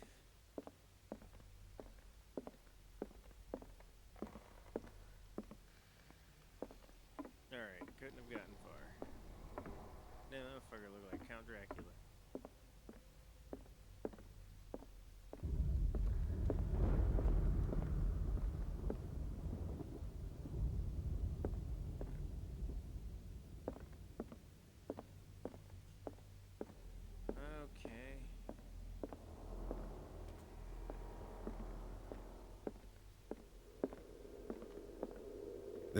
Speaker 1: Alright, couldn't have gotten far. Damn, that motherfucker looked like Count Dracula. Okay.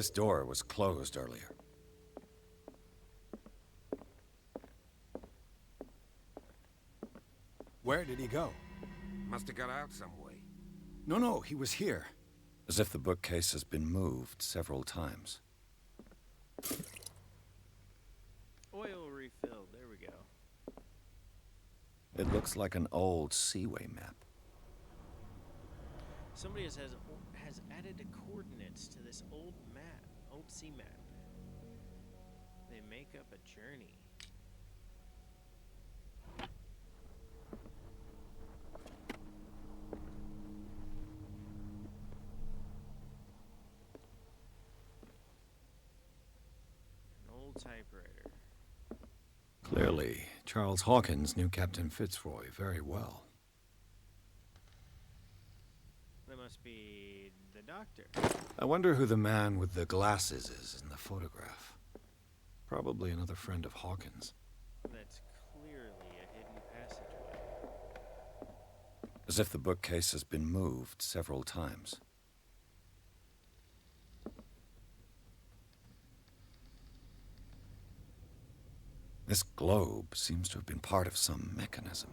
Speaker 3: This door was closed earlier.
Speaker 14: Where did he go?
Speaker 7: Must have got out some way.
Speaker 3: No, he was here. As if the bookcase has been moved several times.
Speaker 1: Oil refill, there we go.
Speaker 3: It looks like an old Seaway map.
Speaker 1: Somebody has added the coordinates to this old map, old sea map. They make up a journey. An old typewriter.
Speaker 3: Clearly, Charles Hawkins knew Captain Fitzroy very well.
Speaker 1: That must be the doctor.
Speaker 3: I wonder who the man with the glasses is in the photograph. Probably another friend of Hawkins.
Speaker 1: That's clearly a hidden passageway.
Speaker 3: As if the bookcase has been moved several times. This globe seems to have been part of some mechanism.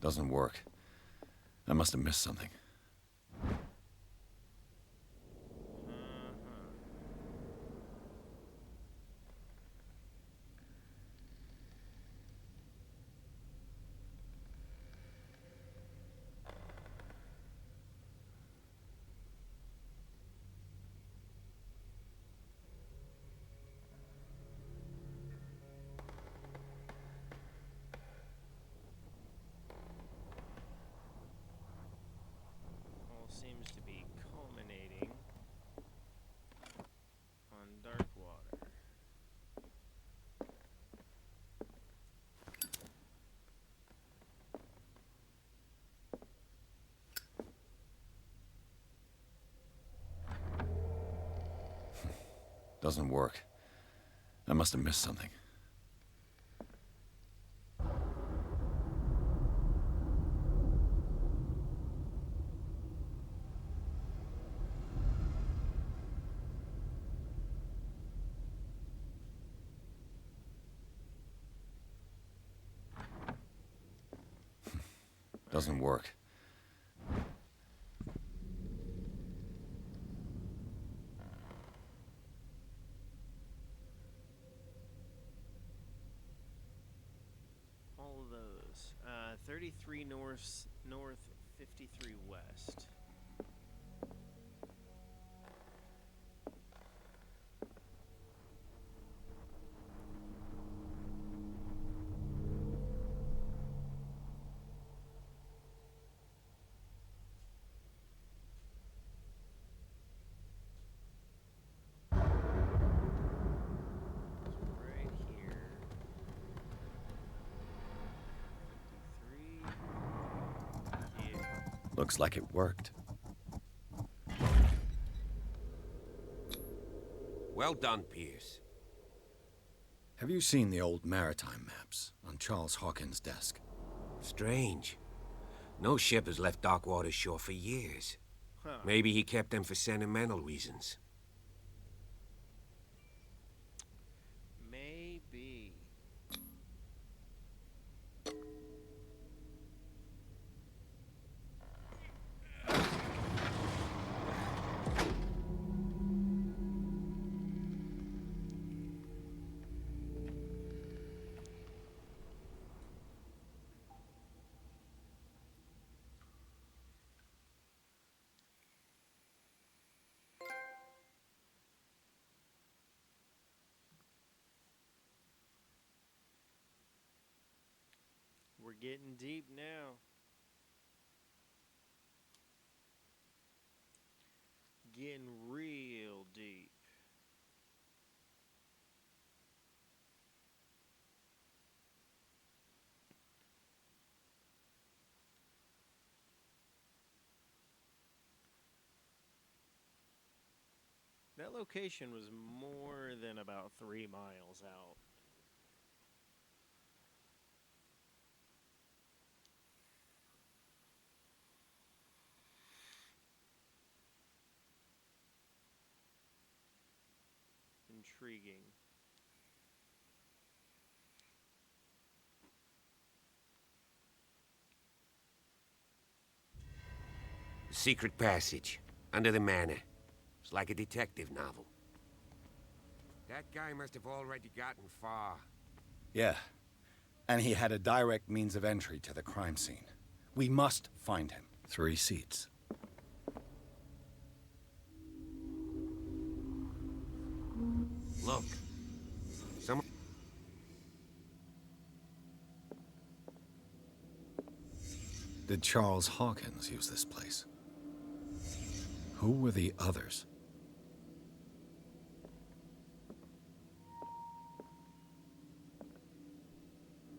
Speaker 3: Doesn't work. I must have missed something.
Speaker 1: Seems to be culminating on dark water.
Speaker 3: Doesn't work. I must have missed something. Doesn't work.
Speaker 1: All of those. 33 north, 53 west. Right here. 53. Yeah.
Speaker 3: Looks like it worked.
Speaker 7: Well done, Pierce.
Speaker 3: Have you seen the old maritime maps on Charles Hawkins' desk?
Speaker 7: Strange. No ship has left Darkwater shore for years.
Speaker 1: Huh.
Speaker 7: Maybe he kept them for sentimental reasons.
Speaker 1: Maybe. we're getting deep now. Getting real deep. That location was more than about 3 miles out. Intriguing.
Speaker 7: Secret passage, under the manor. It's like a detective novel. That guy must have already gotten far.
Speaker 3: Yeah. And he had a direct means of entry to the crime scene. We must find him. 3 seats.
Speaker 7: Look. Some...
Speaker 3: Did Charles Hawkins use this place? Who were the others?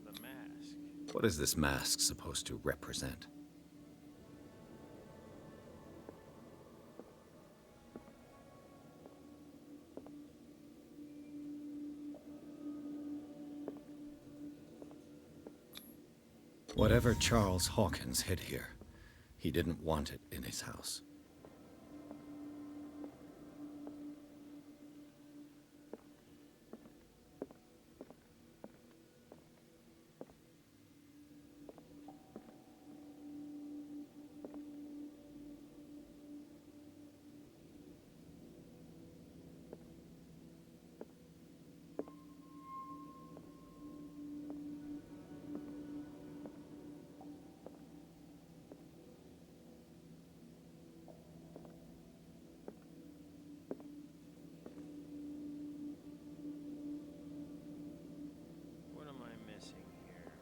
Speaker 1: The mask.
Speaker 3: What is this mask supposed to represent? Whatever Charles Hawkins hid here, he didn't want it in his house.
Speaker 1: What am I missing here?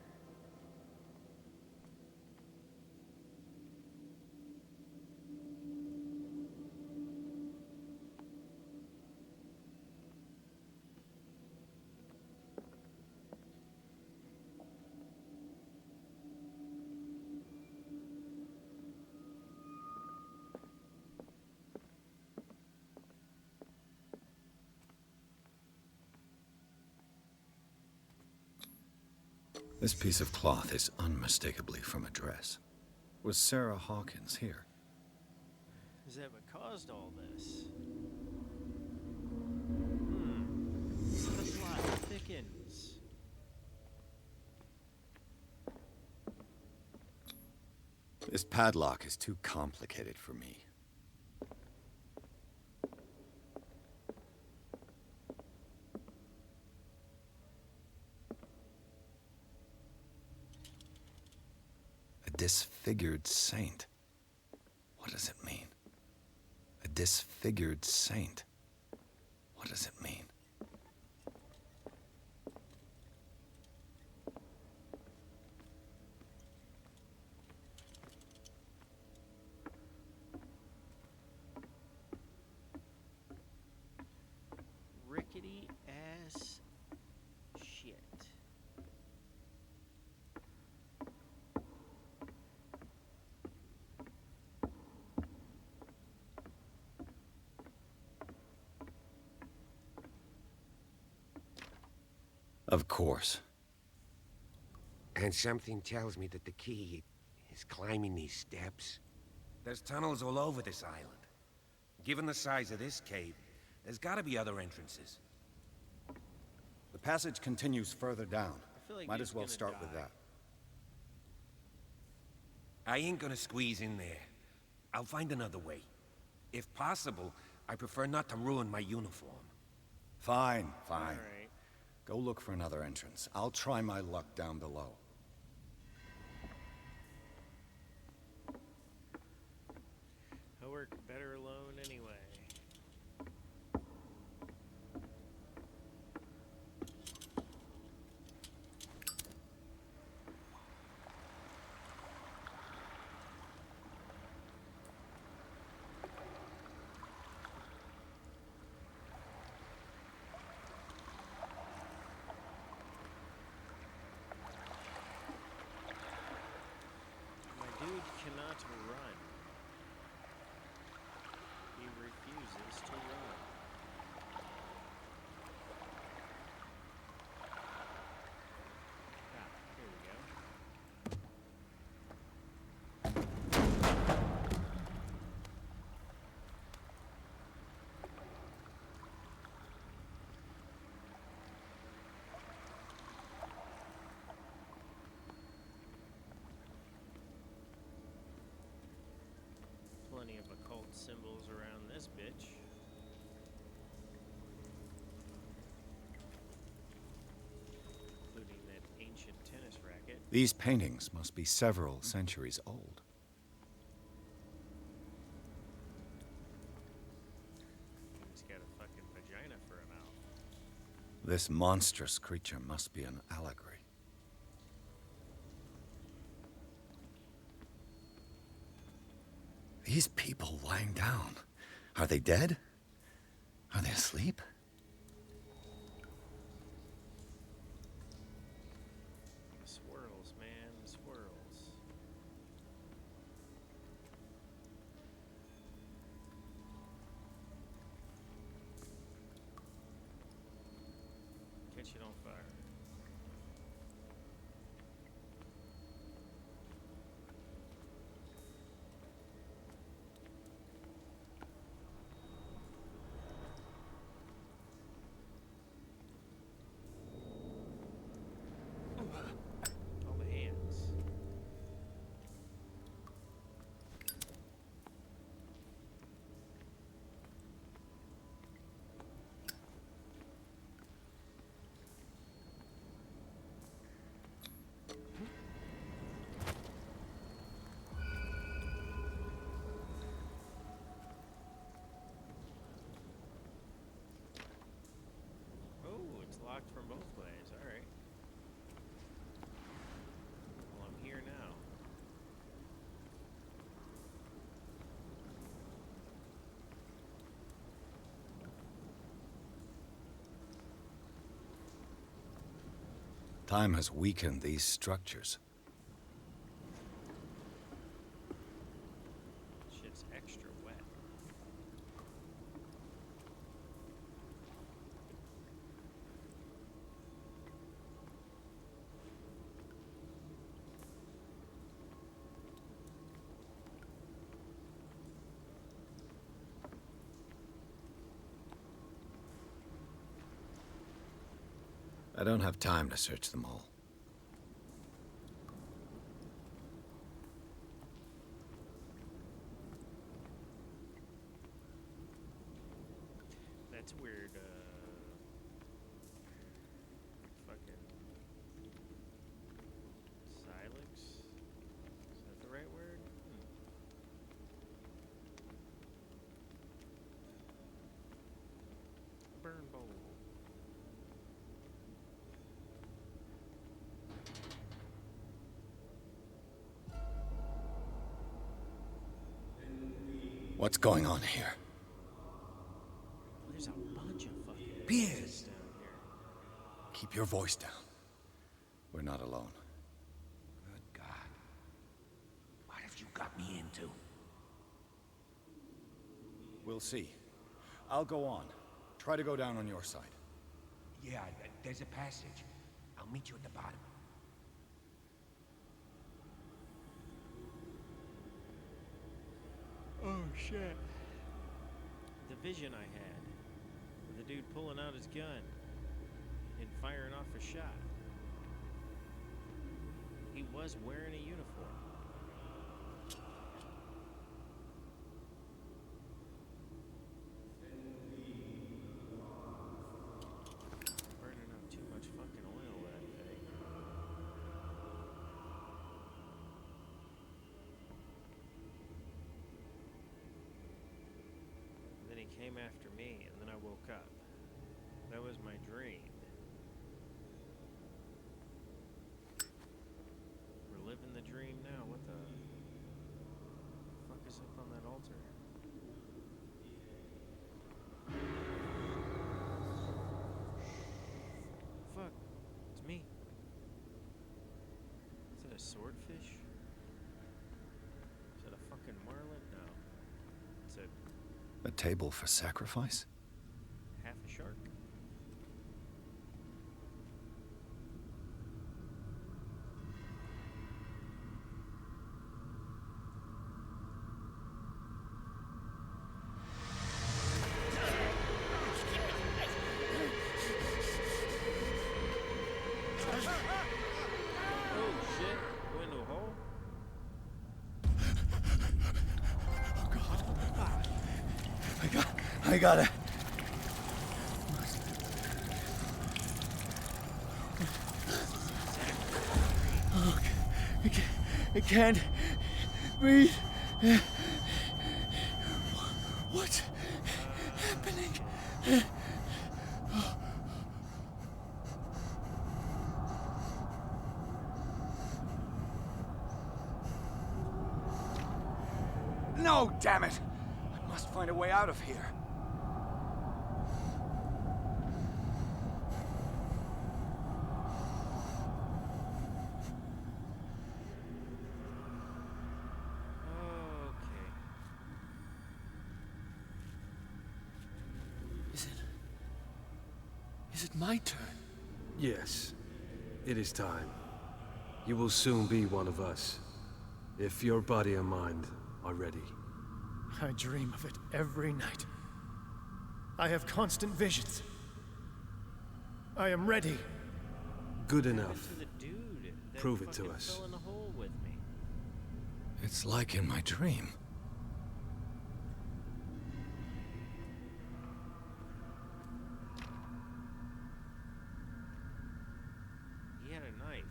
Speaker 3: This piece of cloth is unmistakably from a dress. Was Sarah Hawkins here?
Speaker 1: Is that what caused all this? The plot thickens.
Speaker 3: This padlock is too complicated for me. A disfigured saint. What does it mean? A disfigured saint. What does it mean?
Speaker 1: Rickety ass shit.
Speaker 3: Of course.
Speaker 7: And something tells me that the key is climbing these steps. There's tunnels all over this island. Given the size of this cave, there's gotta be other entrances.
Speaker 3: The passage continues further down.
Speaker 1: I feel like
Speaker 3: Might
Speaker 1: dude's
Speaker 3: as well
Speaker 1: gonna
Speaker 3: start
Speaker 1: die.
Speaker 3: with that.
Speaker 7: I ain't gonna squeeze in there. I'll find another way. If possible, I prefer not to ruin my uniform.
Speaker 3: Fine, fine.
Speaker 1: All right.
Speaker 3: Go look for another entrance. I'll try my luck down below.
Speaker 1: I work better alone anyway.
Speaker 3: These paintings must be several centuries old.
Speaker 1: He's got a fucking vagina for a mouth.
Speaker 3: This monstrous creature must be an allegory. These people lying down, are they dead? Are they asleep?
Speaker 1: The swirls, man, the swirls. Catch it on fire. All the hands. Oh, it's locked from both ways. All right. Well, I'm here now.
Speaker 3: Time has weakened these structures.
Speaker 1: Shit's extra wet.
Speaker 3: I don't have time to search them all.
Speaker 1: That's weird, fucking Silex? Is that the right word? Burn bowl.
Speaker 3: What's going on here?
Speaker 1: There's a bunch of fucking
Speaker 16: Piers!
Speaker 1: down here.
Speaker 3: Keep your voice down. We're not alone.
Speaker 16: Good God. What have you got me into?
Speaker 3: We'll see. I'll go on. Try to go down on your side.
Speaker 16: Yeah, there's a passage. I'll meet you at the bottom.
Speaker 1: Oh shit. The vision I had with the dude pulling out his gun and firing off a shot. He was wearing a uniform. Burning up too much fucking oil, that thing. And then he came after me, and then I woke up. That was my dream. We're living the dream now. What the fuck is up on that altar? Fuck. It's me. Is that a swordfish? Is that a fucking marlin? No. It's a
Speaker 3: A table for sacrifice?
Speaker 1: half a shark. Oh shit! Go into a hole?
Speaker 3: I got it. Oh,
Speaker 14: can't breathe. What's happening?
Speaker 3: No, damn it! I must find a way out of here.
Speaker 1: Okay.
Speaker 11: Is it my turn? Yes. It is time. You will soon be one of us, if your body and mind are ready. I dream of it every night. I have constant visions. I am ready. Good enough.
Speaker 1: To the dude that
Speaker 11: Prove it to
Speaker 1: fucking
Speaker 11: us.
Speaker 1: fell in the hole with me.
Speaker 3: It's like in my dream.
Speaker 1: He had a knife.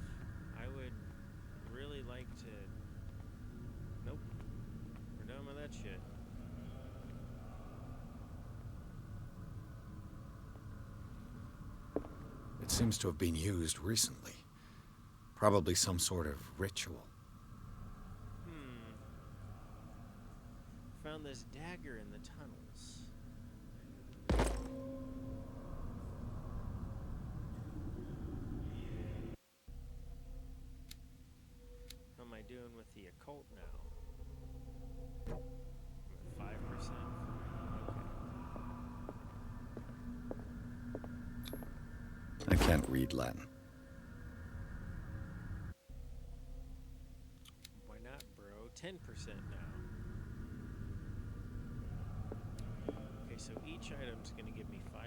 Speaker 1: I would really like to... Nope. We're done with that shit.
Speaker 3: It seems to have been used recently. Probably some sort of ritual.
Speaker 1: Found this dagger in the tunnels. How am I doing with the occult now? I'm at 5%. Okay.
Speaker 3: I can't read Latin.
Speaker 1: Why not, bro? 10% now. Okay, so each item's gonna give me 5%.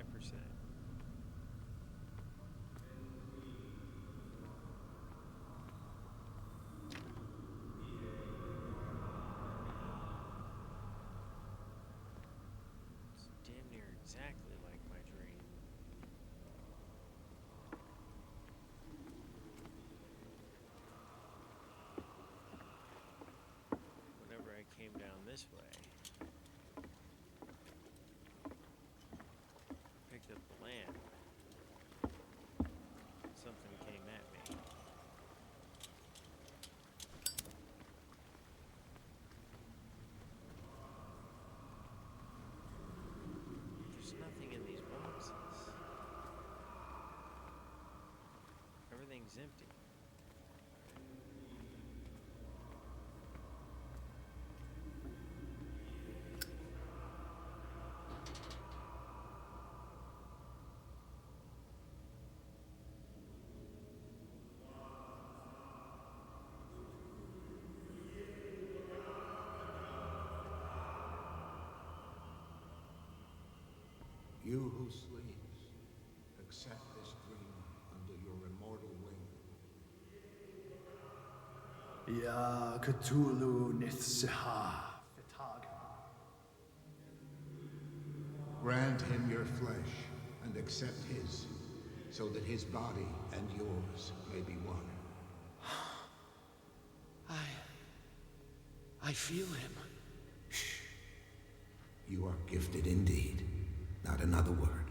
Speaker 1: It's damn near exactly like my dream. Whenever I came down this way, picked up the lamp. Something came at me. There's nothing in these boxes. Everything's empty.
Speaker 6: You who sleeps, accept this dream under your immortal wing.
Speaker 15: Ya Cthulhu Nithsiha Fitag.
Speaker 6: Grant him your flesh and accept his, so that his body and yours may be one.
Speaker 5: I feel him.
Speaker 6: You are gifted indeed. Not another word.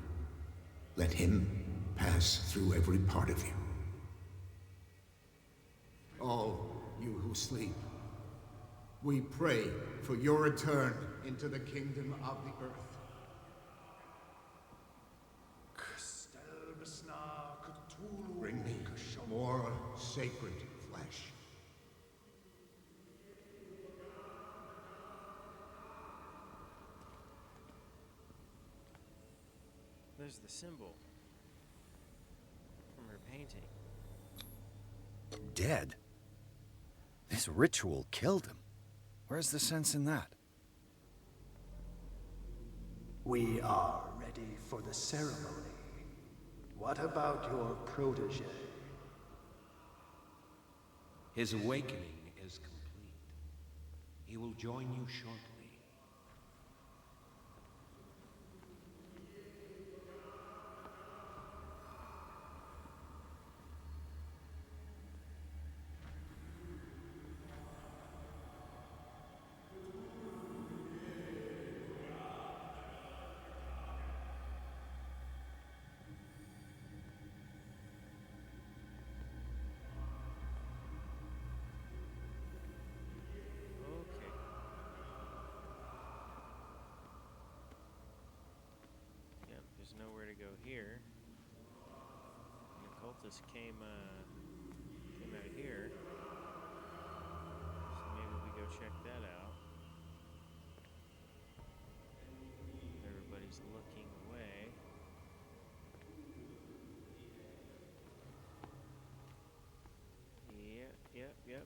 Speaker 6: Let him pass through every part of you. All you who sleep, we pray for your return into the kingdom of the earth. Bring me more sacred flesh.
Speaker 1: There's the symbol from her painting.
Speaker 3: Dead? This ritual killed him. Where's the sense in that?
Speaker 15: We are ready for the ceremony. What about your protege?
Speaker 8: His awakening is complete. He will join you shortly.
Speaker 1: cultist came out here. So maybe we go check that out. Everybody's looking away. Yep.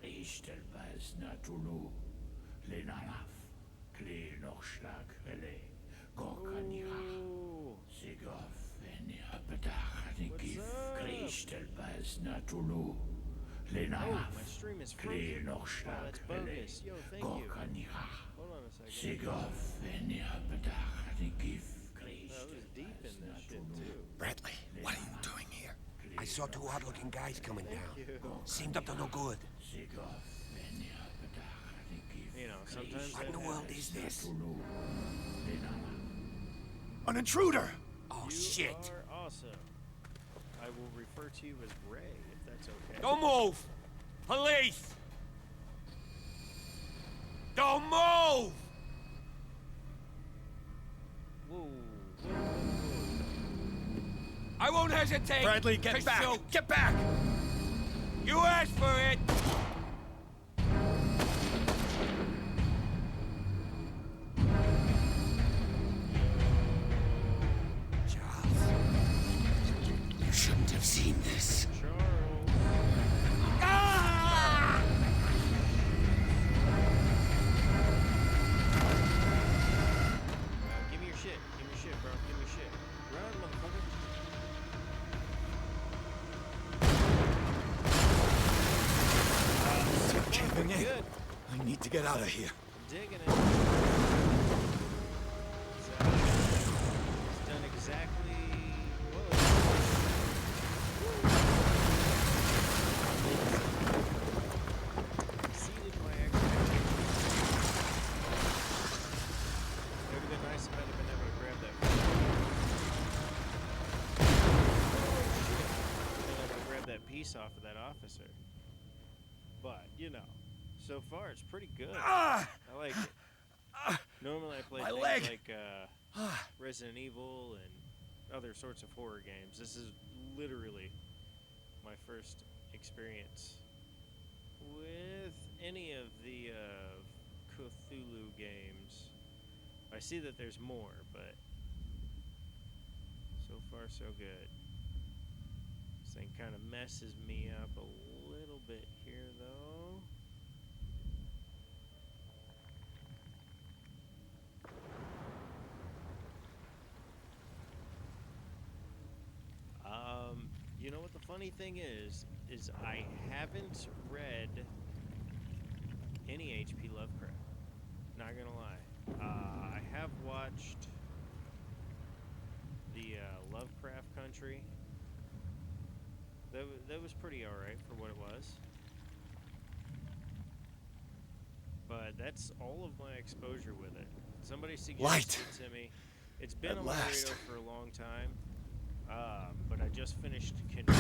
Speaker 2: Kristelbas Natulu, Lenalaf, Kle Nochschlag, Rele, Gorkanirach, Sigof, Venia Bedach, Nikif, Kristelbas Natulu, Lenalaf, Kle Nochschlag, Rele, Gorkanirach, Sigof, Venia Bedach, Nikif, Kristelbas Natulu.
Speaker 3: Bradley, what are you doing here?
Speaker 17: I saw two odd-looking guys coming down. Seemed up to no good.
Speaker 1: You know, sometimes
Speaker 17: What in the world is this?
Speaker 3: An intruder!
Speaker 17: Oh,
Speaker 1: you
Speaker 17: shit.
Speaker 1: are awesome. I will refer to you as Ray, if that's okay.
Speaker 7: Don't move! Police! Don't move!
Speaker 1: Whoa.
Speaker 7: I won't hesitate.
Speaker 3: Bradley, get
Speaker 7: to
Speaker 3: back!
Speaker 7: shoot.
Speaker 3: Get back!
Speaker 7: You asked for it!
Speaker 17: Charles, you shouldn't have seen this.
Speaker 7: Ah!
Speaker 1: Give me your shit. Give me your shit, bro. Give me your shit. Run, motherfucker.
Speaker 3: Caving in. I need to get out of here.
Speaker 1: Digging it. So, it's done exactly. Exceeded my expectations. It would have been nice if I'd have been able to grab that. Been able to grab that piece off of that officer. But, you know, so far it's pretty good. I like it. Normally I play
Speaker 3: My
Speaker 1: things
Speaker 3: leg.
Speaker 1: like Resident Evil and other sorts of horror games. This is literally my first experience with any of the Cthulhu games. I see that there's more, but so far so good. This thing kind of messes me up a little bit here, though. You know what the funny thing is I haven't read any H.P. Lovecraft. Not gonna lie. I have watched the Lovecraft Country. That was pretty alright for what it was. But that's all of my exposure with it. Somebody suggested it to me. It's been on my radar for a long time. But I just finished Control.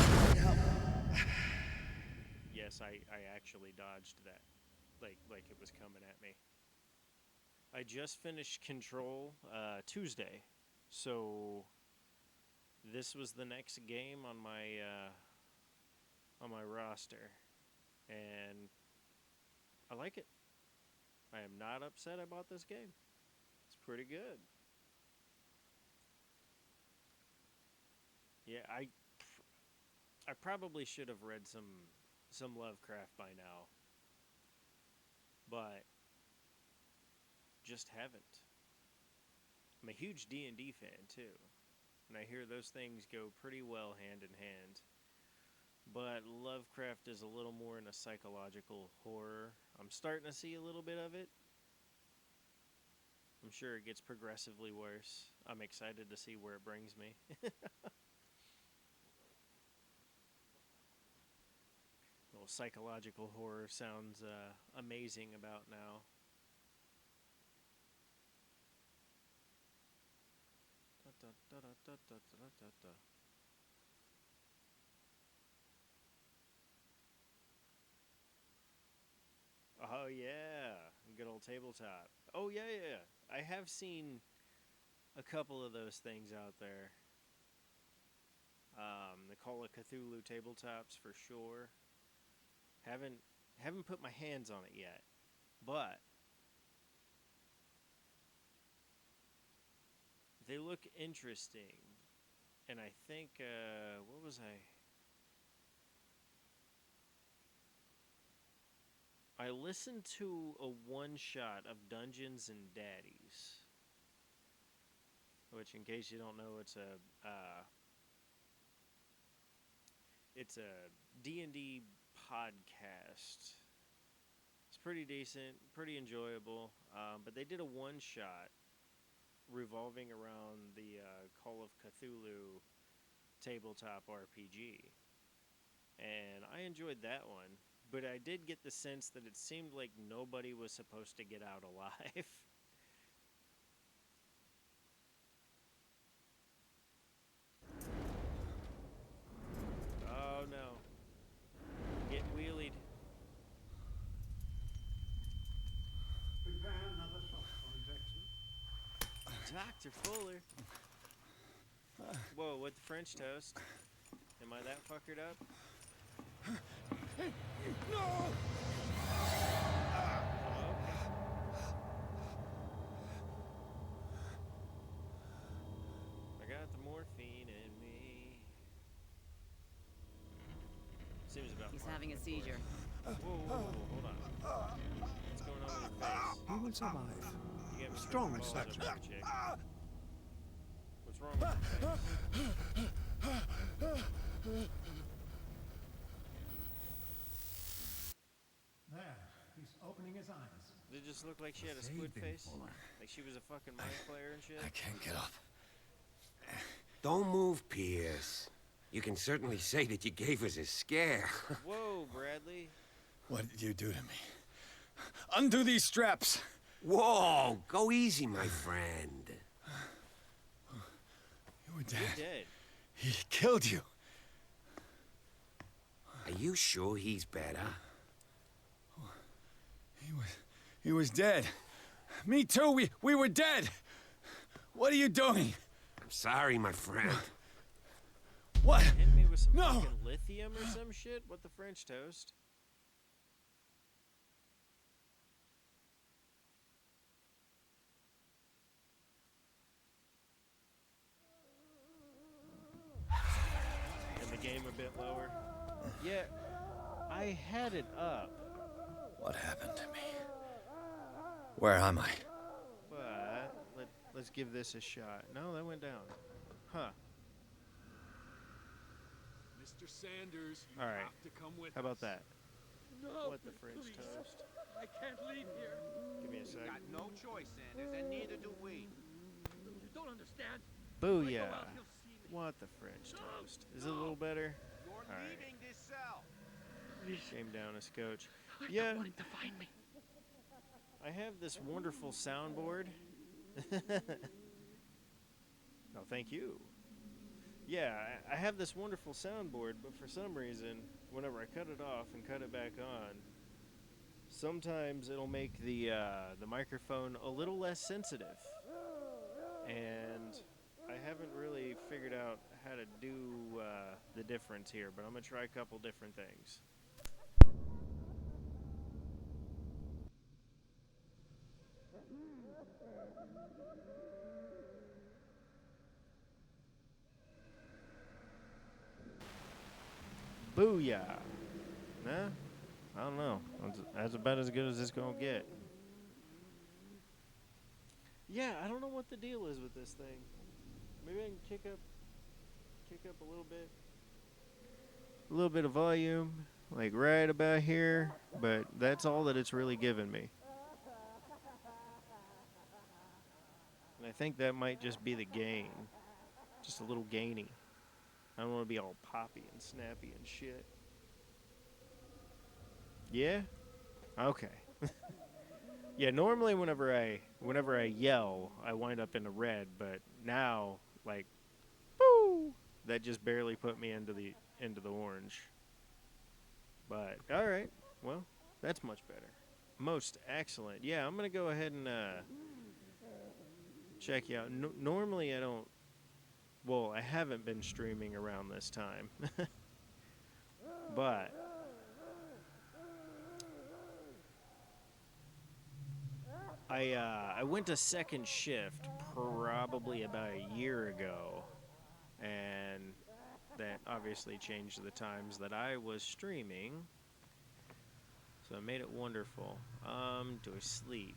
Speaker 1: Yes, I actually dodged that. Like it was coming at me. I just finished Control Tuesday. So this was the next game on my roster. And I like it. I am not upset I bought this game. It's pretty good. Yeah, I probably should have read some Lovecraft by now, but just haven't. I'm a huge D&D fan too, and I hear those things go pretty well hand in hand. But Lovecraft is a little more in a psychological horror. I'm starting to see a little bit of it. I'm sure it gets progressively worse. I'm excited to see where it brings me. Well, psychological horror sounds amazing about now. yeah, good old tabletop. Oh yeah, yeah. I have seen a couple of those things out there. The Call of Cthulhu tabletops for sure. Haven't put my hands on it yet, but they look interesting. And I think what was I listened to a one shot of Dungeons and Daddies, which, in case you don't know, it's a D&D podcast. It's pretty decent, pretty enjoyable. But they did a one shot revolving around the Call of Cthulhu tabletop RPG. And I enjoyed that one. But I did get the sense that it seemed like nobody was supposed to get out alive. Oh no. Get wheelied.
Speaker 18: Prepare another soft one, Dexter.
Speaker 1: Dr. Fuller. Whoa, with the French toast. Am I that fuckered up?
Speaker 18: No!
Speaker 1: I got the morphine in me. Seems about
Speaker 19: He's having a seizure.
Speaker 1: Whoa, hold on. What's going on with your face?
Speaker 11: He will survive.
Speaker 1: You got me
Speaker 11: Strong
Speaker 1: balls
Speaker 11: such.
Speaker 1: over there, chick. What's wrong with your face?
Speaker 18: There, he's opening his eyes.
Speaker 1: Did it just look like she had a squid face? Like she was a fucking mind player and shit?
Speaker 3: I can't get up.
Speaker 7: Don't move, Pierce. You can certainly say that you gave us a scare.
Speaker 1: Whoa, Bradley.
Speaker 3: What did you do to me? Undo these straps!
Speaker 7: Whoa, go easy, my friend.
Speaker 3: You were dead.
Speaker 1: You're dead.
Speaker 3: He killed you.
Speaker 7: Are you sure he's better?
Speaker 3: He was dead. Me too. We were dead. What are you doing?
Speaker 7: I'm sorry, my friend.
Speaker 3: What?
Speaker 1: Hit me with some
Speaker 3: No!
Speaker 1: fucking lithium or some shit? What the French toast? And the game a bit lower. Yeah, I had it up.
Speaker 3: What happened to me? Where am I?
Speaker 1: But let's give this a shot. No, that went down. Huh.
Speaker 20: Mr. Sanders, you
Speaker 1: All right.
Speaker 20: have to come with
Speaker 1: How about
Speaker 20: us.
Speaker 1: that?
Speaker 12: No,
Speaker 1: What the French
Speaker 12: please.
Speaker 1: toast?
Speaker 12: I can't leave here.
Speaker 1: Give me a sec.
Speaker 10: Got no choice, Sanders, and neither do we.
Speaker 12: You don't understand.
Speaker 1: Booyah.
Speaker 12: If I go out, he'll see me.
Speaker 1: What the French toast? Is it a little better?
Speaker 10: You're
Speaker 1: All right.
Speaker 10: leaving this cell.
Speaker 1: Shame down a scotch.
Speaker 12: I
Speaker 1: Yeah,
Speaker 12: don't want him to find me.
Speaker 1: I have this wonderful soundboard. No, thank you. Yeah, I have this wonderful soundboard, but for some reason, whenever I cut it off and cut it back on, sometimes it'll make the microphone a little less sensitive. And I haven't really figured out how to do the difference here, but I'm going to try a couple different things. Booyah! Nah? I don't know. That's about as good as it's gonna get. Yeah, I don't know what the deal is with this thing. Maybe I can kick up a little bit of volume, like right about here, but that's all that it's really given me. And I think that might just be the gain. Just a little gainy. I don't want to be all poppy and snappy and shit. Yeah? Okay. Yeah, normally whenever I yell, I wind up in the red, but now, like, boo! That just barely put me into the orange. But all right. Well, that's much better. Most excellent. Yeah, I'm gonna go ahead and check you out. Normally I don't. Well, I haven't been streaming around this time, but I went to second shift probably about a year ago, and that obviously changed the times that I was streaming. So it made it wonderful. Do I sleep?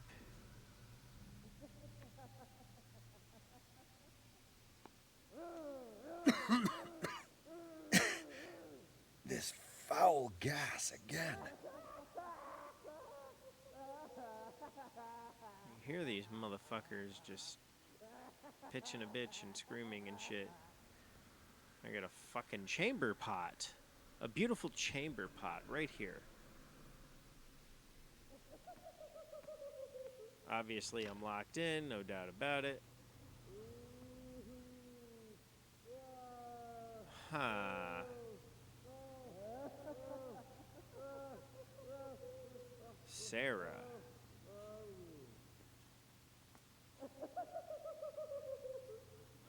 Speaker 9: This foul gas again.
Speaker 1: You hear these motherfuckers just pitching a bitch and screaming and shit. I got a fucking chamber pot. A beautiful chamber pot right here. Obviously, I'm locked in, no doubt about it. Huh. Sarah.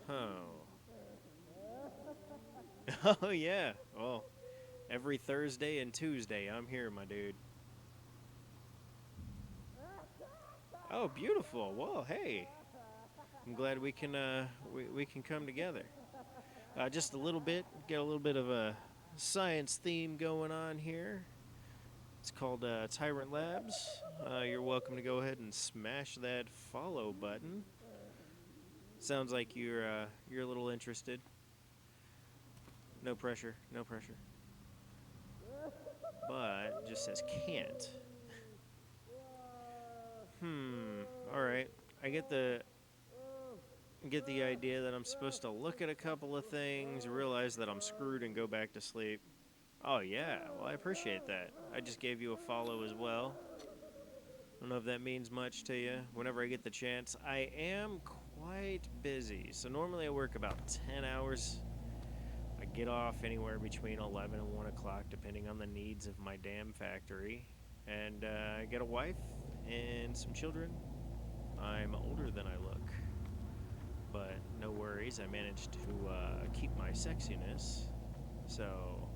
Speaker 1: Oh. Oh, yeah. Well, every Thursday and Tuesday, I'm here, my dude. Oh, beautiful. Well, hey. I'm glad we can we can come together. Just a little bit, get a little bit of a science theme going on here. It's called Tyrant Labs. You're welcome to go ahead and smash that follow button. Sounds like you're a little interested. No pressure, no pressure. But it just says can't. All right. I get the idea that I'm supposed to look at a couple of things, realize that I'm screwed, and go back to sleep. Oh, yeah. Well, I appreciate that. I just gave you a follow as well. I don't know if that means much to you. Whenever I get the chance, I am quite busy. So normally I work about 10 hours. I get off anywhere between 11 and 1 o'clock, depending on the needs of my damn factory. And I get a wife and some children. I'm older than I look. But no worries, I managed to keep my sexiness. So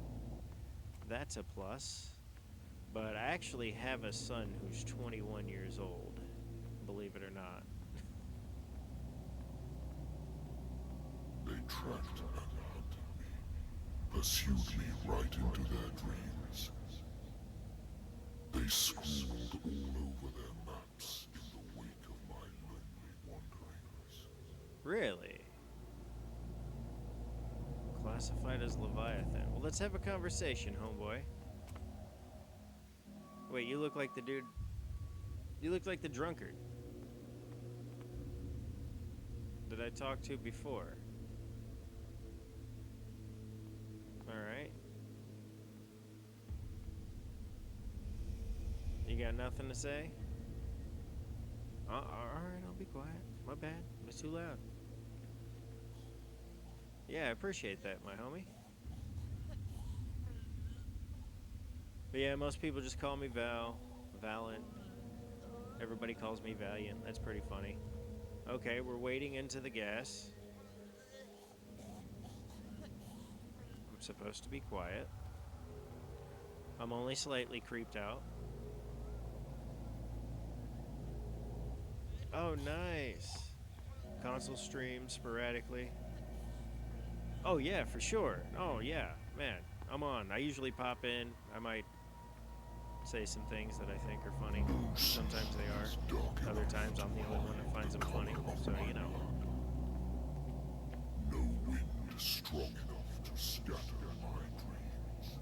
Speaker 1: that's a plus. But I actually have a son who's 21 years old, believe it or not.
Speaker 2: They tracked and hunted me, pursued me right into their dreams. They scrawled all over their maps in the wake of my lonely wanderings.
Speaker 1: Really? Classified as Leviathan. Well, let's have a conversation, homeboy. Wait, you look like the dude... You look like the drunkard that I talked to before. Alright. You got nothing to say? Alright, I'll be quiet. My bad. It's too loud. Yeah, I appreciate that, my homie. But yeah, most people just call me Val, Valiant. Everybody calls me Valiant. That's pretty funny. Okay, we're wading into the gas. I'm supposed to be quiet. I'm only slightly creeped out. Oh, nice. Console stream sporadically. Oh, yeah, for sure. Oh, yeah, man. I'm on. I usually pop in. I might say some things that I think are funny. Sometimes they are. Other times I'm the only one that finds them funny. So, you know.
Speaker 2: No wind strong enough to scatter my dreams.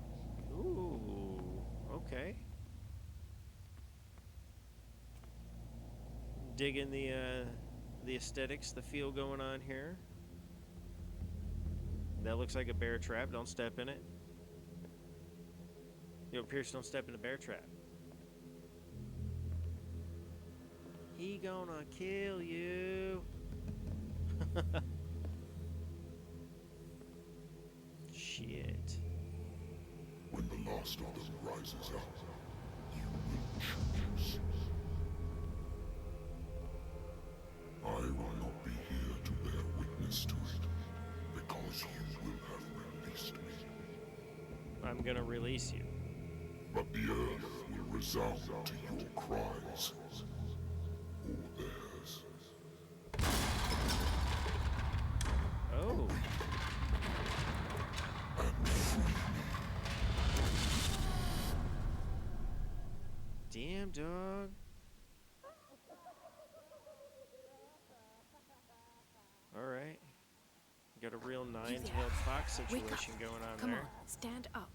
Speaker 1: Ooh, okay. Digging the aesthetics, the feel going on here. That looks like a bear trap. Don't step in it. Yo, Pierce, don't step in a bear trap. He gonna kill you. Shit.
Speaker 2: When the last of them rises up, you will choose close. I will not be here to bear witness to it, because you will have released me.
Speaker 1: I'm gonna release you.
Speaker 2: But the earth will resound to your cries, or theirs.
Speaker 1: Oh.
Speaker 2: And free me.
Speaker 1: Damn, dog. Alright. Got a real nine-tailed fox
Speaker 13: Wake up.
Speaker 1: situation going on
Speaker 13: Come
Speaker 1: there.
Speaker 13: on, stand up.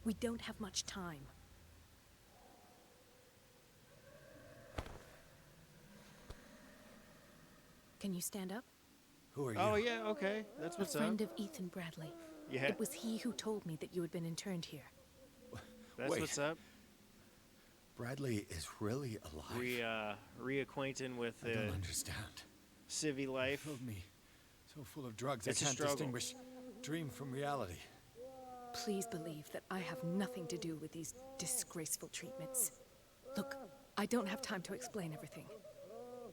Speaker 13: We don't have much time. Can you stand up?
Speaker 3: Who are you?
Speaker 1: Oh, yeah, okay. That's what's
Speaker 13: a friend
Speaker 1: up.
Speaker 13: of Ethan Bradley.
Speaker 1: Yeah.
Speaker 13: It was he who told me that you had been interned here.
Speaker 1: That's
Speaker 3: Wait.
Speaker 1: what's up.
Speaker 3: Bradley is really alive.
Speaker 1: Reacquainting with
Speaker 3: I don't understand.
Speaker 1: civvy life.
Speaker 3: Filled me so full of drugs
Speaker 1: It's a
Speaker 3: I can't
Speaker 1: struggle.
Speaker 3: distinguish dream from reality.
Speaker 13: Please believe that I have nothing to do with these disgraceful treatments. Look, I don't have time to explain everything.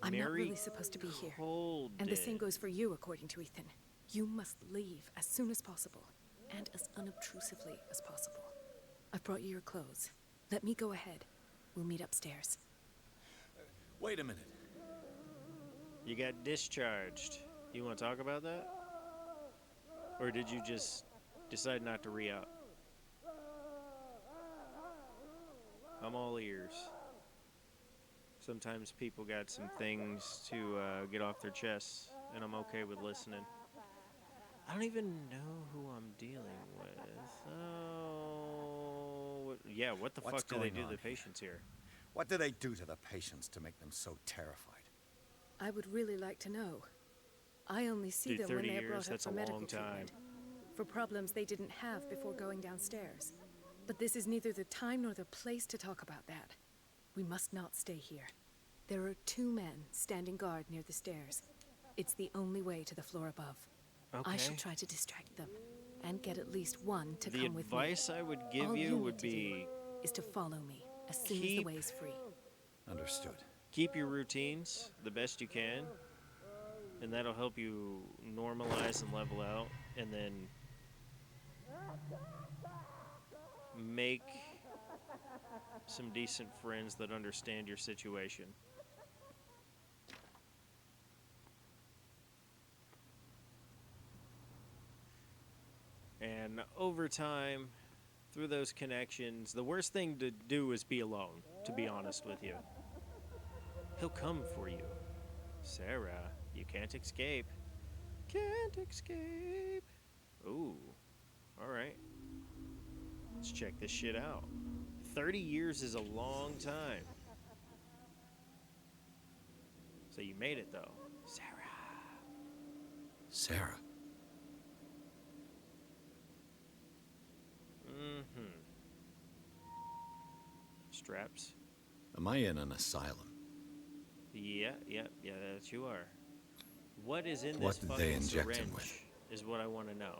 Speaker 13: I'm not
Speaker 1: Mary
Speaker 13: really supposed to be here.
Speaker 1: Colden.
Speaker 13: And the same goes for you, according to Ethan. You must leave as soon as possible, and as unobtrusively as possible. I've brought you your clothes. Let me go ahead. We'll meet upstairs.
Speaker 3: Wait a minute.
Speaker 1: You got discharged. You want to talk about that? Or did you just decide not to re-up? I'm all ears. Sometimes people got some things to get off their chests, and I'm okay with listening. I don't even know who I'm dealing with. Oh, yeah, what the
Speaker 3: What's
Speaker 1: fuck do they
Speaker 3: going
Speaker 1: do to
Speaker 3: on
Speaker 1: the
Speaker 3: here?
Speaker 1: patients here?
Speaker 3: What do they do to the patients to make them so terrified?
Speaker 13: I would really like to know. I only see
Speaker 1: Dude,
Speaker 13: them when
Speaker 1: 30
Speaker 13: they are
Speaker 1: years,
Speaker 13: brought up
Speaker 1: that's
Speaker 13: for
Speaker 1: a
Speaker 13: medical
Speaker 1: long time.
Speaker 13: treatment, for problems they didn't have before going downstairs. But this is neither the time nor the place to talk about that. We must not stay here. There are 2 men standing guard near the stairs. It's the only way to the floor above. I shall
Speaker 1: Okay.
Speaker 13: try to distract them, and get at least one to
Speaker 1: The
Speaker 13: come with me.
Speaker 1: advice I would give
Speaker 13: All
Speaker 1: you
Speaker 13: need
Speaker 1: would
Speaker 13: to do
Speaker 1: be
Speaker 13: is to follow me as soon as the way is free.
Speaker 3: Understood.
Speaker 1: keep your routines the best you can, and that'll help you normalize and level out, and then make some decent friends that understand your situation. And over time, through those connections, the worst thing to do is be alone, to be honest with you. He'll come for you. Sarah, you can't escape. Can't escape. Ooh, alright. Let's check this shit out. 30 years is a long time. So you made it, though.
Speaker 3: Sarah.
Speaker 1: Mm-hmm. Straps.
Speaker 3: Am I in an asylum?
Speaker 1: Yeah, that you are. What is in
Speaker 3: What
Speaker 1: this
Speaker 3: did
Speaker 1: fucking
Speaker 3: they inject him
Speaker 1: syringe
Speaker 3: with?
Speaker 1: is what I want to know.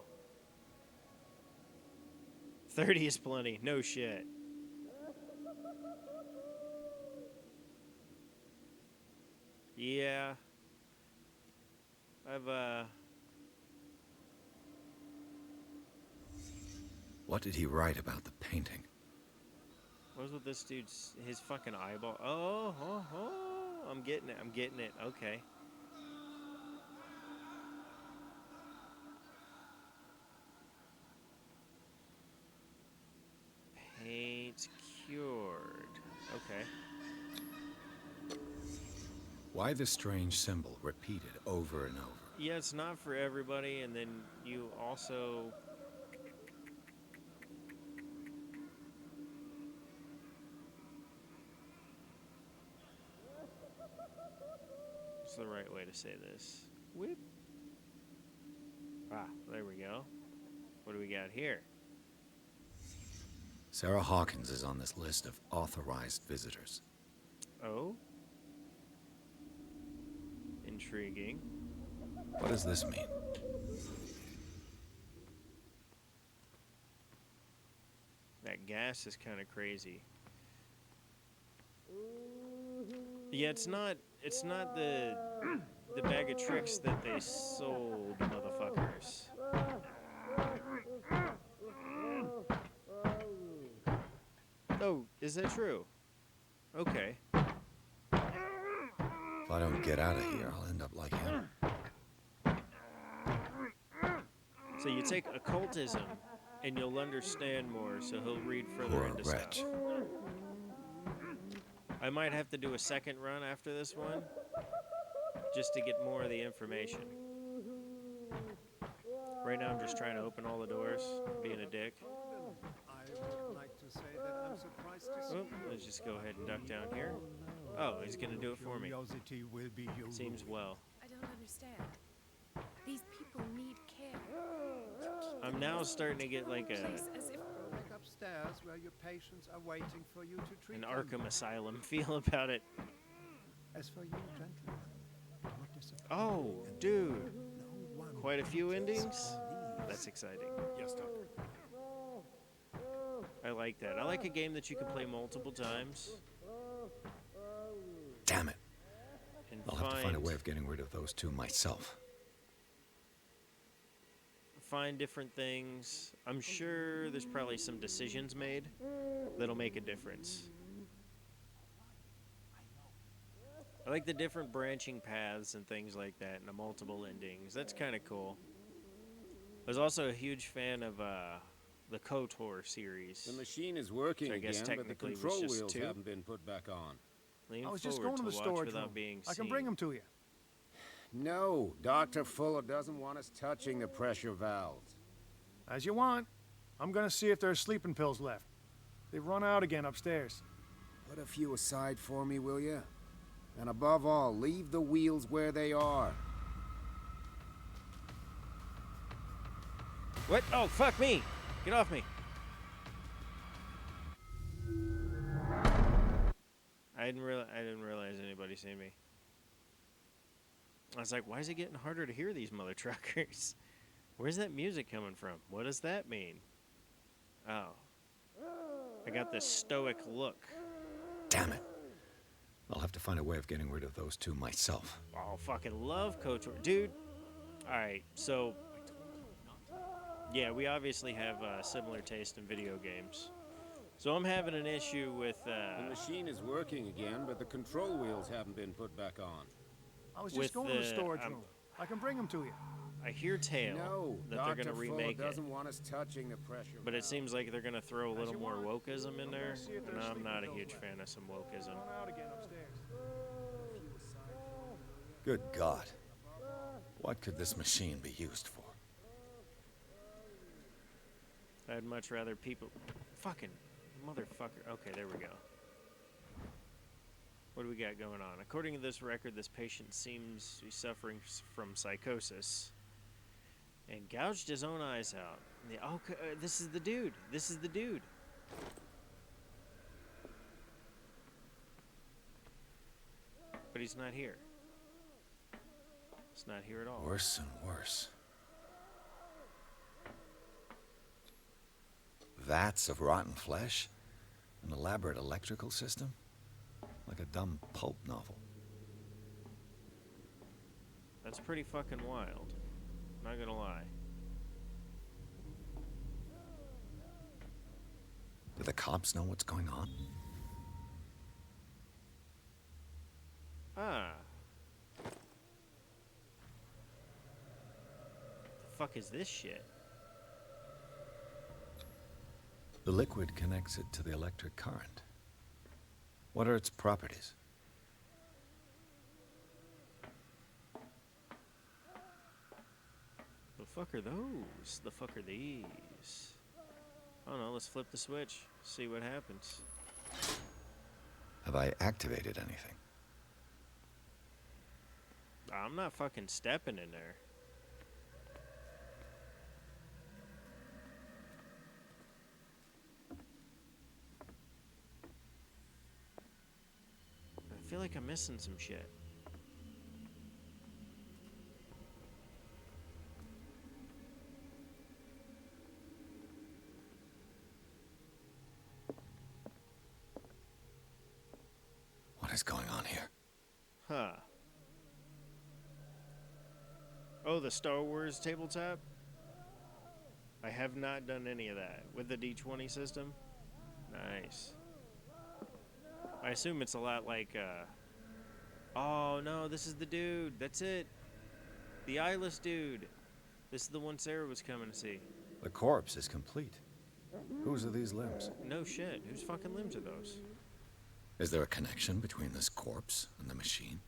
Speaker 1: 30 is plenty. No shit. Yeah.
Speaker 3: What did he write about the painting?
Speaker 1: What was with this dude's, his fucking eyeball? Oh, I'm getting it. Okay. Paint cured. Okay.
Speaker 3: Why the strange symbol repeated over and over?
Speaker 1: Yeah, it's not for everybody, and then you also... What's the right way to say this? Whip. Ah, there we go. What do we got here?
Speaker 3: Sarah Hawkins is on this list of authorized visitors.
Speaker 1: Oh? Intriguing.
Speaker 3: What does this mean?
Speaker 1: That gas is kind of crazy. Yeah, it's not the bag of tricks that they sold, motherfuckers. Oh, is that true? Okay.
Speaker 3: If I don't get out of here, I'll end up like him.
Speaker 1: So you take occultism, and you'll understand more, so he'll read further
Speaker 3: Poor
Speaker 1: into
Speaker 3: wretch.
Speaker 1: stuff. I might have to do a second run after this one, just to get more of the information. Right now I'm just trying to open all the doors, being a dick.
Speaker 18: I would like to say that I'm surprised to see
Speaker 1: Oh, let's just go ahead and duck down here. Oh, he's gonna do it for me.
Speaker 18: Curiosity will be your
Speaker 1: Seems
Speaker 18: ruin.
Speaker 1: well.
Speaker 13: I don't understand. These people need care.
Speaker 1: I'm now starting to get like
Speaker 18: Go back upstairs where your patients are waiting for you to treat
Speaker 1: an
Speaker 18: them.
Speaker 1: Arkham Asylum feel about it.
Speaker 18: As for you, gentlemen, do not disappoint.
Speaker 1: Oh, dude.
Speaker 18: No one
Speaker 1: Quite a few endings?
Speaker 18: leaves.
Speaker 1: That's exciting.
Speaker 14: Yes, Doctor.
Speaker 1: I like that. I like a game that you can play multiple times.
Speaker 3: Damn it.
Speaker 1: And
Speaker 3: I'll have to find a way of getting rid of those two myself.
Speaker 1: Find different things. I'm sure there's probably some decisions made that'll make a difference. I like the different branching paths and things like that and the multiple endings. That's kind of cool. I was also a huge fan of the KOTOR series.
Speaker 19: The machine is working
Speaker 1: I guess
Speaker 19: again, but the
Speaker 1: technically was
Speaker 19: control
Speaker 1: just
Speaker 19: wheels
Speaker 1: 2.
Speaker 19: haven't been put back on.
Speaker 1: Lean
Speaker 15: I was just
Speaker 1: forward
Speaker 15: going to the
Speaker 1: watch
Speaker 15: storage
Speaker 1: without
Speaker 15: room.
Speaker 1: being
Speaker 15: I can
Speaker 1: seen.
Speaker 15: bring them to you.
Speaker 19: No, Dr. Fuller doesn't want us touching the pressure valves.
Speaker 15: As you want. I'm gonna see if there's sleeping pills left. They've run out again upstairs.
Speaker 19: Put a few aside for me, will you? And above all, leave the wheels where they are.
Speaker 1: What? Oh, fuck me! Get off me! I didn't realize anybody seen me. I was like, why is it getting harder to hear these mother truckers? Where's that music coming from? What does that mean? Oh. I got this stoic look.
Speaker 3: Damn it. I'll have to find a way of getting rid of those two myself.
Speaker 1: Oh, fucking love KOTOR. Dude. Alright, so... Yeah, we obviously have similar taste in video games. So I'm having an issue with...
Speaker 19: The machine is working again, but the control wheels haven't been put back on.
Speaker 15: I was just going to the storage room. I can bring them to you.
Speaker 1: I hear tale
Speaker 19: No,
Speaker 1: that
Speaker 19: Dr.
Speaker 1: they're going to remake
Speaker 19: Fuller
Speaker 1: it.
Speaker 19: doesn't want us touching the pressure
Speaker 1: But it
Speaker 19: valve.
Speaker 1: seems like they're going to throw a little more wokeism in there. And I'm not a huge fan of some wokeism.
Speaker 15: Run out again upstairs.
Speaker 3: Good God. What could this machine be used for?
Speaker 1: I'd much rather people... Fucking motherfucker. Okay, there we go. What do we got going on? According to this record, this patient seems to be suffering from psychosis. And gouged his own eyes out. This is the dude. This is the dude. But he's not here. He's not here at all.
Speaker 3: Worse and worse. Vats of rotten flesh? An elaborate electrical system? Like a dumb pulp novel.
Speaker 1: That's pretty fucking wild. Not gonna lie.
Speaker 3: Do the cops know what's going on?
Speaker 1: Ah. The fuck is this shit?
Speaker 3: The liquid connects it to the electric current. What are its properties?
Speaker 1: The fuck are those? The fuck are these? I don't know, let's flip the switch, see what happens.
Speaker 3: Have I activated anything?
Speaker 1: I'm not fucking stepping in there. I feel like I'm missing some shit. the Star Wars tabletop? I have not done any of that. With the D20 system? Nice. I assume it's a lot like, oh, no, this is the dude. That's it. The eyeless dude. This is the one Sarah was coming to see.
Speaker 3: The corpse is complete. Whose are these limbs?
Speaker 1: No shit. Whose fucking limbs are those?
Speaker 3: Is there a connection between this corpse and the machine?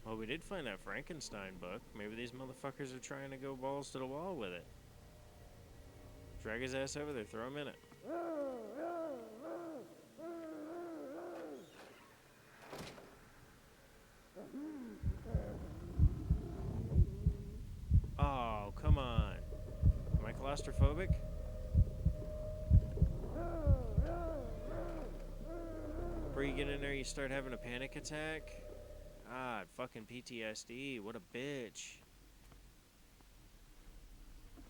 Speaker 1: Well, we did find that Frankenstein book. Maybe these motherfuckers are trying to go balls to the wall with it. Drag his ass over there, throw him in it. Oh, come on. Am I claustrophobic? Before you get in there, you start having a panic attack? God, fucking PTSD. What a bitch.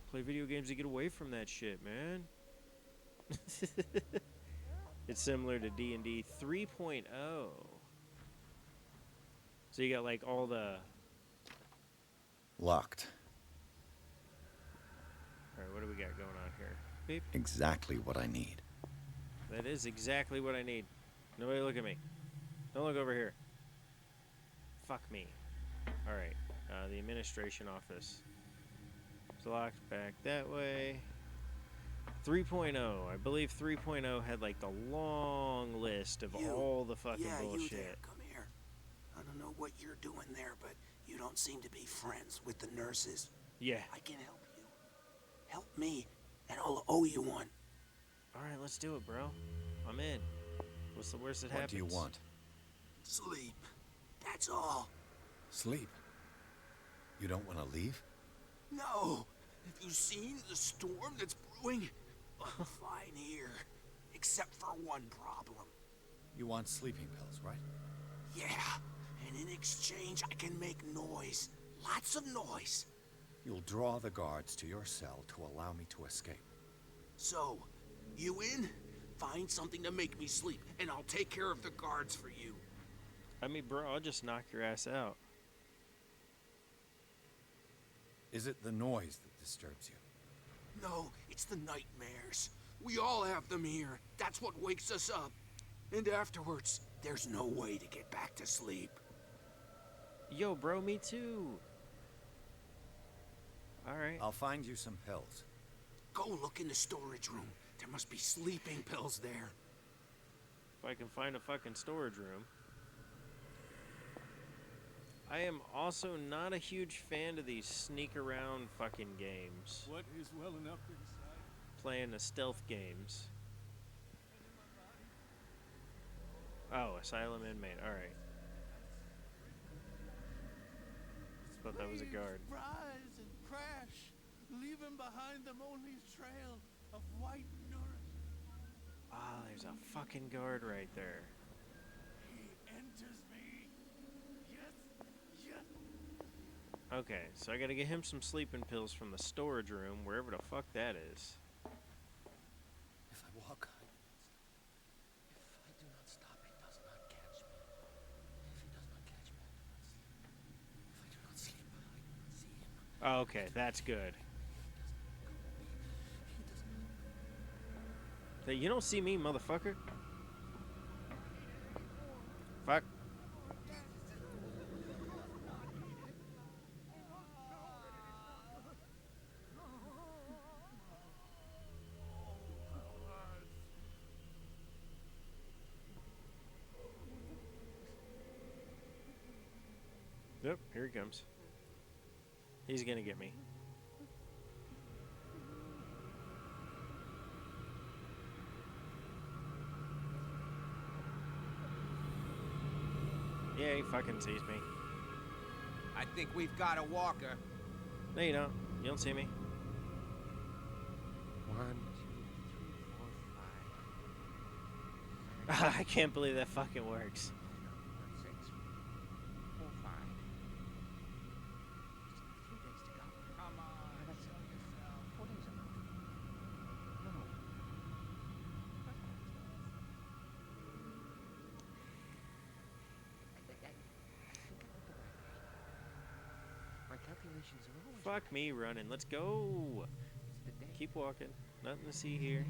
Speaker 1: Play video games to get away from that shit, man. It's similar to D&D 3.0. So you got like all the...
Speaker 3: Locked.
Speaker 1: Alright, what do we got going on here? Beep.
Speaker 3: Exactly what I need.
Speaker 1: That is exactly what I need. Nobody look at me. Don't look over here. Fuck me. Alright, the administration office. It's locked back that way. 3.0. I believe 3.0 had like the long list of all the fucking bullshit.
Speaker 10: You there. Come here. I don't know what you're doing there, but you don't seem to be friends with the nurses.
Speaker 1: Yeah.
Speaker 10: I can help you. Help me, and I'll owe you one.
Speaker 1: Alright, let's do it, bro. I'm in. What's the worst that happens?
Speaker 3: What do you want?
Speaker 10: Sleep. That's all.
Speaker 3: Sleep? You don't want to leave?
Speaker 10: No. Have you seen the storm that's brewing? I'm fine here. Except for one problem.
Speaker 3: You want sleeping pills, right?
Speaker 10: Yeah. And in exchange, I can make noise. Lots of noise.
Speaker 3: You'll draw the guards to your cell to allow me to escape.
Speaker 10: So, you in? Find something to make me sleep, and I'll take care of the guards for you.
Speaker 1: I mean, bro, I'll just knock your ass out.
Speaker 3: Is it the noise that disturbs you?
Speaker 10: No, it's the nightmares. We all have them here. That's what wakes us up. And afterwards, there's no way to get back to sleep.
Speaker 1: Yo, bro, me too. Alright.
Speaker 3: I'll find you some pills.
Speaker 10: Go look in the storage room. There must be sleeping pills there.
Speaker 1: If I can find a fucking storage room. I am also not a huge fan of these sneak around fucking games.
Speaker 20: What is well enough inside?
Speaker 1: Playing the stealth games. Oh, asylum inmate. Alright. Thought that was a guard.
Speaker 15: Rise and crash, leaving behind them only trail of white nourishment.
Speaker 1: Ah, there's a fucking guard right there.
Speaker 15: He enters me. Yes, yes.
Speaker 1: Okay, so I gotta get him some sleeping pills from the storage room, wherever the fuck that is.
Speaker 16: If I walk, I do not stop. If I do not stop, he does not catch me. If he does not catch me, I do not sleep. If I do not sleep, I do not see him.
Speaker 1: Oh, okay, that's good. Hey, you don't see me, motherfucker. Fuck. Yep, here he comes. He's gonna get me. Yeah, he fucking sees me.
Speaker 7: I think we've got a walker.
Speaker 1: No, you don't. You don't see me.
Speaker 7: 1, 2, 3, 4, 5.
Speaker 1: I can't believe that fucking works.
Speaker 7: 6, 4, 5. 3 days to go. Come on, let's show yourself. 4 days ago. No.
Speaker 1: Populations are always
Speaker 21: Fuck me running. Let's go. Keep walking. Nothing to see here.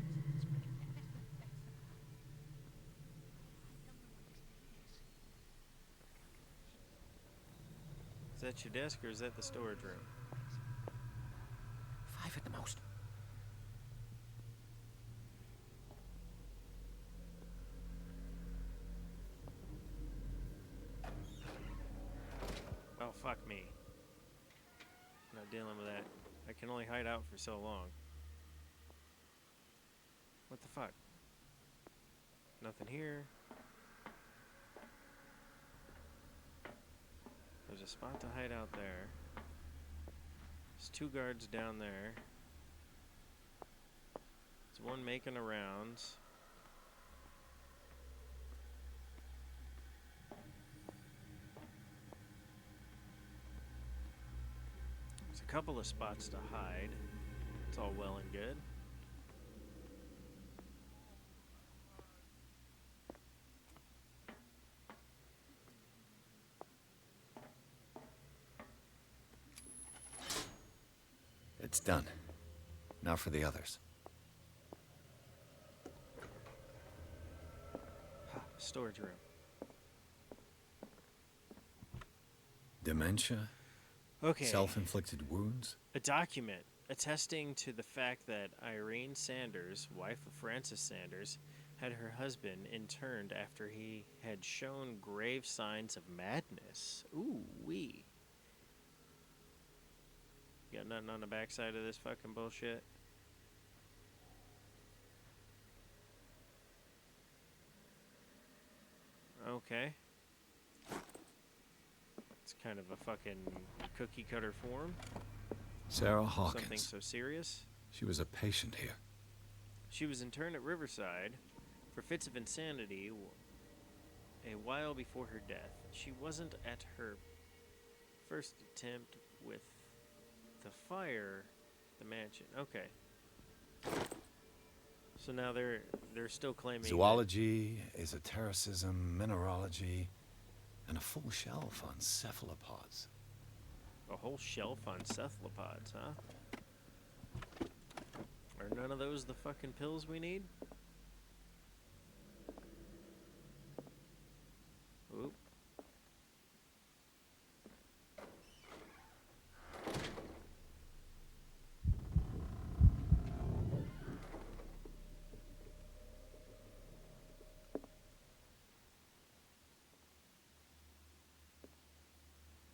Speaker 21: Is that your desk or is that the storage room?
Speaker 17: 5 at the most.
Speaker 21: Oh, fuck me. Not dealing with that. I can only hide out for so long. What the fuck? Nothing here. There's a spot to hide out there. There's 2 guards down there. There's one making a rounds. There's a couple of spots to hide. It's all well and good.
Speaker 3: It's done. Now for the others.
Speaker 21: Storage room.
Speaker 3: Dementia?
Speaker 21: Okay.
Speaker 3: Self-inflicted wounds?
Speaker 21: A document attesting to the fact that Irene Sanders, wife of Francis Sanders, had her husband interned after he had shown grave signs of madness. Ooh wee. Got nothing on the backside of this fucking bullshit? Okay. It's kind of a fucking cookie cutter form.
Speaker 3: Sarah Hawkins.
Speaker 21: Something so serious.
Speaker 3: She was a patient here.
Speaker 21: She was interned at Riverside for fits of insanity a while before her death. She wasn't at her first attempt with the fire, the mansion. Okay. So now they're still claiming
Speaker 3: Zoology, esotericism, mineralogy, and a full shelf on cephalopods.
Speaker 21: a whole shelf on cephalopods, huh? Are none of those the fucking pills we need? Oop.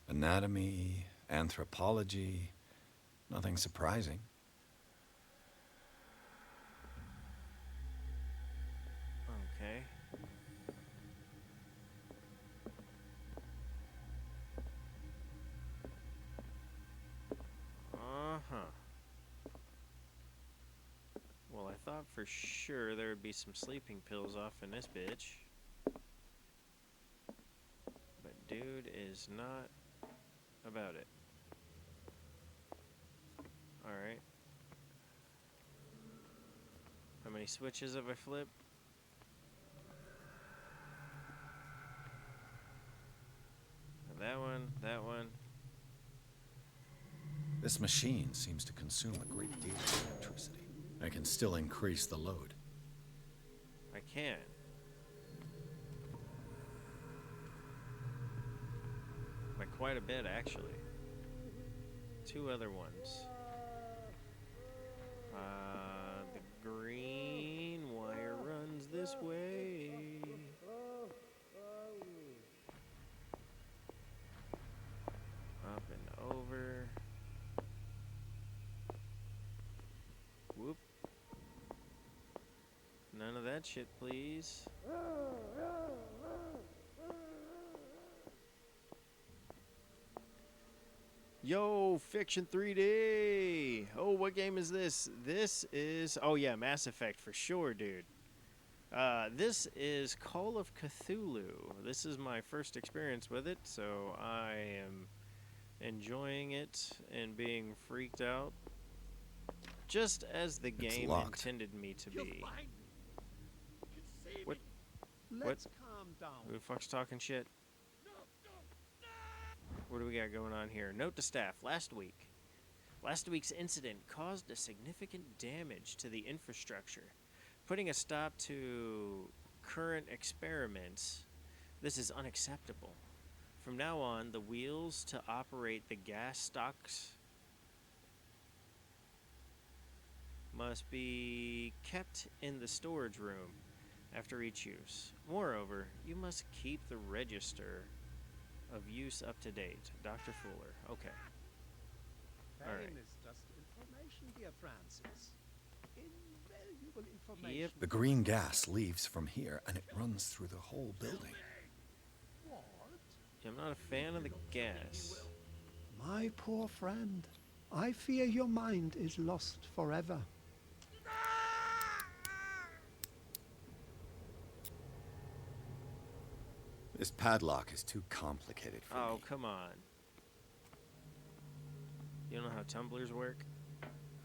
Speaker 3: Anatomy, anthropology, nothing surprising.
Speaker 21: Okay. Uh-huh. Well, I thought for sure there would be some sleeping pills off in this bitch. But dude is not about it. Alright. How many switches have I flipped? That one, that one.
Speaker 3: This machine seems to consume a great deal of electricity. I can still increase the load.
Speaker 21: I can. By quite a bit, actually. 2 other ones. The green wire runs this way. Up and over. Whoop. None of that shit, please. Yo, Fiction 3D! Oh, what game is this? This is... Oh, yeah, Mass Effect for sure, dude. This is Call of Cthulhu. This is my first experience with it, so I am enjoying it and being freaked out. Just as the game intended me to be. What?
Speaker 15: Let's calm down.
Speaker 21: Who the fuck's talking shit? What do we got going on here? Note to staff, last week's incident caused a significant damage to the infrastructure, putting a stop to current experiments. This is unacceptable. From now on, the wheels to operate the gas stocks must be kept in the storage room after each use. Moreover, you must keep the register of use up to date. Dr. Fuller. Okay. All right.
Speaker 18: Pain is just information, dear Francis. Invaluable information.
Speaker 21: Yep.
Speaker 3: The green gas leaves from here, and it runs through the whole building.
Speaker 18: What?
Speaker 21: I'm not a fan of the gas.
Speaker 18: My poor friend, I fear your mind is lost forever.
Speaker 3: This padlock is too complicated for me.
Speaker 21: Oh, come on. You don't know how tumblers work?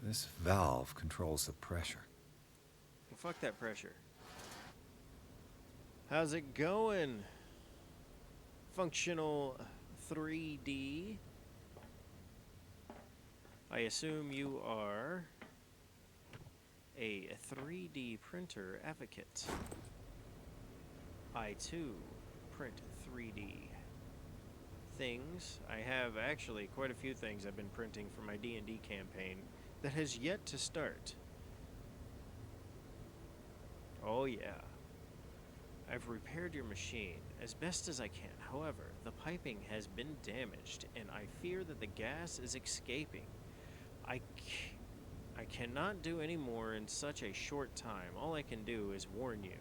Speaker 3: This valve controls the pressure.
Speaker 21: Well, fuck that pressure. How's it going? Functional 3D. I assume you are a 3D printer advocate. I too print 3D things. I have actually quite a few things I've been printing for my D&D campaign that has yet to start. Oh yeah. I've repaired your machine as best as I can. However, the piping has been damaged and I fear that the gas is escaping. I cannot do any more in such a short time. All I can do is warn you.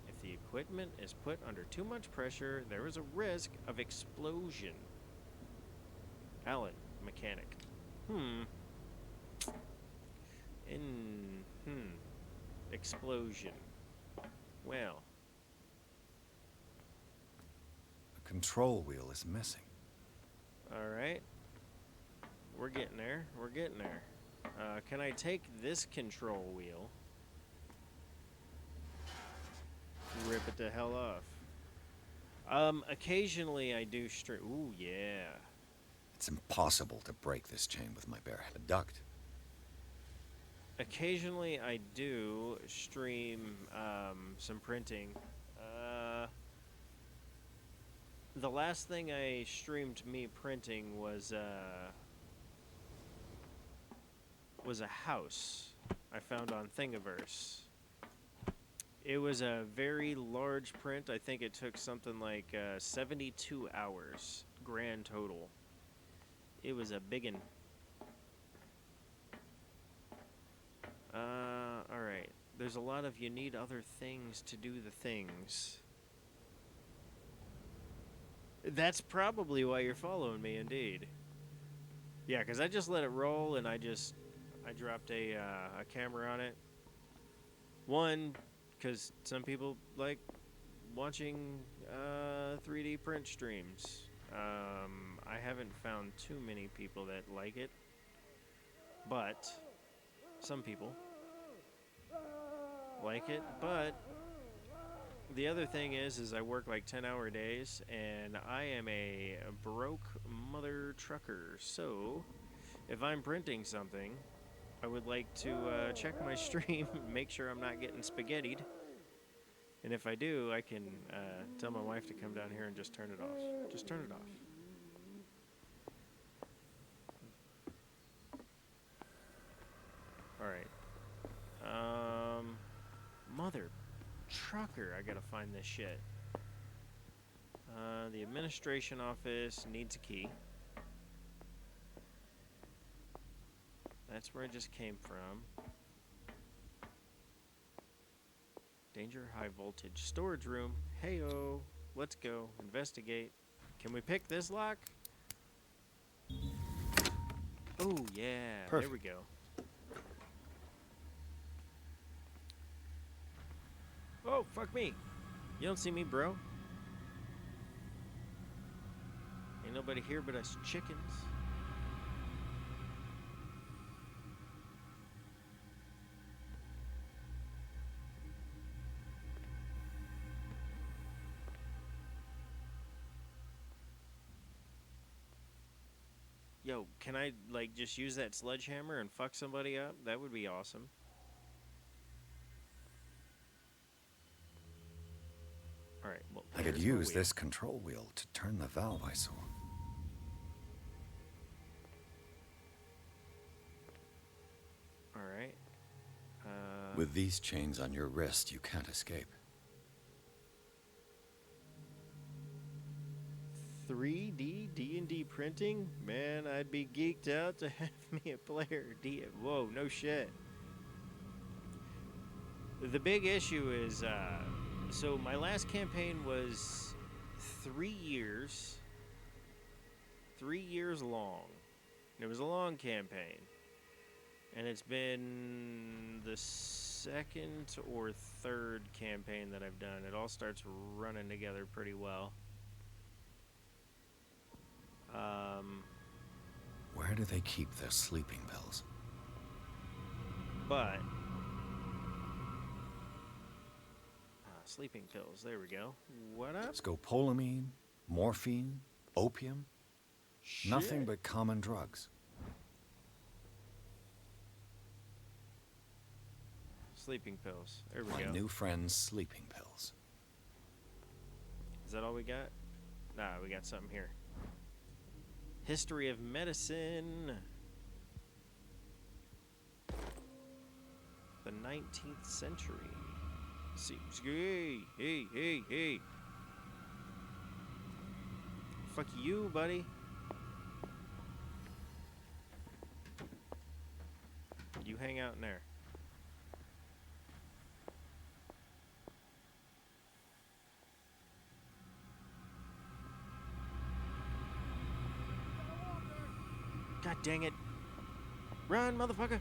Speaker 21: If the equipment is put under too much pressure, there is a risk of explosion. Alan, mechanic. Explosion. Well.
Speaker 3: The control wheel is missing.
Speaker 21: Alright. We're getting there. We're getting there. Can I take this control wheel? Rip it the hell off. Occasionally I do ooh, yeah.
Speaker 3: It's impossible to break this chain with my bare hand. Duct.
Speaker 21: Occasionally I do stream some printing. The last thing I streamed me printing was a house I found on Thingiverse. It was a very large print. I think it took something like 72 hours grand total. It was a biggin. Alright. There's a lot of you need other things to do the things. That's probably why you're following me, indeed. Yeah, because I just let it roll and I dropped a camera on it. One, because some people like watching 3D print streams. I haven't found too many people that like it, but some people like it. But the other thing is I work like 10-hour days, and I am a broke mother trucker. So if I'm printing something, I would like to check my stream and make sure I'm not getting spaghettied. And if I do, I can tell my wife to come down here and just turn it off. Just turn it off. Alright. Mother trucker, I gotta find this shit. The administration office needs a key. That's where I just came from. Danger, high voltage. Storage room. Heyo. Let's go. Investigate. Can we pick this lock? Oh, yeah.
Speaker 3: Perfect.
Speaker 21: There we go. Oh, fuck me. You don't see me, bro. Ain't nobody here but us chickens. Yo, can I, like, just use that sledgehammer and fuck somebody up? That would be awesome. Alright, well,
Speaker 3: I could
Speaker 21: here's my
Speaker 3: use
Speaker 21: wheel.
Speaker 3: this control wheel to turn the valve I saw.
Speaker 21: Alright.
Speaker 3: With these chains on your wrist, you can't escape.
Speaker 21: 3D D&D printing? Man, I'd be geeked out to have me a player. Whoa, no shit. The big issue is, so my last campaign was 3 years. 3 years long. It was a long campaign. And it's been the second or third campaign that I've done. It all starts running together pretty well.
Speaker 3: Where do they keep their sleeping pills?
Speaker 21: But sleeping pills, there we go. What up?
Speaker 3: Scopolamine, morphine, opium.
Speaker 21: Shit.
Speaker 3: Nothing but common drugs.
Speaker 21: Sleeping pills. There we
Speaker 3: My
Speaker 21: go.
Speaker 3: new friend's sleeping pills.
Speaker 21: Is that all we got? Nah, we got something here. History of medicine. The 19th century. Seems good. Hey. Fuck you, buddy. You hang out in there. God dang it. Run, motherfucker.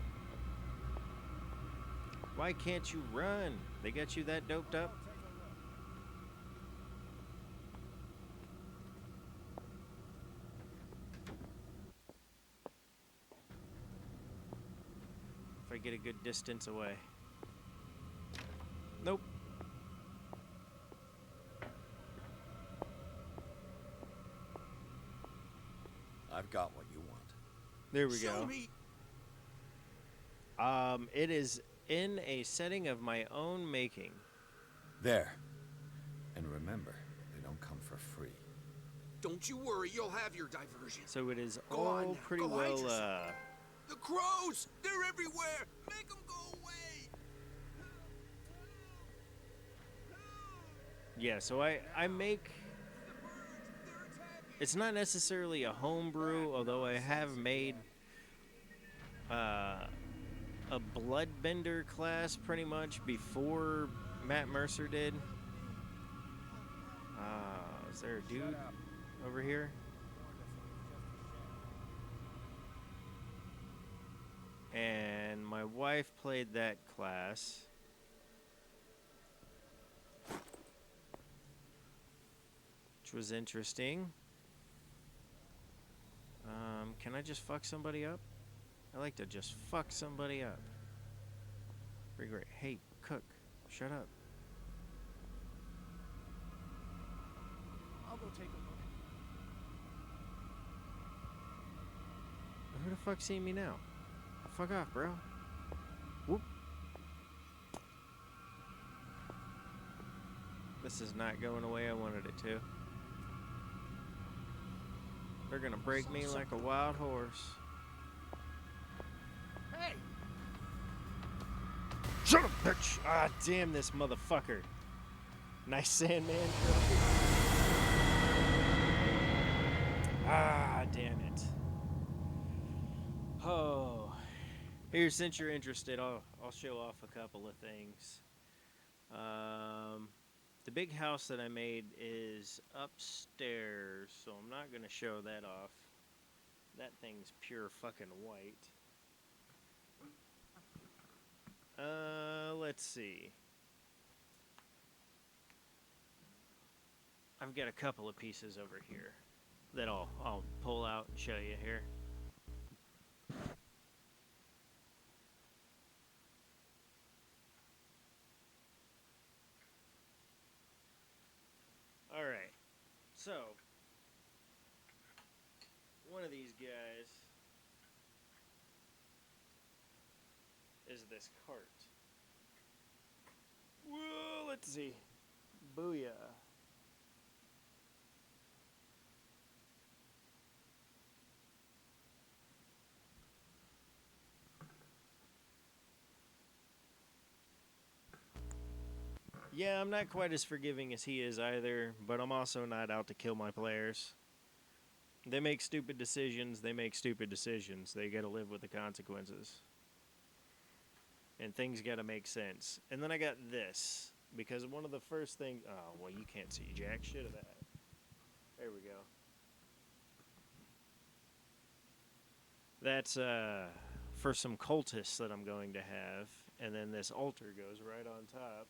Speaker 21: Why can't you run? They got you that doped up? If I get a good distance away. Nope.
Speaker 3: I've got what you want.
Speaker 21: There we
Speaker 10: Show
Speaker 21: go.
Speaker 10: me.
Speaker 21: It is in a setting of my own making.
Speaker 3: There. And remember, they don't come for free.
Speaker 10: Don't you worry, you'll have your diversion.
Speaker 21: So it is
Speaker 10: Go on
Speaker 21: all
Speaker 10: now,
Speaker 21: pretty
Speaker 10: go hide
Speaker 21: well,
Speaker 10: yourself. The crows! They're everywhere! Make them go away!
Speaker 21: yeah, so I make... It's not necessarily a homebrew, although I have made a bloodbender class pretty much before Matt Mercer did. Is there a dude over here? And my wife played that class. Which was interesting. Can I just fuck somebody up? I like to just fuck somebody up. Pretty great. Hey, cook, shut up.
Speaker 15: I'll go take a look.
Speaker 21: Who the fuck seen me now? Fuck off, bro. Whoop. This is not going the way I wanted it to. They're gonna break me like a wild horse.
Speaker 15: Hey!
Speaker 21: Shut up, bitch! Ah, damn this motherfucker. Nice Sandman. Ah, damn it. Oh. Here, since you're interested, I'll show off a couple of things. The big house that I made is upstairs, so I'm not going to show that off. That thing's pure fucking white. Let's see. I've got a couple of pieces over here that I'll pull out and show you here. Alright, so one of these guys is this cart? Whoa, let's see. Booyah. Yeah, I'm not quite as forgiving as he is either, but I'm also not out to kill my players. They make stupid decisions, they make stupid decisions. They gotta live with the consequences. And things gotta make sense. And then I got this, because one of the first things... Oh, well, you can't see jack shit of that. There we go. That's for some cultists that I'm going to have. And then this altar goes right on top.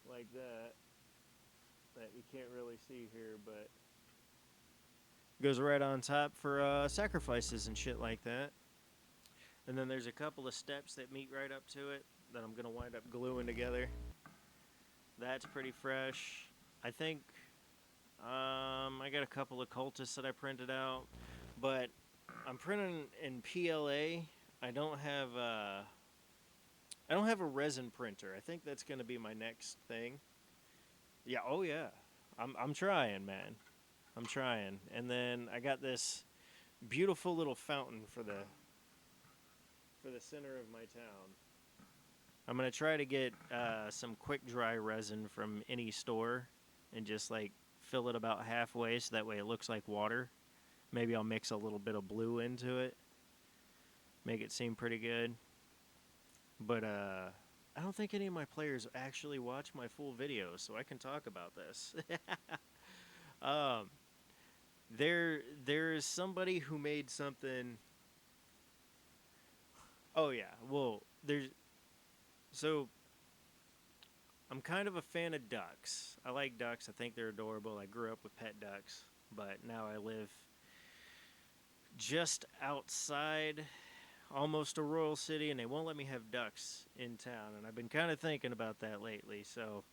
Speaker 21: Like that. That you can't really see here, but... goes right on top for sacrifices and shit like that. And then there's a couple of steps that meet right up to it that I'm going to wind up gluing together. That's pretty fresh. I think I got a couple of cultists that I printed out, but I'm printing in PLA. I don't have a resin printer. I think that's going to be my next thing. Yeah, oh yeah. I'm trying, man. I'm trying. And then I got this beautiful little fountain for the center of my town. I'm going to try to get some quick dry resin from any store and just like fill it about halfway so that way it looks like water. Maybe I'll mix a little bit of blue into it. Make it seem pretty good. But I don't think any of my players actually watch my full videos, so I can talk about this. There's somebody who made something. Oh yeah, well so I'm kind of a fan of ducks. I like ducks. I think they're adorable. I grew up with pet ducks, but now I live just outside almost a rural city, and they won't let me have ducks in town, and I've been kind of thinking about that lately. So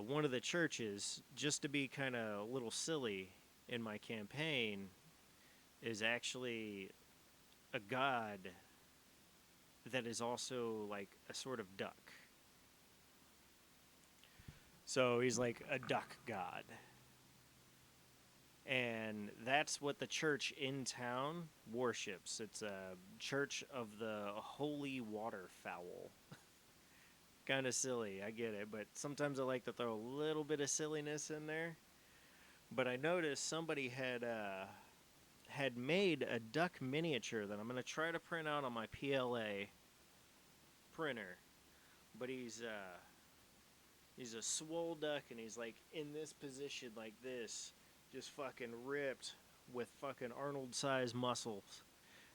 Speaker 21: one of the churches, just to be kind of a little silly in my campaign, is actually a god that is also like a sort of duck. So he's like a duck god. And that's what the church in town worships. It's a church of the holy waterfowl. Kind of silly, I get it, but sometimes I like to throw a little bit of silliness in there. But I noticed somebody had made a duck miniature that I'm going to try to print out on my PLA printer. But he's a swole duck, and he's like in this position like this, just fucking ripped with fucking Arnold-sized muscles.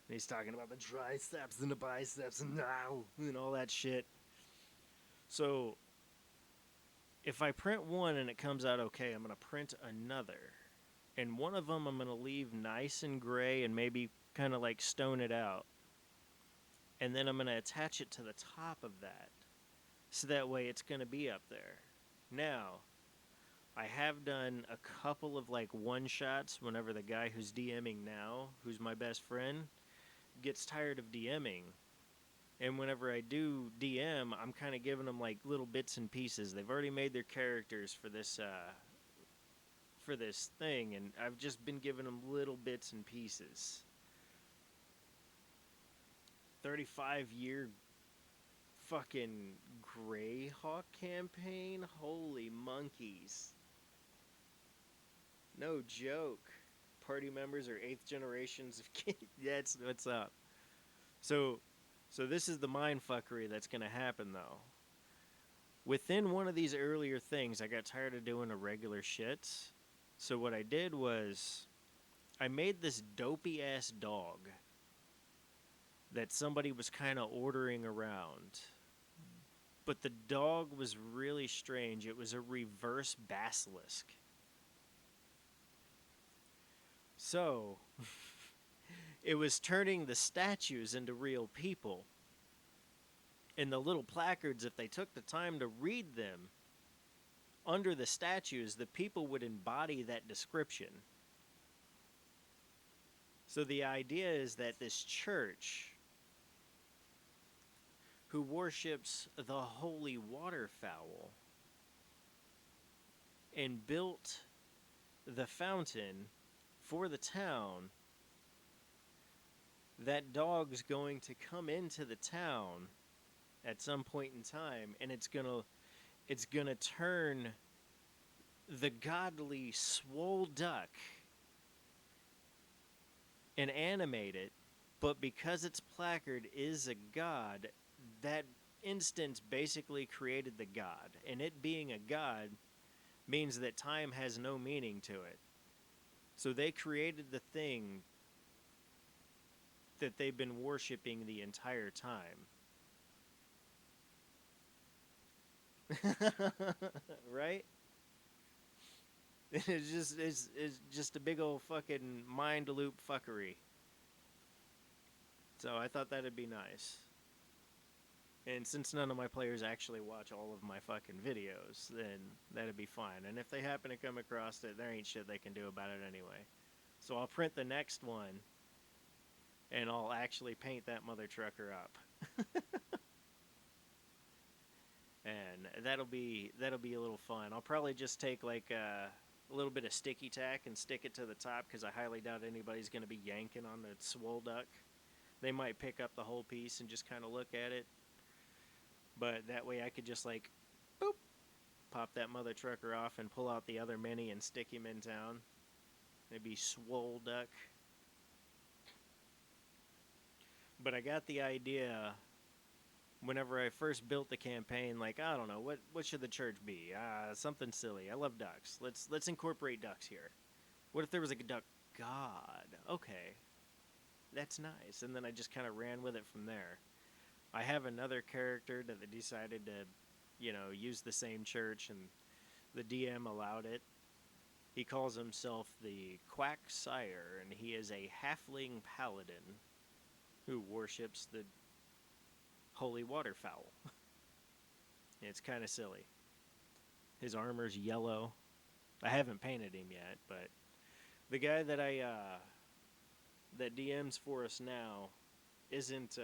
Speaker 21: And he's talking about the triceps and the biceps and all that shit. So if I print one and it comes out okay, I'm going to print another. And one of them I'm going to leave nice and gray and maybe kind of like stone it out. And then I'm going to attach it to the top of that. So that way it's going to be up there. Now, I have done a couple of like one-shots whenever the guy who's DMing now, who's my best friend, gets tired of DMing. And whenever I do DM, I'm kind of giving them like little bits and pieces. They've already made their characters for this thing, and I've just been giving them little bits and pieces. 35-year fucking Greyhawk campaign? Holy monkeys. No joke. Party members are 8th generations of kids. Yeah, it's what's up. So this is the mindfuckery that's going to happen, though. Within one of these earlier things, I got tired of doing the regular shits. So what I did was I made this dopey-ass dog that somebody was kind of ordering around. But the dog was really strange. It was a reverse basilisk. So it was turning the statues into real people. And the little placards, if they took the time to read them, under the statues, the people would embody that description. So the idea is that this church who worships the holy waterfowl and built the fountain for the town, that dog's going to come into the town at some point in time, and it's gonna turn the godly swole duck and animate it, but because its placard is a god, that instance basically created the god, and it being a god means that time has no meaning to it. So they created the thing that they've been worshiping the entire time. Right? It's just a big old fucking mind loop fuckery. So I thought that'd be nice. And since none of my players actually watch all of my fucking videos, then that'd be fine. And if they happen to come across it, there ain't shit they can do about it anyway. So I'll print the next one, and I'll actually paint that mother trucker up. And that'll be a little fun. I'll probably just take like a little bit of sticky tack and stick it to the top, because I highly doubt anybody's going to be yanking on the swole duck. They might pick up the whole piece and just kind of look at it. But that way I could just like, boop, pop that mother trucker off and pull out the other mini and stick him in town. It'd be swole duck. But I got the idea whenever I first built the campaign, like, I don't know, what should the church be? Something silly. I love ducks. Let's incorporate ducks here. What if there was like a duck god? Okay. That's nice. And then I just kind of ran with it from there. I have another character that decided to, use the same church, and the DM allowed it. He calls himself the Quack Sire, and he is a halfling paladin who worships the holy waterfowl. It's kind of silly. His armor's yellow. I haven't painted him yet, but the guy that that DMs for us now isn't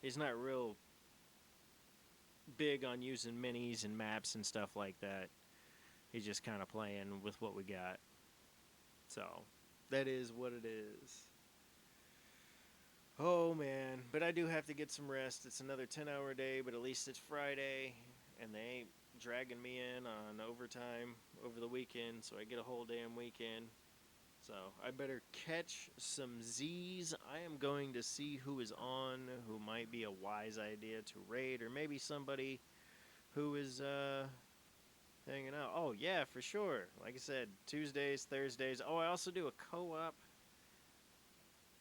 Speaker 21: he's not real big on using minis and maps and stuff like that. He's just kind of playing with what we got. So that is what it is. Oh man, but I do have to get some rest. It's another 10-hour day, but at least it's Friday, and they ain't dragging me in on overtime over the weekend, so I get a whole damn weekend. So I better catch some Z's. I am going to see who is on, who might be a wise idea to raid, or maybe somebody who is hanging out. Oh yeah, for sure. Like I said, Tuesdays, Thursdays. Oh, I also do a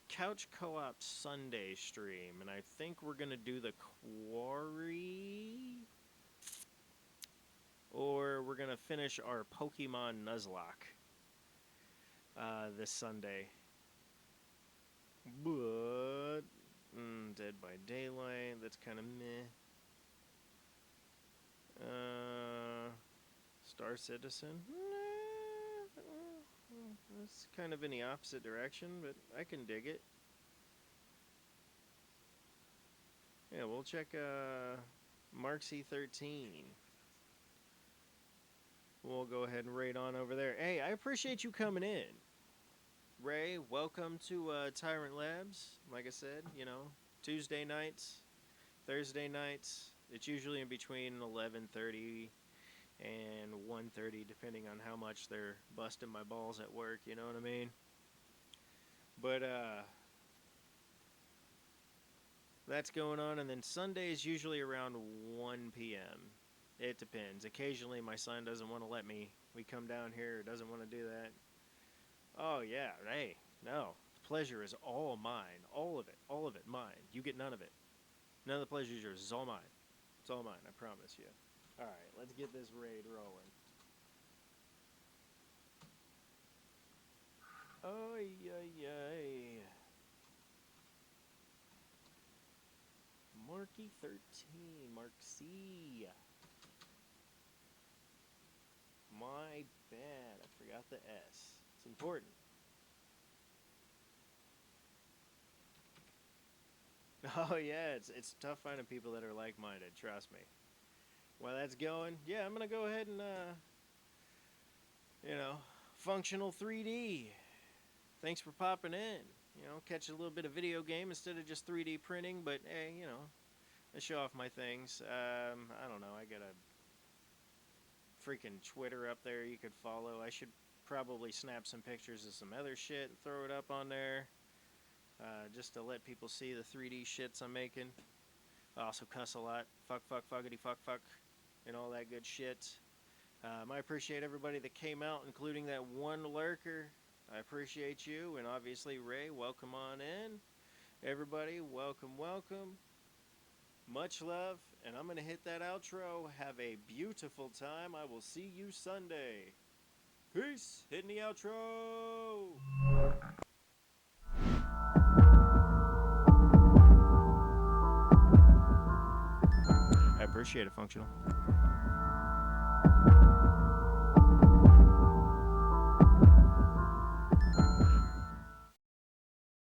Speaker 21: couch co-op Sunday stream, and I think we're gonna do the Quarry, or we're gonna finish our Pokemon Nuzlocke this Sunday. But Dead by Daylight, that's kind of meh. Star Citizen, that's kind of in the opposite direction, but I can dig it. Yeah, we'll check Mark C13. We'll go ahead and raid on over there. Hey, I appreciate you coming in. Ray, welcome to Tyrant Labs. Like I said, Tuesday nights, Thursday nights. It's usually in between 11:30 and 1:30, depending on how much they're busting my balls at work, you know what I mean? But that's going on, and then Sundays usually around 1 p.m. It depends. Occasionally my son doesn't want to let me. We come down here, doesn't want to do that. Oh yeah, hey, no. The pleasure is all mine. All of it, mine. You get none of it. None of the pleasure is yours. It's all mine. It's all mine, I promise you. Alright, let's get this raid rolling. Oy, oy, oy. Marky 13, Mark C. My bad, I forgot the S. It's important. Oh yeah, it's tough finding people that are like-minded. Trust me. While that's going, yeah, I'm gonna go ahead and functional 3D. Thanks for popping in. Catch a little bit of video game instead of just 3D printing. But hey, I show off my things. I don't know. I got a freaking Twitter up there you could follow. I should probably snap some pictures of some other shit and throw it up on there. Just to let people see the 3D shits I'm making. I also cuss a lot. Fuck, fuckity, fuck, and all that good shit. I appreciate everybody that came out, including that one lurker. I appreciate you, and obviously Ray, welcome on in. Everybody, welcome, welcome. Much love, and I'm going to hit that outro. Have a beautiful time. I will see you Sunday. Peace. Hitting the outro. I appreciate it, Functional.